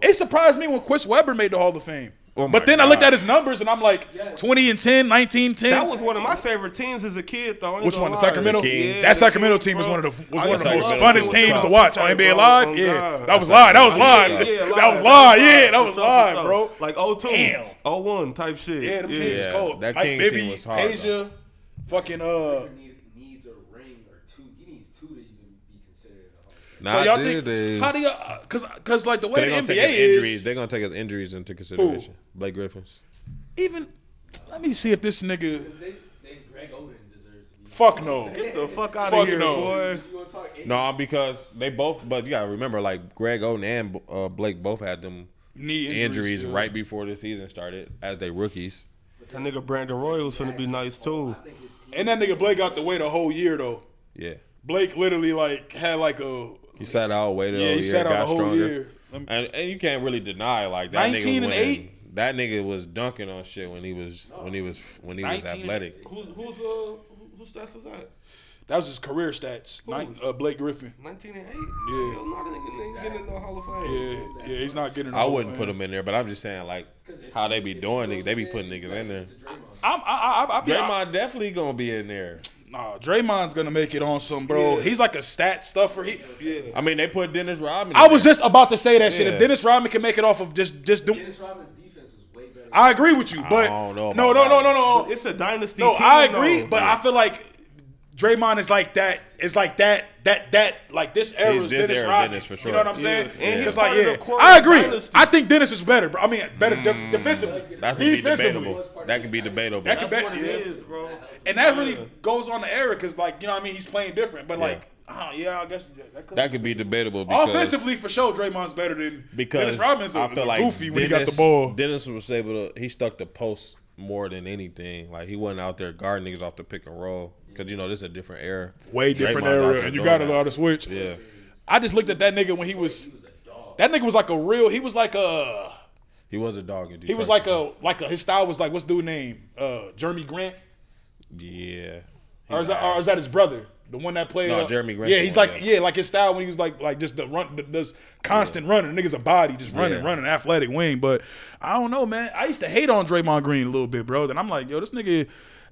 it surprised me when Chris Webber made the Hall of Fame. Oh my but then I looked God. at his numbers and I'm like 20-10, 19-10. That was one of my favorite teams as a kid, though. I ain't Which gonna one? The lie. Sacramento? The Kings. That Sacramento team was bro. one of the I most Sacramento funnest team was teams to tough. watch on NBA Bro, Live. oh Yeah, God. that was live. That was Yeah, live. Yeah, That was live. Yeah, that for was sure, live, for bro. sure. Like 02, Damn. 01 type shit. Yeah, them teams Yeah, was cold. that Mike King Bibby, team was hard, Asia, fucking Needs a ring or two. He needs two to even be considered a Hall of Fame. Nah, So y'all dude, think how do y'all? Cause like the way They're the gonna take NBA his injuries. is, They're gonna take his injuries into consideration. Blake Griffin's. even let me see if this nigga. Greg Oden deserves to be. Fuck no. Get the fuck out Fuck of here, no. boy. If you want to talk NBA, No, because they both. But you gotta remember, like Greg Oden and Blake both had them Knee injuries yeah. right before the season started as they rookies. That nigga Brandon Roy was finna be nice, too. I think his team. And that nigga Blake got to wait a whole year though. Yeah, Blake literally like had like a he sat out, waited. yeah, a he year, sat out got a whole stronger. year. And you can't really deny like that 19 nigga and winning. 8? That nigga was dunking on shit when he was 19 athletic. Whose stats was that? That was his career stats. Blake Griffin. 19 and 8? Yeah. Hell no, that nigga ain't getting in no Hall of Fame. Yeah, he's not getting. I wouldn't put him in there, but I'm just saying like how they be doing niggas. They be putting niggas in there. Draymond definitely gonna be in there. Nah, Draymond's gonna make it on some, bro. He's like a stat stuffer. I mean, they put Dennis Rodman. I was just about to say that shit. Yeah. If Dennis Rodman can make it off of just doing, Dennis Rodman's defense was way better. I agree with you. But don't know no, about no. It's a dynasty No, team, I agree. though. But I feel like Draymond is like that. It's like that. Like this era is this Dennis era Rodman. Dennis for sure. You know what I'm saying? Yeah. And he's Because like part of the yeah, core I of the agree. dynasty. I think Dennis is better, bro. I mean, better defensively. That's gonna be Defensively. debatable. That can be debatable. That could That's be, what yeah. it is, bro. And that really goes on the era because, like, you know what I mean? He's playing different. But, like, yeah, I guess That could be debatable because offensively, for sure, Draymond's better than because Dennis Rodman's I feel like goofy when he got the ball. Dennis was able to. He stuck the post more than anything. Like he wasn't out there guarding niggas off the pick and roll because you know this is a different era. Way different Draymond's out era, there and you doing got to that. know how to switch. Yeah, I just looked at that nigga when he was. That nigga was like a real. He was like a. he was a dog in Detroit. He was like a. His style was like what's dude name? Jeremy Grant, yeah. or is that his brother? The one that played. No, Jeremy Grant. Yeah, he's like Yeah. like his style when he was like just the run, this constant running. The nigga's a body, just running, athletic wing. But I don't know, man. I used to hate on Draymond Green a little bit, bro. Then I'm like, yo, this nigga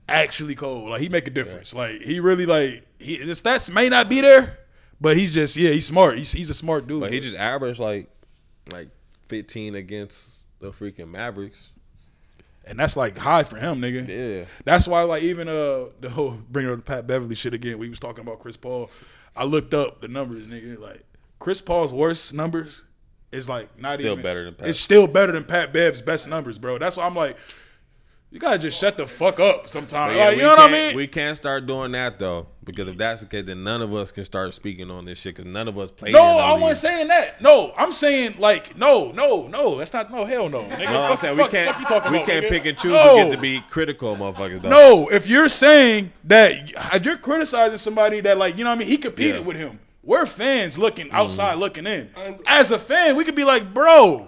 actually cold. Like he make a difference. Like he really like his stats may not be there, but he's just he's smart. He's a smart dude. But he just averaged like 15 against the freaking Mavericks. and that's like high for him, nigga. Yeah. That's why, like, even the whole bringing up the Pat Beverly shit again. We was talking about Chris Paul. I looked up the numbers, nigga. Like Chris Paul's worst numbers is like not Still even better than Pat. It's still better than Pat Bev's best numbers, bro. That's why I'm like, you gotta just shut the fuck up sometimes. Yeah, Like, we you know what I can't- mean? We can't start doing that though, because if that's the case, then none of us can start speaking on this shit. Because none of us play. No, I wasn't saying that. No, I'm saying like no. That's not hell no. Nigga, No, I'm fuck, saying fuck, we can't. fuck you talking We about, can't nigga? pick and choose No. who get to be critical, of motherfuckers. Though. No, if you're saying that, if you're criticizing somebody that, like, you know what I mean, he competed Yeah. with him. We're fans looking outside, looking in. As a fan, we could be like, bro,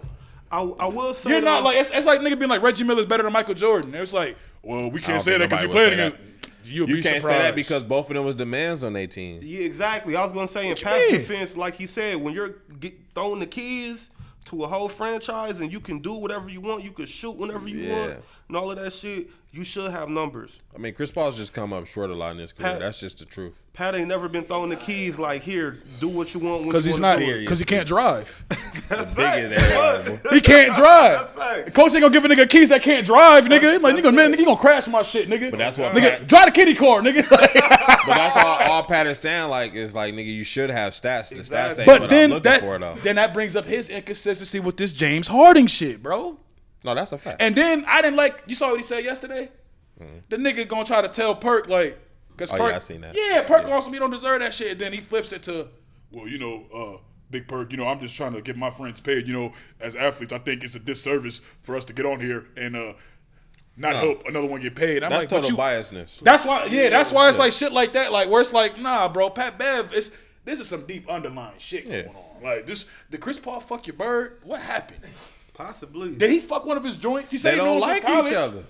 I will say you're not though, like, it's like nigga being like Reggie Miller's better than Michael Jordan. It's like, well, we I can't don't say think that because nobody you're would playing say against. You'll You be can't surprised. say that because both of them was demands on their team. Yeah, exactly. I was gonna say in you pass mean? defense, like he said, when you're throwing the keys to a whole franchise and you can do whatever you want, you can shoot whenever you Yeah. want, and all of that shit. You should have numbers. I mean, Chris Paul's just come up short a lot in his career. Pat- That's just the truth. Pat ain't never been throwing the keys like, here, do what you want when Because you he's wanna not. do it. Because he can't drive. That's Big facts. as everybody, boy. He can't drive. That's facts. Coach ain't gonna give a nigga keys that can't drive, nigga. Like, nigga, man, nigga, you gonna crash my shit, nigga. But that's what nigga, Pat- drive the kitty car, nigga. But that's all Pat is saying. Like, is like, nigga, you should have stats. The stats ain't But what then I'm looking that for, though. then that brings up his inconsistency with this James Harden shit, bro. No, that's a fact. And then I didn't like. You saw what he said yesterday. The nigga gonna try to tell Perk like, cause Oh, Perk, yeah, I seen that. Yeah, Perk Yeah. also he don't deserve that shit. And then he flips it to, well, you know, Big Perk, you know, I'm just trying to get my friends paid. You know, as athletes, I think it's a disservice for us to get on here and not help another one get paid. I'm That's like, but total you, biasness. That's why, that's why it's like shit like that, like where it's like, nah, bro, Pat Bev, this is some deep underlying shit going on. Like this, did Chris Paul fuck your bird? What happened? Possibly. Did he fuck one of his joints? He said They he don't knew it was like college. each other.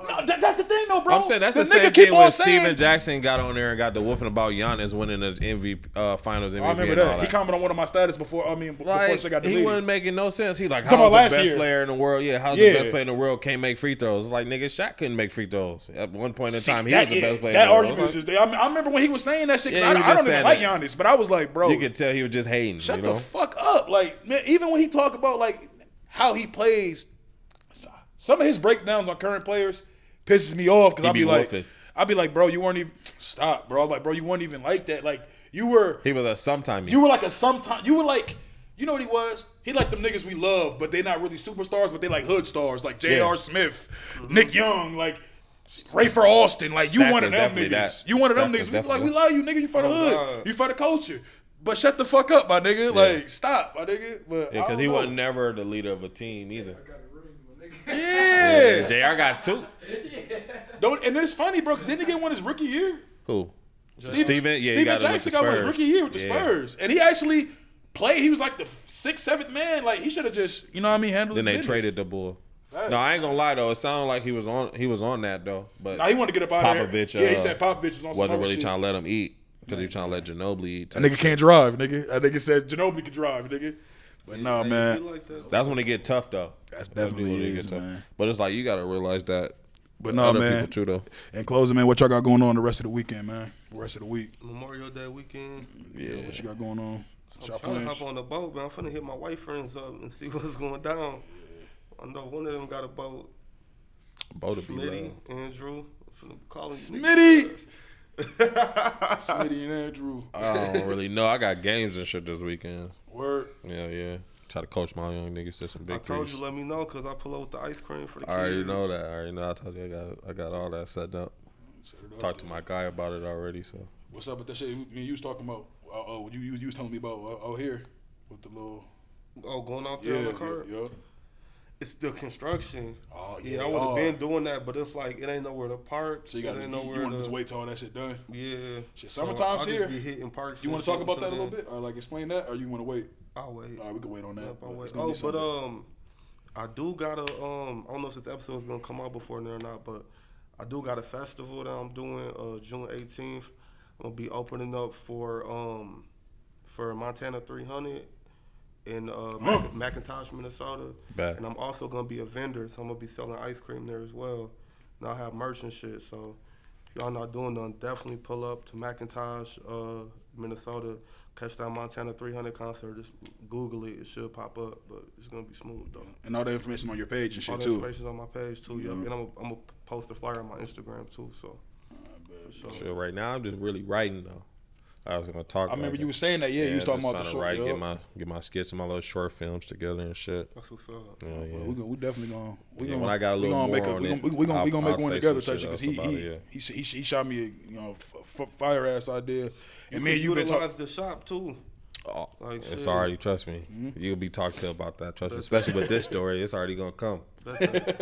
No, that's the thing, though, bro. I'm saying that's the nigga same keep thing on when saying- Steven Jackson got on there and got the woofing about Giannis winning the MVP Finals MVP. I remember and all that. He commented on one of my status before. Before Like, shit got he deleted. wasn't making no sense. He like, Talking how's about the last best year. player in the world? Yeah, how's Yeah. the best player in the world can't make free throws? It's like, nigga, Shaq couldn't make free throws. At one point in time, he was the best player That in the world. argument is just. I remember when he was saying that shit. 'Cause Yeah, he was I just don't even saying like that. Giannis, but I was like, bro, You could tell he was just hating. shut you know? the fuck up. Like, man, even when he talk about like how he plays, some of his breakdowns on current players pisses me off because He I'll be like, bro, you weren't even stop, bro. I'm like, bro, you weren't even like that. Like, you were. He was a sometime. You were like a sometime. You were like, you know what he was? He like them niggas we love, but they not really superstars, but they like hood stars, like J.R. Yeah. Smith, Nick Young, like Rayford Austin. Like you Stack one of is them definitely niggas. that. You one of them Stack niggas. is We like definitely we love you, nigga. You for the hood. God. You for the culture. But shut the fuck up, my nigga. Like stop, my nigga. But Yeah, I because don't he know. wasn't never the leader of a team either. Yeah. JR got two. Don't, and it's funny, bro. Didn't he get one his rookie year? Who? Steven Steven? Yeah, he Steven got it with Jackson the got one his Spurs. rookie year with the Yeah. Spurs, and he actually played. He was like the 6th, 7th man. Like he should have just, you know what I mean, handled. Then they his business. traded the bull. Right. No, I ain't gonna lie though. It sounded like he was on that though. But Nah, he wanted to get up out of there. Popovich, Yeah, he said Popovich was on some wasn't other really shit. trying to let him eat because he was trying to let Ginobili eat. That nigga can't drive, nigga. That nigga said Ginobili can drive, nigga. But no, He man. like that. That's when it get tough though. That's That's definitely when what it it get is, tough. man. But it's like you gotta realize that. But no, other man. people too though. In closing, man, what y'all got going on the rest of the weekend, man? The rest of the week. Memorial Day weekend. Yeah. What you got going on? I'm Y'all trying to plans? hop on the boat, man. I'm finna hit my white friends up and see what's going down. I know one of them got a boat. Both of Smitty, you. Andrew. I'm finna call him Smitty! Smitty and Andrew. I don't really know. I got games and shit this weekend. Word. Yeah. Try to coach my young niggas to some I big told threes. you, let me know, because I pull up with the ice cream for the I already kids. know that. I already know. I told you I got all that set up. Talked to my guy about it already. So What's up with that shit? Me and you was talking about. You was telling me about out here with the little. Oh, going out there on the car? yeah. It's the construction. Oh yeah. Yeah, I would have been doing that, but it's like, it ain't nowhere to park. So you got it to ain't you nowhere want to to just wait till all that shit done. Yeah. Shit, So summertime's I'll here. Just be hitting parks. You want want to talk about that a little bit, or like explain that, or you want to wait? I'll wait. All right, we can wait on that. Yep, I'll but wait. it's gonna be something. I do got a I don't know if this episode is gonna come out before then or not, but I do got a festival that I'm doing June 18th. I'm gonna be opening up for Montana 300 in McIntosh, Minnesota. Bet. And I'm also gonna be a vendor, so I'm gonna be selling ice cream there as well. And I'll have merch and shit. So if y'all not doing nothing, definitely pull up to McIntosh, Minnesota. Catch that Montana 300 concert. Just Google it. It should pop up, but it's gonna be smooth though. And all the information on your page and All shit the too. information's on my page too. Yeah. And I'm gonna post a flyer on my Instagram too. So for sure. shit, right now I'm just really writing though. I was gonna talk. I remember about you that. were saying that. Yeah, you was talking just about the trying to short. write, Yup. get my skits and my little short films together and shit. That's what's up. Yeah. We definitely gonna. Yeah, when I got a little more on it, we gonna I'll make one say together some type shit shit because else about it, he shot me a fire ass idea, and me and you been utilize talking. the shop too. Oh, Like, it's shit. already, trust me. You'll be talked to about that, trust me. Especially with this story, it's already gonna come.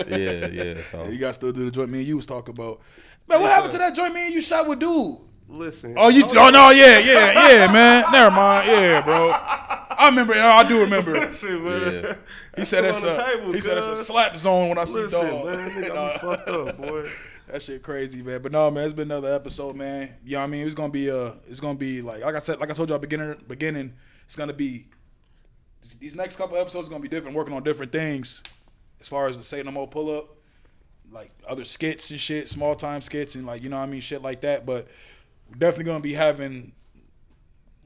Yeah. So You guys still do the joint me and you was talking about. Man, what happened to that joint me and you shot with dude? Listen. Oh, no, yeah, man. Never mind, yeah, bro. I remember. I do remember. Listen, man. Yeah. He said It's that's on the table, he said it's a cuz. slap zone when I see Listen, dog. man. Nigga got me fucked up, boy. That shit crazy, man. But no, man, it's been another episode, man. You know what I mean? It's gonna be like I said, like I told y'all beginning, it's gonna be these next couple episodes are gonna be different, working on different things. As far as the Say No More pull up, like other skits and shit, small time skits and like, you know what I mean, shit like that. But we're definitely gonna be having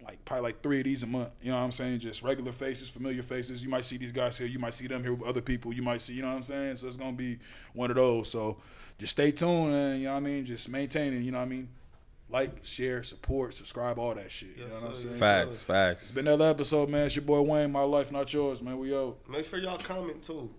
like probably like 3 of these a month. You know what I'm saying? Just regular faces, familiar faces. You might see these guys here, you might see them here with other people. You might see, you know what I'm saying? So it's gonna be one of those. So just stay tuned and you know what I mean, just maintaining, you know what I mean? Like, share, support, subscribe, all that shit. You know what I'm saying? Facts. It's been another episode, man. It's your boy Wayne, my life, not yours, man. We out. Make sure y'all comment too.